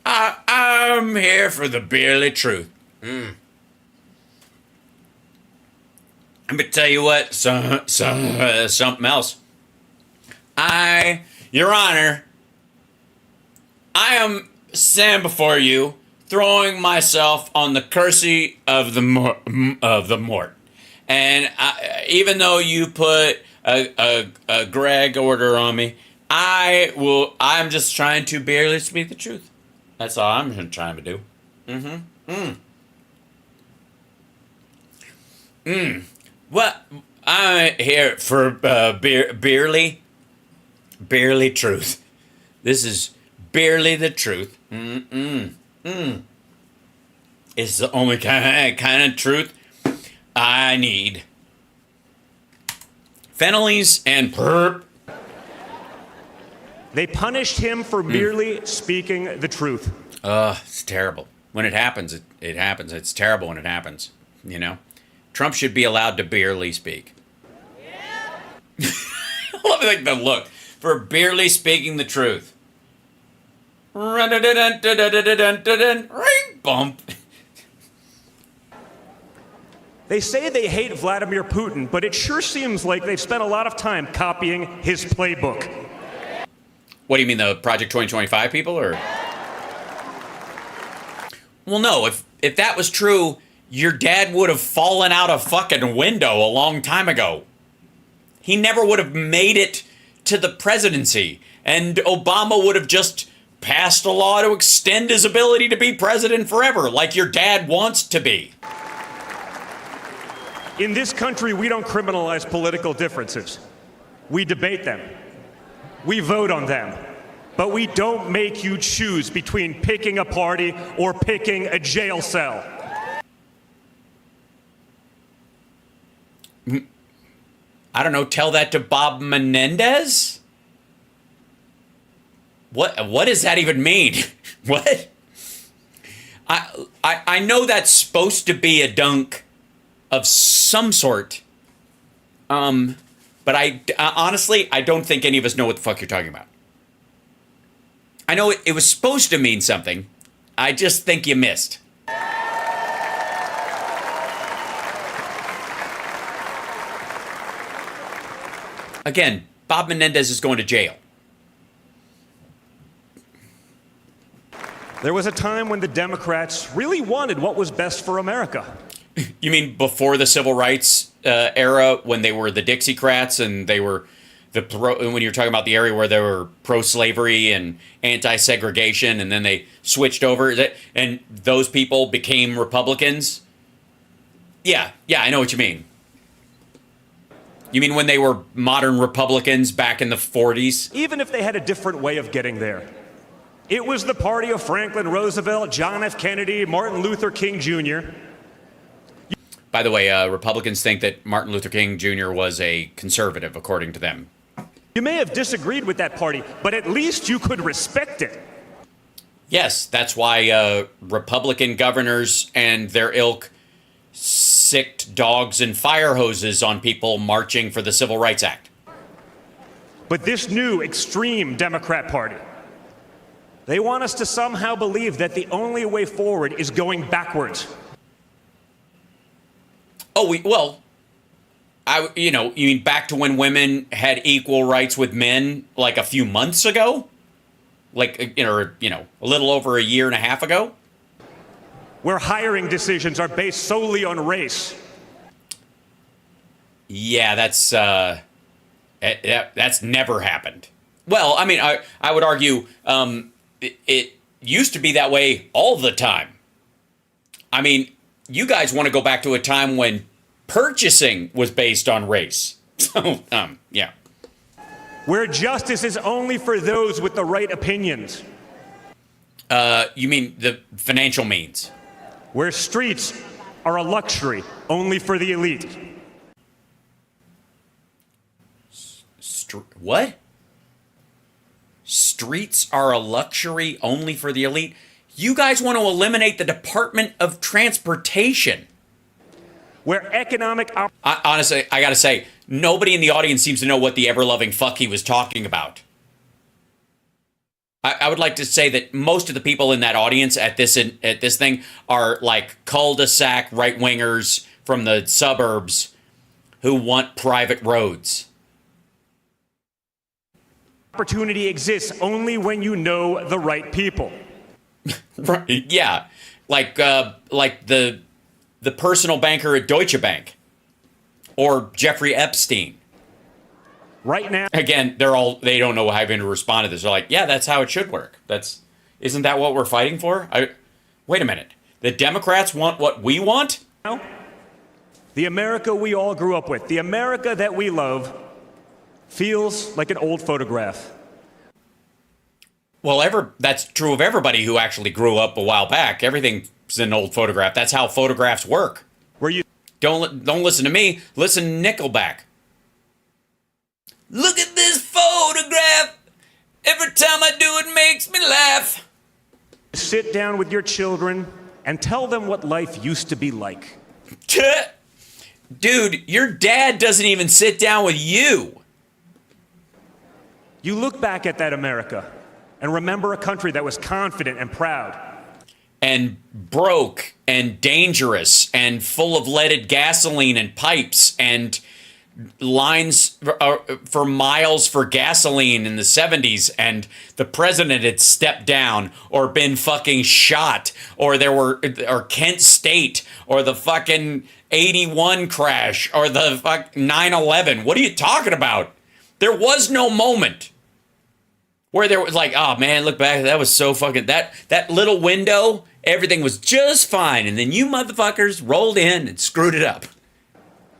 I'm here for the barely truth. I'm gonna tell you what, something else. Your Honor, I am standing before you, throwing myself on the mercy of the mort. And even though you put a gag order on me, I'm just trying to barely speak the truth. That's all I'm trying to do. What? I'm here for barely truth. This is barely the truth. It's the only kind of truth I need. Phenolines and perp. They punished him for merely speaking the truth. It's terrible. When it happens, it happens. It's terrible when it happens, Trump should be allowed to barely speak. Yeah. I love the look. For barely speaking the truth. Ring bump. They say they hate Vladimir Putin, but it sure seems like they've spent a lot of time copying his playbook. What do you mean, the Project 2025 people, or? Well, no. If that was true, your dad would have fallen out a fucking window a long time ago. He never would have made it to the presidency, and Obama would have just passed a law to extend his ability to be president forever, like your dad wants to be. In this country, we don't criminalize political differences. We debate them. We vote on them. But we don't make you choose between picking a party or picking a jail cell. I don't know, tell that to Bob Menendez? What does that even mean? What? I know that's supposed to be a dunk of some sort. But I honestly, I don't think any of us know what the fuck you're talking about. I know it was supposed to mean something. I just think you missed. Again, Bob Menendez is going to jail. There was a time when the Democrats really wanted what was best for America. You mean before the civil rights era, when they were the Dixiecrats and they were when you're talking about the area where they were pro-slavery and anti-segregation, and then they switched over, and those people became Republicans? Yeah, I know what you mean. You mean when they were modern Republicans back in the 40s? Even if they had a different way of getting there. It was the party of Franklin Roosevelt, John F. Kennedy, Martin Luther King Jr. By the way, Republicans think that Martin Luther King Jr. was a conservative, according to them. You may have disagreed with that party, but at least you could respect it. Yes, that's why Republican governors and their ilk sicked dogs and fire hoses on people marching for the Civil Rights Act. But this new extreme Democrat Party, They want us to somehow believe that the only way forward is going backwards. Oh, you mean back to when women had equal rights with men like a few months ago? Like, a little over a year and a half ago? Where hiring decisions are based solely on race. Yeah, that's never happened. Well, I mean, I would argue it used to be that way all the time. I mean, you guys want to go back to a time when purchasing was based on race. So, yeah. Where justice is only for those with the right opinions. You mean the financial means? Where streets are a luxury only for the elite. What? Streets are a luxury only for the elite? You guys want to eliminate the Department of Transportation. Where economic... Honestly, I gotta say, nobody in the audience seems to know what the ever-loving fuck he was talking about. I would like to say that most of the people in that audience at this thing are like cul-de-sac right-wingers from the suburbs who want private roads. Opportunity exists only when you know the right people. Right, yeah, like the personal banker at Deutsche Bank or Jeffrey Epstein. Right now, again, they don't know how to respond to this. They're like, yeah, that's how it should work. Isn't that what we're fighting for? Wait a minute. The Democrats want what we want? The America we all grew up with, the America that we love, feels like an old photograph. Well, that's true of everybody who actually grew up a while back. Everything's an old photograph. That's how photographs work. Don't listen to me. Listen to Nickelback. Look at this photograph. Every time I do it makes me laugh. Sit down with your children and tell them what life used to be like. Dude, your dad doesn't even sit down with you. You look back at that America and remember a country that was confident and proud. And broke and dangerous and full of leaded gasoline and pipes and lines for miles for gasoline in the 70s, and the president had stepped down or been fucking shot, or Kent State, or the fucking 81 crash, or the 9/11. What are you talking about? There was no moment where there was like, oh man, look back, that was so fucking, that little window, everything was just fine, and then you motherfuckers rolled in and screwed it up.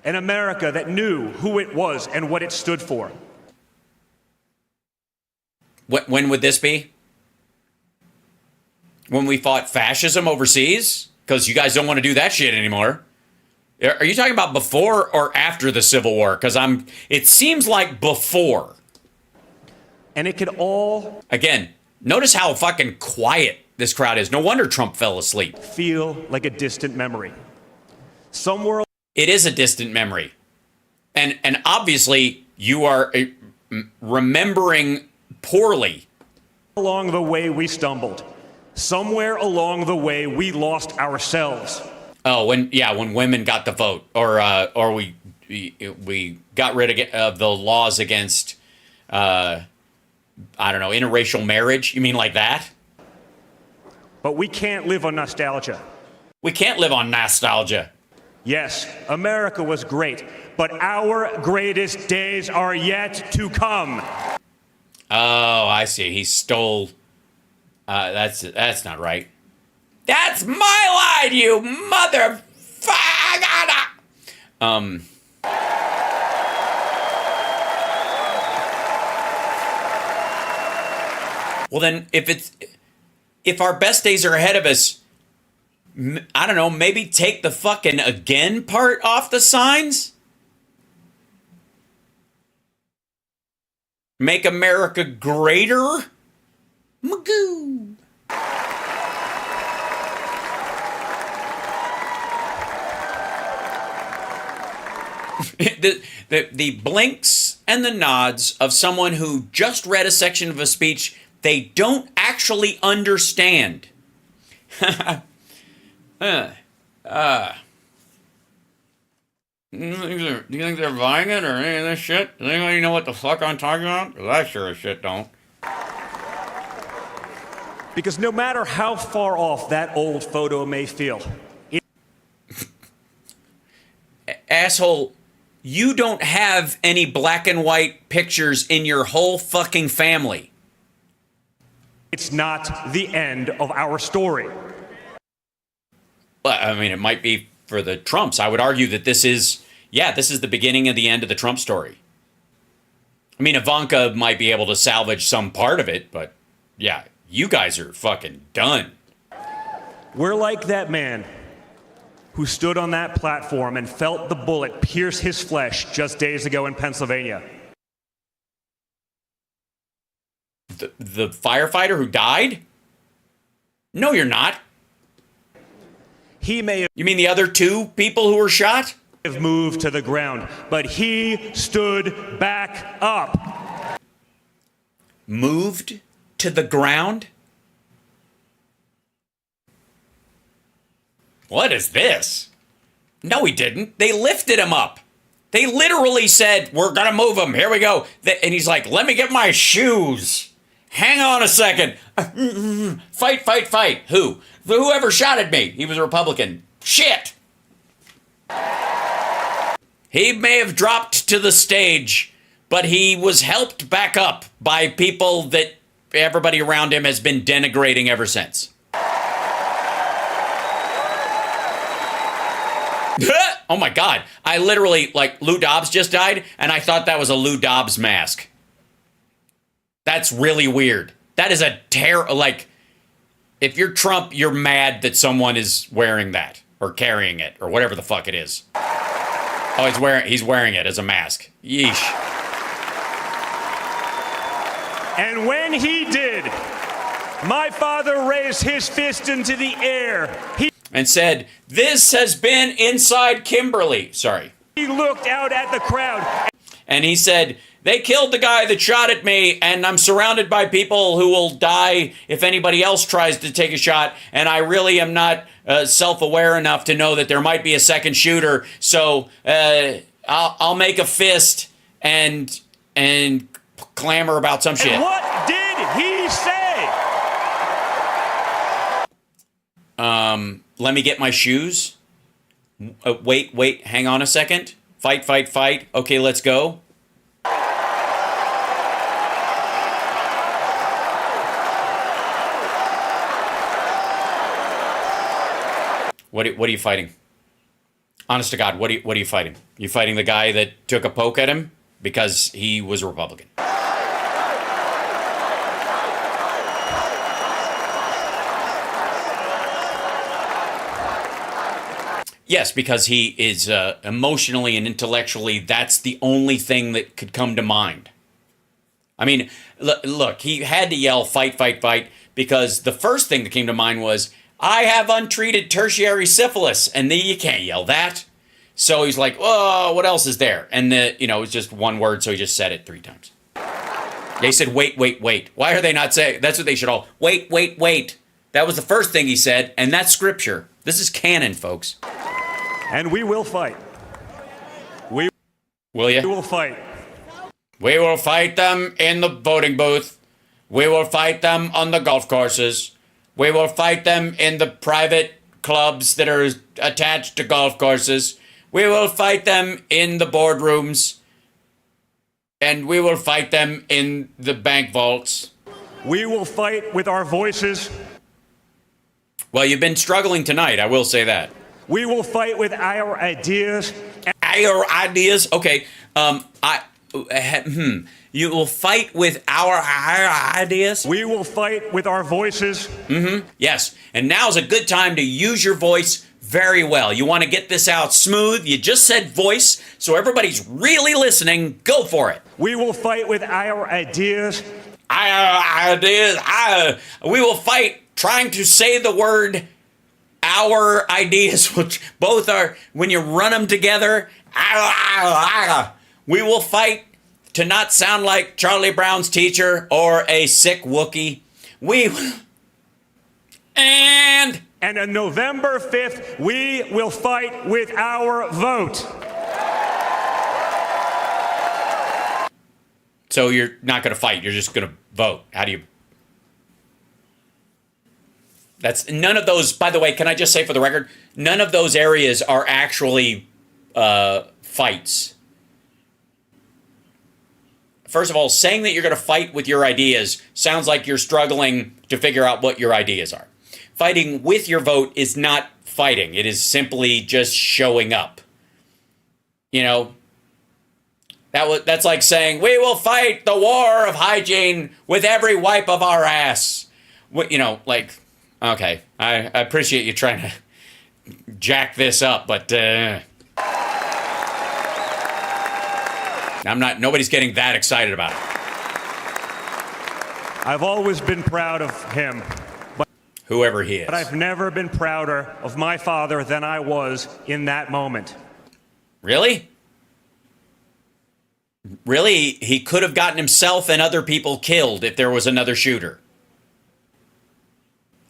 An America that knew who it was and what it stood for. When would this be? When we fought fascism overseas? Because you guys don't want to do that shit anymore. Are you talking about before or after the Civil War? Because it seems like before. And it could all... Again, notice how fucking quiet this crowd is. No wonder Trump fell asleep. Feel like a distant memory. Somewhere... It is a distant memory. And obviously, you are remembering poorly. Along the way, we stumbled. Somewhere along the way, we lost ourselves. Oh, when women got the vote, or we got rid of the laws against, I don't know, interracial marriage. You mean like that? But we can't live on nostalgia. We can't live on nostalgia. Yes, America was great, but our greatest days are yet to come. Oh, I see. He stole. That's not right. That's my line, you motherfucker. Well, then, if our best days are ahead of us, I don't know, maybe take the fucking again part off the signs? Make America greater? Magoo. The blinks and the nods of someone who just read a section of a speech They don't actually understand. Do you think they're buying it or any of this shit? Does anybody know what the fuck I'm talking about? 'Cause I sure as shit don't. Because no matter how far off that old photo may feel, asshole, you don't have any black and white pictures in your whole fucking family. it's not the end of our story. Well, I mean, it might be for the Trumps. I would argue that this is the beginning of the end of the Trump story. I mean, Ivanka might be able to salvage some part of it, but yeah, you guys are fucking done. We're like that man who stood on that platform and felt the bullet pierce his flesh just days ago in Pennsylvania. The firefighter who died? No, you're not. He may have... You mean the other two people who were shot? ...have moved to the ground, but he stood back up. Moved to the ground? What is this? No, he didn't. They lifted him up. They literally said, we're going to move him. Here we go. And he's like, let me get my shoes. Hang on a second. Fight, fight, fight. Who? Whoever shot at me. He was a Republican. Shit. He may have dropped to the stage, but he was helped back up by people that everybody around him has been denigrating ever since. Oh my God. I literally, like, Lou Dobbs just died, and I thought that was a Lou Dobbs mask. That's really weird. That is a like, if you're Trump, you're mad that someone is wearing that, or carrying it, or whatever the fuck it is. Oh, he's wearing it as a mask. Yeesh. And when he did, my father raised his fist into the air. And said, this has been inside Kimberly. Sorry. He looked out at the crowd. And he said, they killed the guy that shot at me, and I'm surrounded by people who will die if anybody else tries to take a shot, and I really am not self-aware enough to know that there might be a second shooter, so I'll make a fist and clamor about some shit. And what did he say? Let me get my shoes. Wait, hang on a second. Fight, fight, fight. Okay, let's go. What are you fighting? Honest to God, what are you fighting? You fighting the guy that took a poke at him because he was a Republican? Yes, because he is emotionally and intellectually, that's the only thing that could come to mind. I mean, look, he had to yell, fight, fight, fight, because the first thing that came to mind was, I have untreated tertiary syphilis, and you can't yell that. So he's like, oh, what else is there? And, it's just one word, so he just said it 3 times. They said, wait, wait, wait. Why are they not saying? That's what they should all, wait, wait, wait. That was the first thing he said, and that's scripture. This is canon, folks. And we will fight. Will you? We will fight. We will fight them in the voting booth. We will fight them on the golf courses. We will fight them in the private clubs that are attached to golf courses. We will fight them in the boardrooms. And we will fight them in the bank vaults. We will fight with our voices. Well, you've been struggling tonight, I will say that. We will fight with our ideas. Our ideas? Okay. You will fight with our ideas? We will fight with our voices. Mm-hmm. Yes. And now's a good time to use your voice very well. You want to get this out smooth. You just said voice, so everybody's really listening. Go for it. We will fight with our ideas. Our ideas. We will fight trying to say the word our ideas, which both are, when you run them together, we will fight to not sound like Charlie Brown's teacher or a sick Wookiee, and on November 5th, we will fight with our vote. So you're not going to fight. You're just going to vote. How do you... That's none of those, by the way, can I just say for the record, none of those areas are actually fights. First of all, saying that you're going to fight with your ideas sounds like you're struggling to figure out what your ideas are. Fighting with your vote is not fighting. It is simply just showing up. You know, that's like saying, we will fight the war of hygiene with every wipe of our ass. You know, like, okay, I appreciate you trying to jack this up, but nobody's getting that excited about it. I've always been proud of him. Whoever he is. But I've never been prouder of my father than I was in that moment. Really? Really? He could have gotten himself and other people killed if there was another shooter.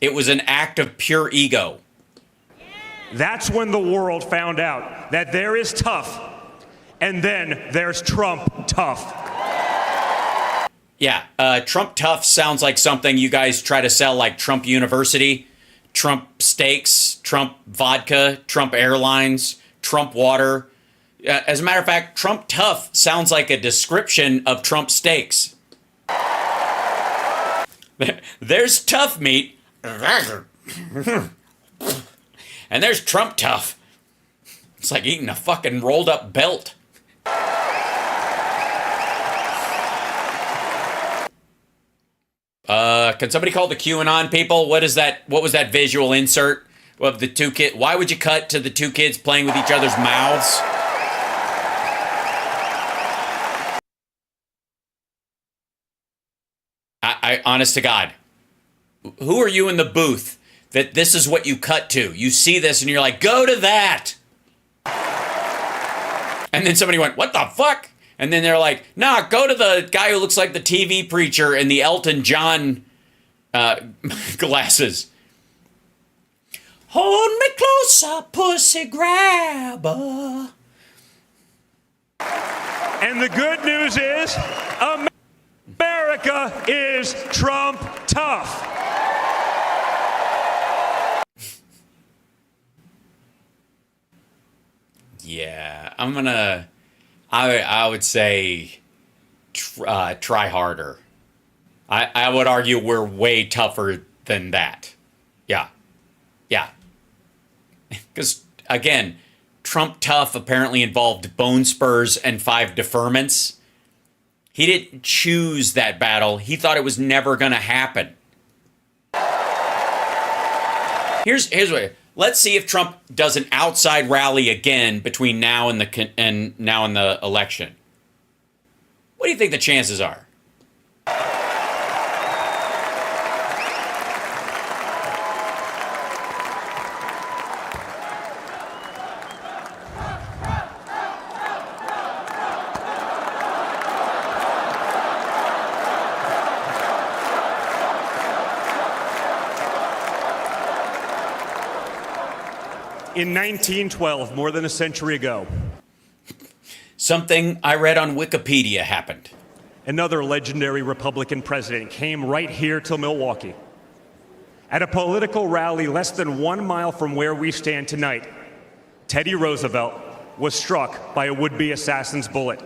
It was an act of pure ego. That's when the world found out that there is tough, and then there's Trump tough. Yeah, Trump tough sounds like something you guys try to sell, like Trump University, Trump Steaks, Trump Vodka, Trump Airlines, Trump Water. As a matter of fact, Trump tough sounds like a description of Trump steaks. There's tough meat, and there's Trump tough. It's like eating a fucking rolled up belt. Can somebody call the QAnon people? What is that? What was that visual insert of the two kids? Why would you cut to the two kids playing with each other's mouths? I honest to God, who are you in the booth that this is what you cut to? You see this and you're like, go to that. And then somebody went, what the fuck? And then they're like, nah, go to the guy who looks like the TV preacher in the Elton John glasses. Hold me closer, pussy grabber. And the good news is, America is Trump tough. Yeah, I would say try harder. I would argue we're way tougher than that. Yeah. Because, again, Trump tough apparently involved bone spurs and 5 deferments. He didn't choose that battle. He thought it was never going to happen. Here's what. Let's see if Trump does an outside rally again between now and the election. What do you think the chances are? In 1912, more than a century ago, something I read on Wikipedia happened. Another legendary Republican president came right here to Milwaukee. At a political rally less than 1 mile from where we stand tonight, Teddy Roosevelt was struck by a would-be assassin's bullet.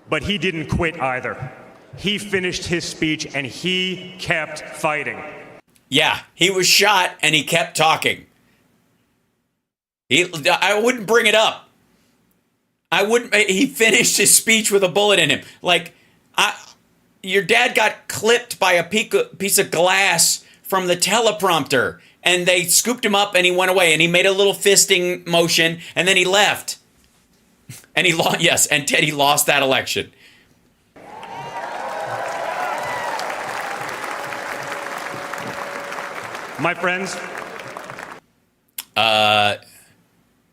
But he didn't quit either. He finished his speech and he kept fighting. Yeah, he was shot and he kept talking. I wouldn't bring it up. He finished his speech with a bullet in him. Like, your dad got clipped by a piece of glass from the teleprompter, and they scooped him up, and he went away, and he made a little fisting motion, and then he left. And he lost. Yes, and Teddy lost that election. My friends.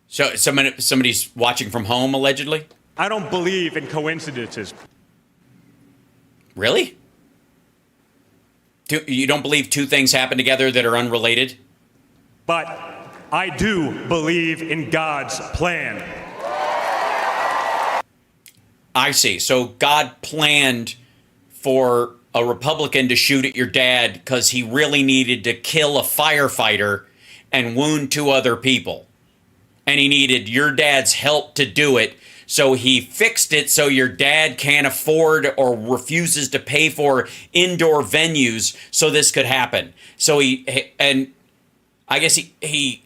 So somebody's watching from home, allegedly? I don't believe in coincidences. Really? You don't believe two things happen together that are unrelated? But I do believe in God's plan. I see. So God planned for a Republican to shoot at your dad because he really needed to kill a firefighter and wound two other people. And he needed your dad's help to do it. So he fixed it so your dad can't afford or refuses to pay for indoor venues so this could happen. So and I guess he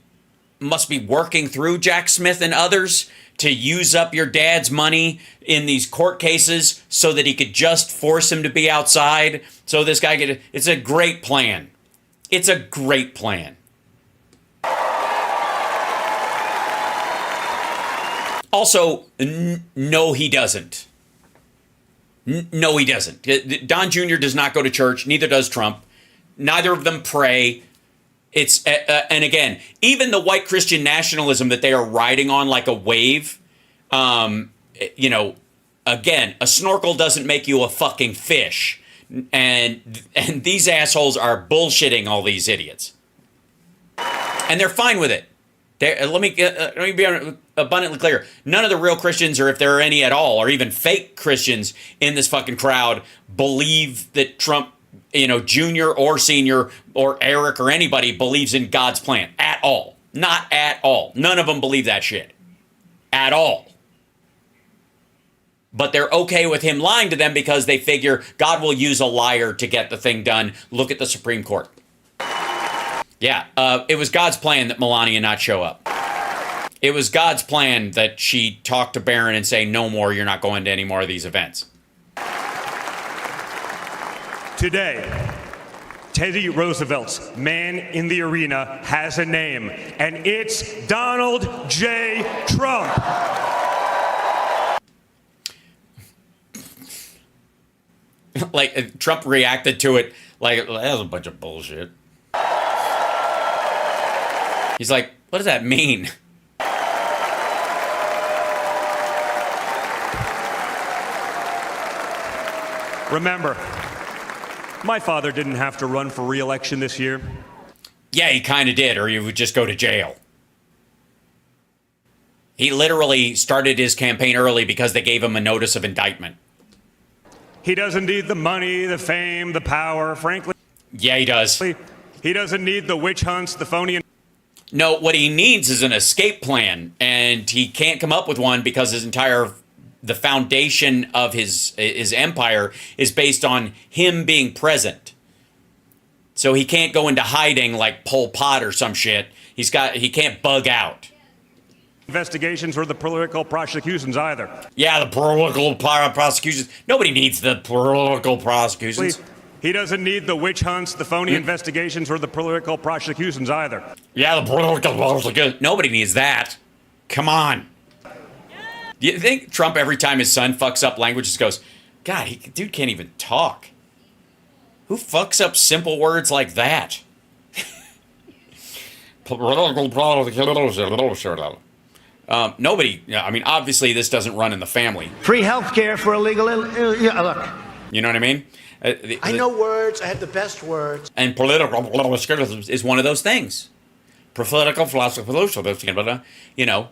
must be working through Jack Smith and others to use up your dad's money in these court cases so that he could just force him to be outside. So this guy could, it's a great plan. It's a great plan. Also, no, he doesn't. No, he doesn't. Don Jr. does not go to church. Neither does Trump. Neither of them pray. It's and again, even the white Christian nationalism that they are riding on like a wave, you know, again, a snorkel doesn't make you a fucking fish. And these assholes are bullshitting all these idiots. And they're fine with it. Let me be abundantly clear. None of the real Christians, or if there are any at all, or even fake Christians in this fucking crowd, believe that Trump, you know, Jr. or Senior or Eric or anybody believes in God's plan at all. Not at all. None of them believe that shit. At all. But they're okay with him lying to them because they figure God will use a liar to get the thing done. Look at the Supreme Court. Yeah, it was God's plan that Melania not show up. It was God's plan that she talk to Barron and say, no more, you're not going to any more of these events. Today, Teddy Roosevelt's man in the arena has a name, and it's Donald J. Trump. Like, Trump reacted to it like, that was a bunch of bullshit. He's like, what does that mean? Remember, my father didn't have to run for re-election this year. Yeah, he kind of did, or he would just go to jail. He literally started his campaign early because they gave him a notice of indictment. He doesn't need the money, the fame, the power, frankly. Yeah, he does. He doesn't need the witch hunts, the phony... No, what he needs is an escape plan, and he can't come up with one because the foundation of his empire is based on him being present. So he can't go into hiding like Pol Pot or some shit. He can't bug out. Investigations or the political prosecutions either. Yeah, the political prosecutions. Nobody needs the political prosecutions. Please. He doesn't need the witch hunts, the phony investigations, or the political prosecutions either. Yeah, the political prosecutions. Nobody needs that. Come on. Do you think Trump, every time his son fucks up language, just goes, God, dude can't even talk. Who fucks up simple words like that? Nobody. I mean, obviously, this doesn't run in the family. Free health care for illegal... look. You know what I mean? I know words. I have the best words. And political is one of those things. Political philosophy, you know,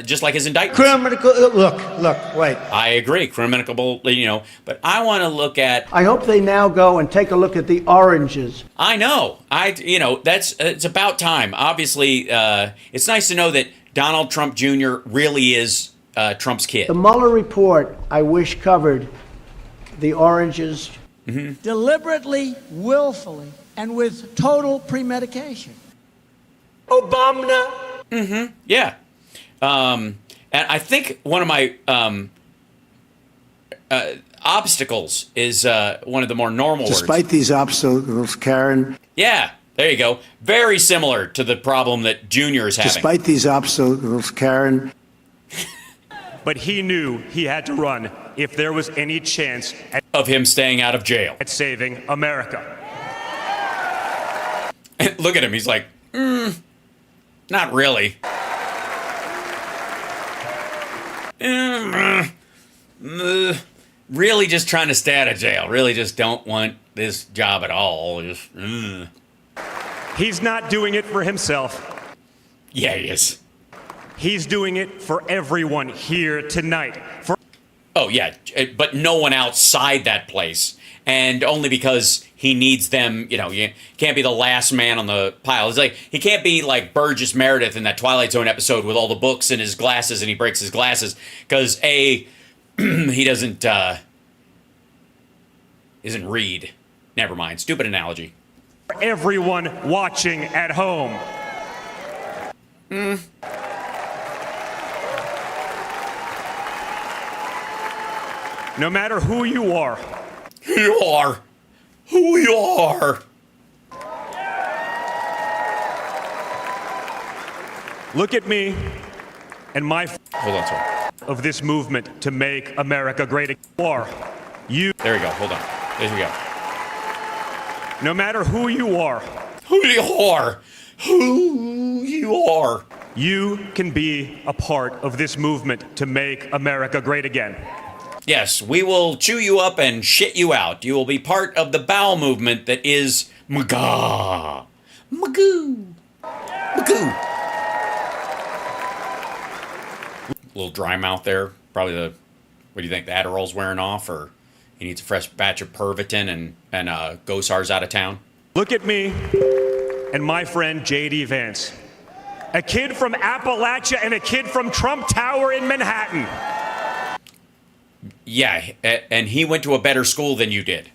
just like his indictment. Look, wait. I agree, criminal, you know, but I want to look at... I hope they now go and take a look at the oranges. I know. It's about time. Obviously, it's nice to know that Donald Trump Jr. really is Trump's kid. The Mueller report, I wish, covered the oranges. Mm-hmm. Deliberately, willfully, and with total premeditation. Obama. Mm-hmm. Yeah. And I think one of my obstacles is one of the more normal words. Despite these obstacles, Karen. Yeah, there you go. Very similar to the problem that Junior is having. Despite these obstacles, Karen. But he knew he had to run if there was any chance of him staying out of jail. At saving America. Look at him. He's like, not really. Really just trying to stay out of jail. Really just don't want this job at all. Just, He's not doing it for himself. Yeah, he is. He's doing it for everyone here tonight. Oh, yeah, but no one outside that place. And only because he needs them, you know, you can't be the last man on the pile. It's like, he can't be like Burgess Meredith in that Twilight Zone episode with all the books in his glasses and he breaks his glasses. Because, A, he doesn't, isn't read. Never mind. Stupid analogy. For everyone watching at home. No matter who you are. Who you are. Look at me and my Hold on, sorry. Of this movement to make America great again. You. There we go. Hold on. There we go. No matter who you are. Who you are. Who you are. You can be a part of this movement to make America great again. Yes, we will chew you up and shit you out. You will be part of the bowel movement that is MAGA. Magoo. Magoo. Little dry mouth there. Probably the, what do you think, the Adderall's wearing off, or he needs a fresh batch of Pervitin and Gosar's out of town? Look at me and my friend J.D. Vance. A kid from Appalachia and a kid from Trump Tower in Manhattan. Yeah, and he went to a better school than you did.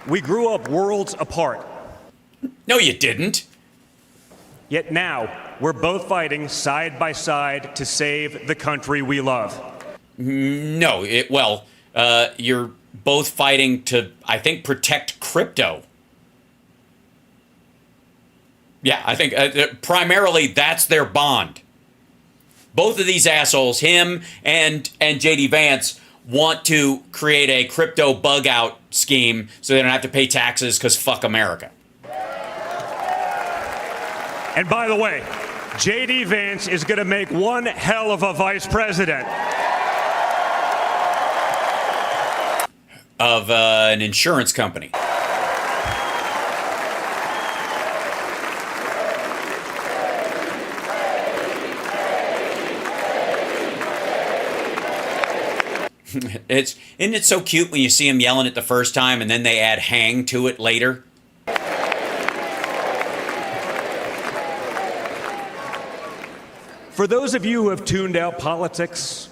We grew up worlds apart. No, you didn't. Yet now, we're both fighting side by side to save the country we love. No, you're both fighting to, I think, protect crypto. Yeah, I think primarily that's their bond. Both of these assholes, him and J.D. Vance, want to create a crypto bug out scheme so they don't have to pay taxes because fuck America. And by the way, J.D. Vance is going to make one hell of a vice president. Of an insurance company. Isn't it so cute when you see him yelling it the first time and then they add hang to it later? For those of you who have tuned out politics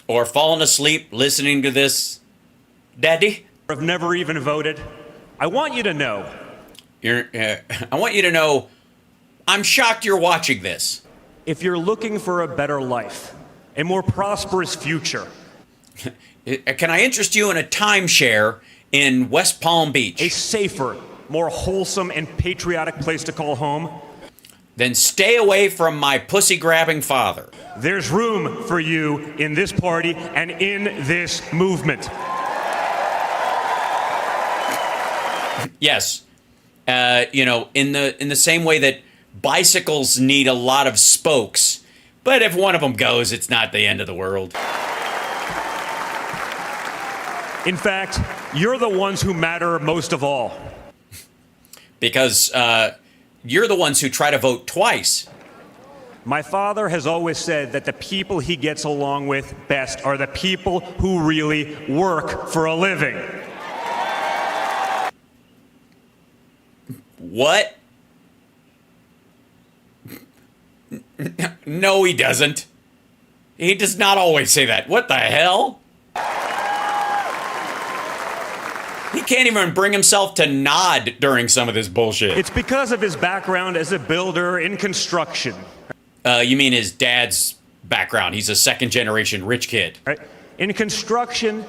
or fallen asleep listening to this, Daddy, or have never even voted, I want you to know. I'm shocked you're watching this. If you're looking for a better life, a more prosperous future. Can I interest you in a timeshare in West Palm Beach? A safer, more wholesome and patriotic place to call home? Then stay away from my pussy-grabbing father. There's room for you in this party and in this movement. Yes. In the same way that bicycles need a lot of spokes, but if one of them goes, it's not the end of the world. In fact, you're the ones who matter most of all. Because you're the ones who try to vote twice. My father has always said that the people he gets along with best are the people who really work for a living. What? No, he doesn't. He does not always say that. What the hell? He can't even bring himself to nod during some of this bullshit. It's because of his background as a builder in construction. You mean his dad's background? He's a second-generation rich kid. Right. In construction,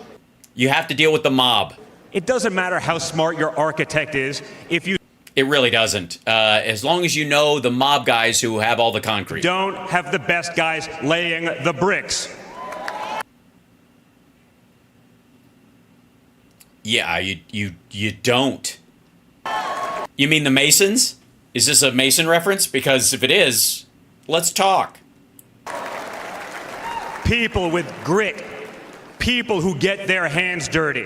you have to deal with the mob. It doesn't matter how smart your architect is if you... It really doesn't. As long as you know the mob guys who have all the concrete. Don't have the best guys laying the bricks. Yeah, you don't. You mean the Masons? Is this a Mason reference? Because if it is, let's talk. people with grit, people who get their hands dirty.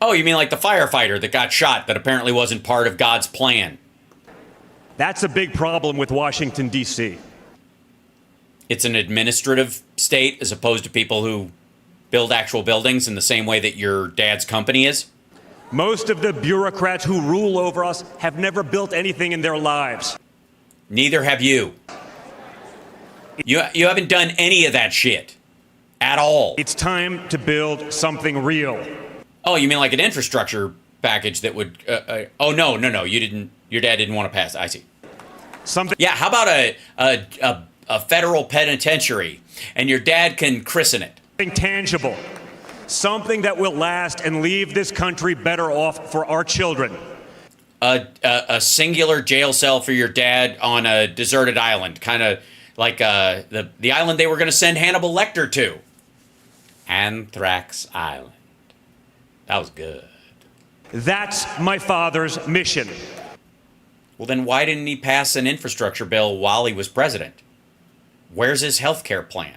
Oh, you mean like the firefighter that got shot that apparently wasn't part of God's plan? That's a big problem with Washington, D.C. It's an administrative state as opposed to people who build actual buildings in the same way that your dad's company is? Most of the bureaucrats who rule over us have never built anything in their lives. Neither have you. You haven't done any of that shit. At all. It's time to build something real. Oh, you mean like an infrastructure package that would... oh, no. You didn't... Your dad didn't want to pass. I see. Something... Yeah, how about a federal penitentiary, and your dad can christen it? Something tangible. Something that will last and leave this country better off for our children. A singular jail cell for your dad on a deserted island, kind of like the island they were going to send Hannibal Lecter to. Anthrax Island. That was good. That's my father's mission. Well, then why didn't he pass an infrastructure bill while he was president? Where's his health care plan?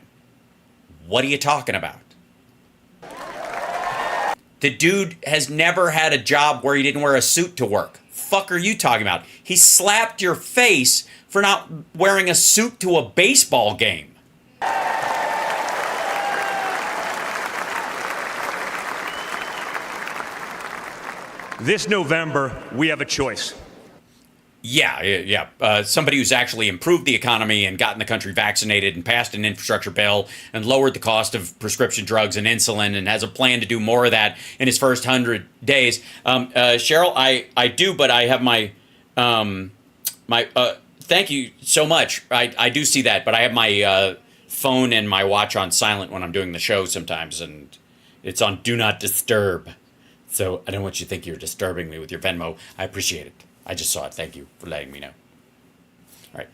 What are you talking about? The dude has never had a job where he didn't wear a suit to work. Fuck are you talking about? He slapped your face for not wearing a suit to a baseball game. This November, we have a choice. Yeah. Somebody who's actually improved the economy and gotten the country vaccinated and passed an infrastructure bill and lowered the cost of prescription drugs and insulin and has a plan to do more of that in his first 100 days. Cheryl, I do, but I have my thank you so much. I do see that, but I have my phone and my watch on silent when I'm doing the show sometimes, and it's on Do Not Disturb. So I don't want you to think you're disturbing me with your Venmo. I appreciate it. I just saw it. Thank you for letting me know. All right.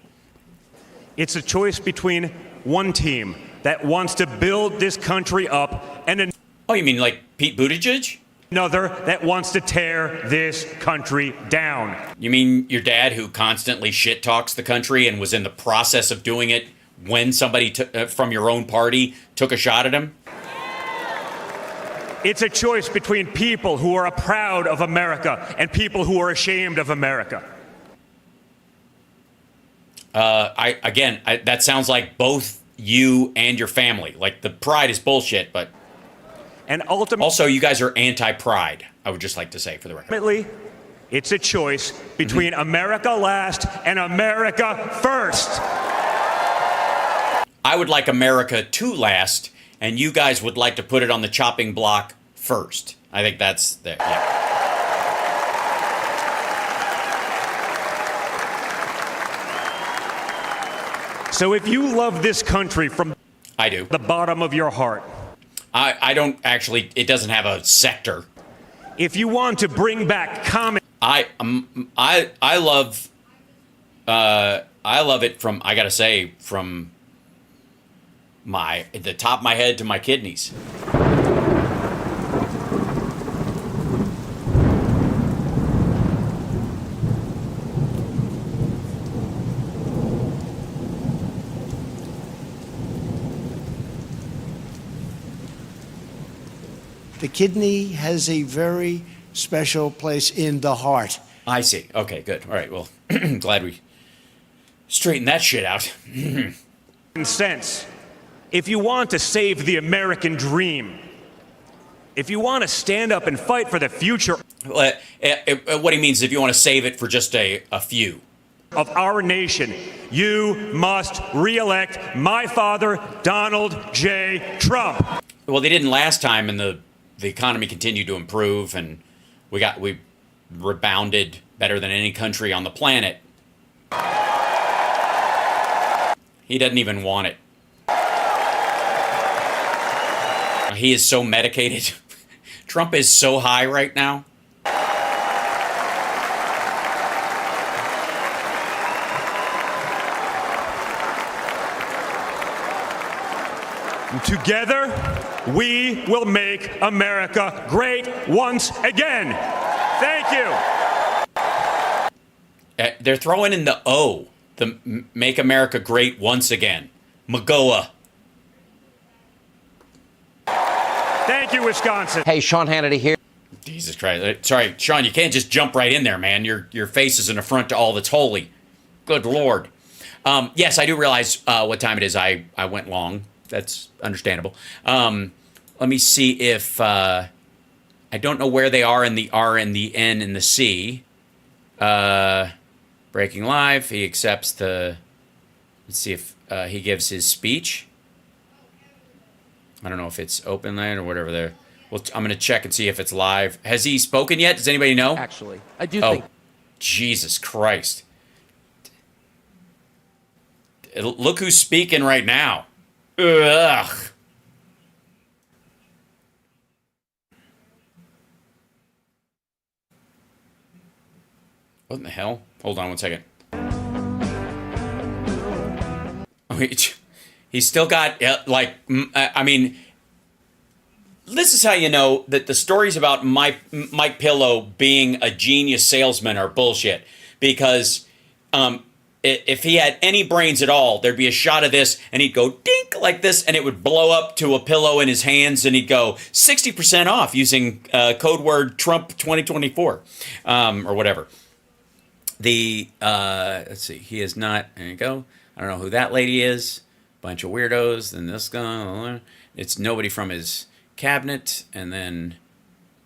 It's a choice between one team that wants to build this country up and oh, you mean like Pete Buttigieg? Another that wants to tear this country down. You mean your dad who constantly shit talks the country and was in the process of doing it when somebody from your own party took a shot at him? It's a choice between people who are proud of America and people who are ashamed of America. That sounds like both you and your family. Like the pride is bullshit, but and ultimately, also you guys are anti-pride. I would just like to say for the record. Ultimately, it's a choice between America last and America first. I would like America to last, and you guys would like to put it on the chopping block first. I think that's the, yeah. So if you love this country from I do. The bottom of your heart. I don't actually, it doesn't have a sector. If you want to bring back common I love it from, I gotta say, from the top of my head to my kidneys. The kidney has a very special place in the heart. I see. Okay, good. All right, well, glad we straightened that shit out. sense. If you want to save the American dream, if you want to stand up and fight for the future what he means is if you want to save it for just a few of our nation, you must re-elect my father, Donald J. Trump. Well, they didn't last time, and the economy continued to improve, and we rebounded better than any country on the planet. He doesn't even want it. He is so medicated. Trump is so high right now. Together, we will make America great once again. Thank you. They're throwing in the O, the Make America Great Once Again. MAGOA. Thank you, Wisconsin. Hey, Sean Hannity here. Jesus Christ. Sorry, Sean, you can't just jump right in there, man. Your face is an affront to all that's holy. Good Lord. Yes, I do realize what time it is. I went long. That's understandable. Let me see if... I don't know where they are in the R and the N and the C. Breaking live. He accepts the... Let's see if he gives his speech. I don't know if it's open line or whatever there. Well, I'm going to check and see if it's live. Has he spoken yet? Does anybody know? Actually, I do think... Jesus Christ. Look who's speaking right now. Ugh. What in the hell? Hold on one second. Wait, he's still got, I mean, this is how you know that the stories about Mike Pillow being a genius salesman are bullshit. Because if he had any brains at all, there'd be a shot of this, and he'd go dink like this, and it would blow up to a pillow in his hands, and he'd go 60% off using code word Trump 2024 or whatever. Let's see, he is not, there you go. I don't know who that lady is. Bunch of weirdos. Then this guy. It's nobody from his cabinet. And then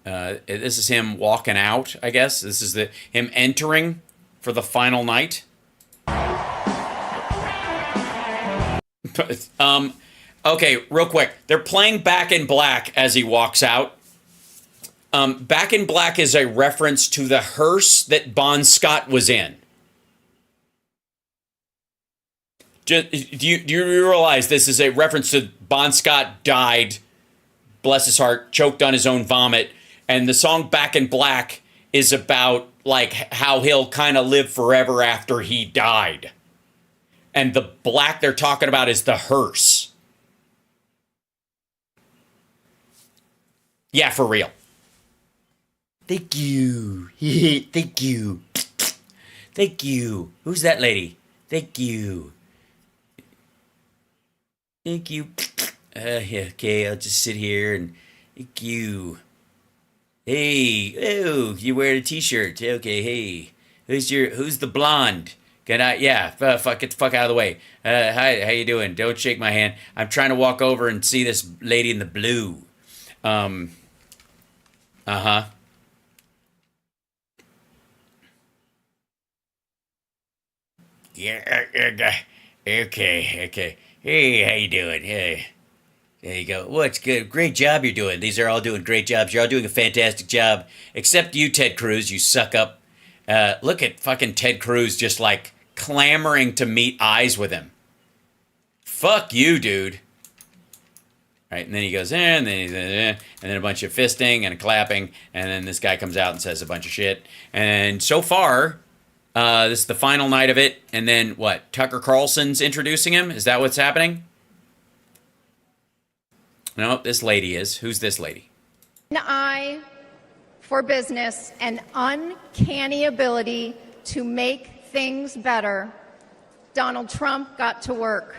this is him walking out, I guess. This is him entering for the final night. Okay, real quick. They're playing Back in Black as he walks out. Back in Black is a reference to the hearse that Bon Scott was in. Do you realize this is a reference to Bon Scott died, bless his heart, choked on his own vomit, and the song Back in Black is about like how he'll kind of live forever after he died. And the black they're talking about is the hearse. Yeah, for real. Thank you. Thank you. Thank you. Who's that lady? Thank you. Thank you. Yeah, okay, I'll just sit here and thank you. Hey, oh, you're wearing a t-shirt. Okay, hey. Who's the blonde? Can I, yeah, get the fuck out of the way. Hi, how you doing? Don't shake my hand. I'm trying to walk over and see this lady in the blue. Uh-huh. Yeah, okay. Hey, how you doing? Hey, there you go. What's good? Great job you're doing. These are all doing great jobs. You're all doing a fantastic job. Except you, Ted Cruz. You suck up. Look at fucking Ted Cruz just like clamoring to meet eyes with him. Fuck you, dude. Right, and then he goes and then and then a bunch of fisting and clapping, and then this guy comes out and says a bunch of shit. And so far, this is the final night of it. And then what? Tucker Carlson's introducing him? Is that what's happening? No, this lady is. Who's this lady? An eye for business, an uncanny ability to make things better. Donald Trump got to work.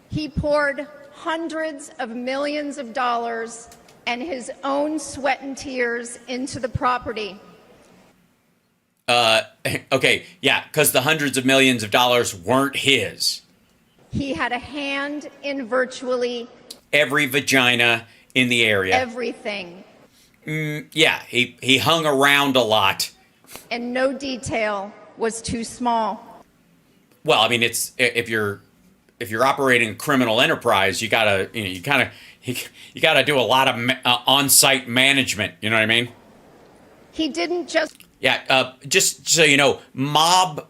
He poured hundreds of millions of dollars and his own sweat and tears into the property. Okay, yeah, because the hundreds of millions of dollars weren't his. He had a hand in virtually every vagina in the area. Everything. Yeah, he hung around a lot. And no detail was too small. Well, I mean, it's if you're operating a criminal enterprise, you gotta do a lot of on-site management. You know what I mean? He didn't just. Yeah, just so you know, mob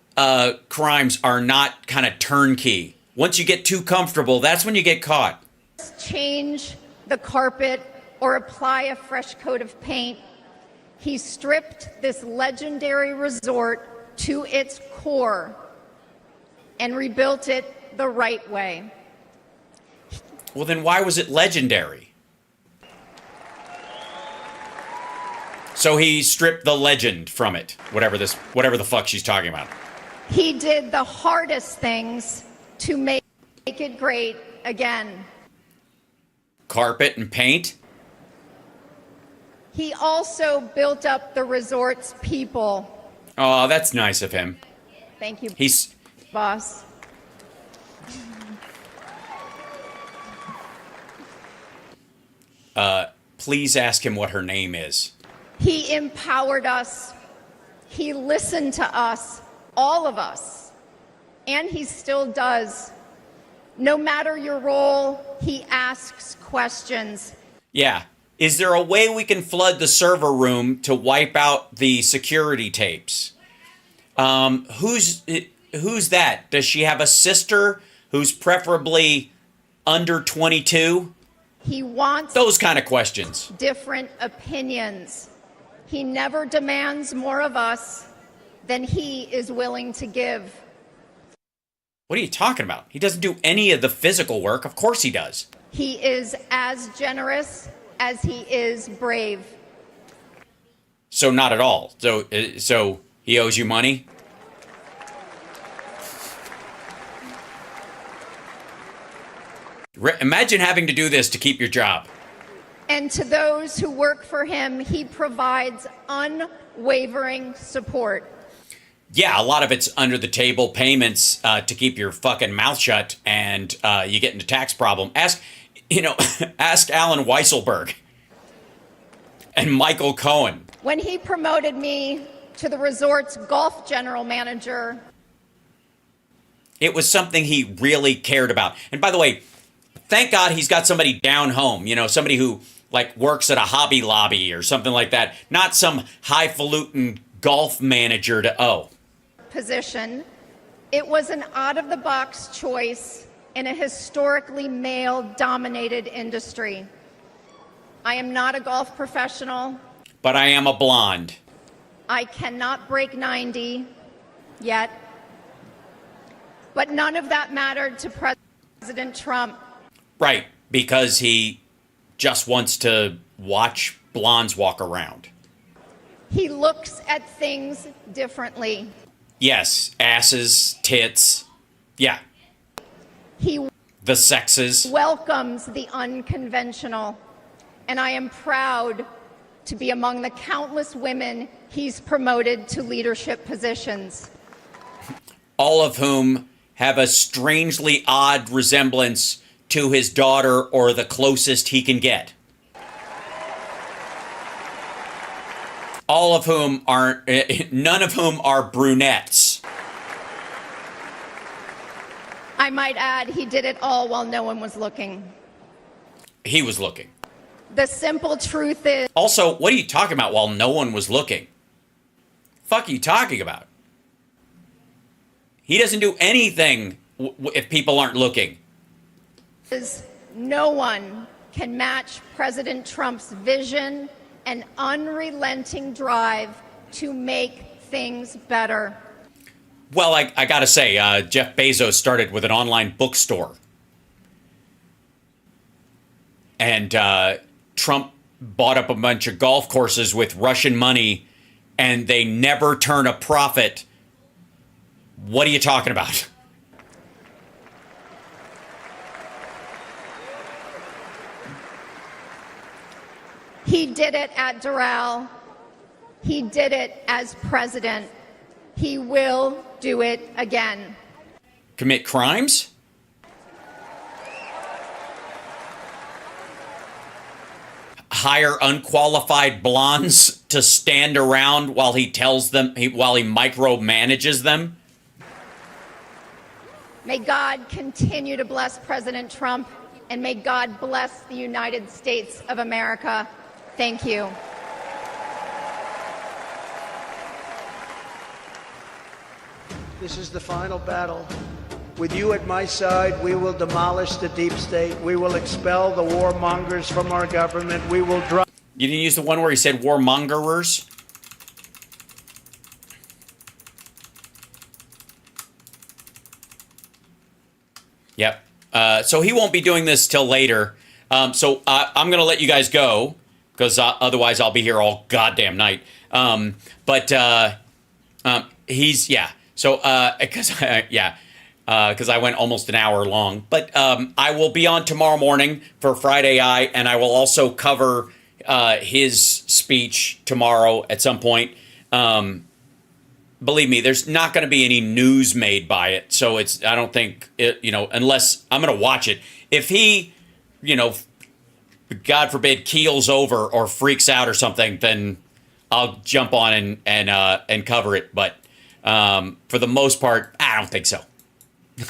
crimes are not kind of turnkey. Once you get too comfortable, that's when you get caught. Change the carpet or apply a fresh coat of paint. He stripped this legendary resort to its core and rebuilt it the right way. Well, then why was it legendary? So he stripped the legend from it, whatever the fuck she's talking about. He did the hardest things to make it great again. carpet and paint. He also built up the resort's people. Oh, that's nice of him. Thank you, He's boss. please ask him what her name is. He empowered us. He listened to us, all of us. And he still does. No matter your role, he asks questions. Yeah. Is there a way we can flood the server room to wipe out the security tapes? Who's that? Does she have a sister who's preferably under 22? He wants those kind of questions. Different opinions. He never demands more of us than he is willing to give. What are you talking about? He doesn't do any of the physical work. Of course he does. He is as generous as he is brave. So not at all. So he owes you money? Imagine having to do this to keep your job. And to those who work for him, he provides unwavering support. Yeah, a lot of it's under the table payments to keep your fucking mouth shut, and you get into tax problem. Ask Alan Weisselberg and Michael Cohen. When he promoted me to the resort's golf general manager, it was something he really cared about. And by the way, thank God he's got somebody down home, somebody who works at a Hobby Lobby or something like that, not some highfalutin golf manager to position, it was an out-of-the-box choice in a historically male-dominated industry. I am not a golf professional. But I am a blonde. I cannot break 90 yet. But none of that mattered to President Trump. Right, because he just wants to watch blondes walk around. He looks at things differently. Yes, asses, tits, yeah. The sexes. Welcomes the unconventional. And I am proud to be among the countless women he's promoted to leadership positions. All of whom have a strangely odd resemblance to his daughter or the closest he can get. All of whom none of whom are brunettes. I might add, he did it all while no one was looking. He was looking. The simple truth is... Also, what are you talking about while no one was looking? Fuck are you talking about? He doesn't do anything if people aren't looking. No one can match President Trump's vision and unrelenting drive to make things better. Well, I gotta say, Jeff Bezos started with an online bookstore. And Trump bought up a bunch of golf courses with Russian money, and they never turn a profit. What are you talking about? He did it at Doral. He did it as president. He will do it again. Commit crimes? Hire unqualified blondes to stand around while he tells them, while he micromanages them? May God continue to bless President Trump, and may God bless the United States of America. Thank you. This is the final battle. With you at my side, we will demolish the deep state. We will expel the warmongers from our government. We will drive... You didn't use the one where he said warmongerers? Yep. So he won't be doing this till later. So I'm going to let you guys go, because otherwise I'll be here all goddamn night. He's, yeah. So, because, yeah. because I went almost an hour long. But I will be on tomorrow morning for Friday Eye, and I will also cover his speech tomorrow at some point. Believe me, there's not going to be any news made by it. So I don't think, unless I'm going to watch it. If he, God forbid, keels over or freaks out or something, then I'll jump on and cover it. But for the most part, I don't think so.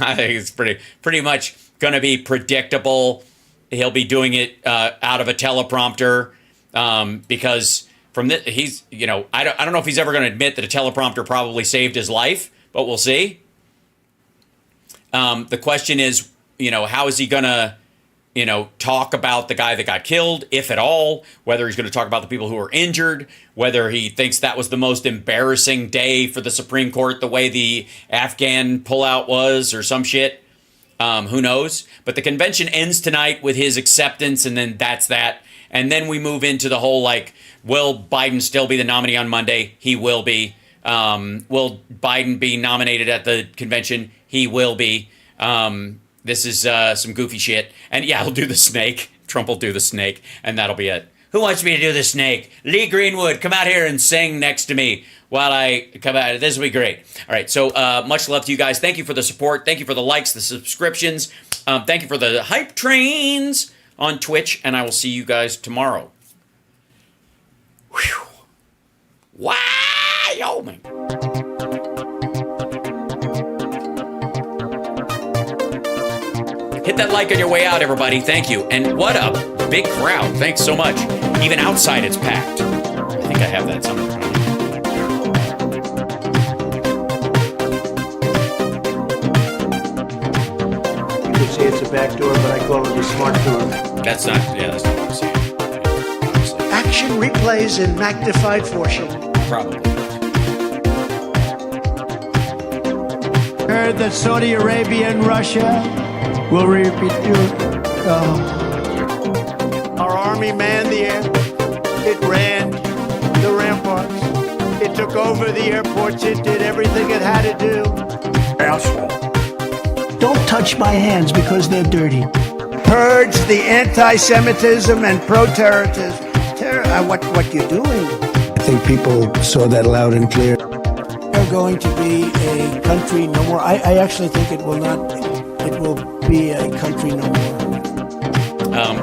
I think it's pretty much going to be predictable. He'll be doing it out of a teleprompter because from this, he's, I don't know if he's ever going to admit that a teleprompter probably saved his life, but we'll see. The question is, how is he going to, talk about the guy that got killed, if at all, whether he's going to talk about the people who were injured, whether he thinks that was the most embarrassing day for the Supreme Court, the way the Afghan pullout was or some shit. Who knows? But the convention ends tonight with his acceptance, and then that's that. And then we move into the whole, will Biden still be the nominee on Monday? He will be. Will Biden be nominated at the convention? He will be. This is some goofy shit. And yeah, he'll do the snake. Trump will do the snake, and that'll be it. Who wants me to do the snake? Lee Greenwood, come out here and sing next to me while I come out. This will be great. All right, so much love to you guys. Thank you for the support. Thank you for the likes, the subscriptions. Thank you for the hype trains on Twitch, and I will see you guys tomorrow. Whew. Wyoming. Hit that like on your way out, everybody. Thank you. And what a big crowd. Thanks so much. Even outside, it's packed. I think I have that somewhere. You could say it's a back door, but I call it a smart door. That's not what I'm saying. Action replays in magnified fortune. Probably. Heard that Saudi Arabia and Russia will repeat Our army manned the air. It ran the ramparts. It took over the airports. It did everything it had to do. Asshole. Don't touch my hands because they're dirty. Purge the anti-Semitism and pro-terrorism. What you doing? I think people saw that loud and clear. They're going to be a country no more. I actually think it will not. It will be a country no more.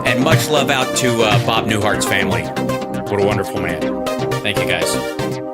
And much love out to Bob Newhart's family. What a wonderful man. Thank you, guys.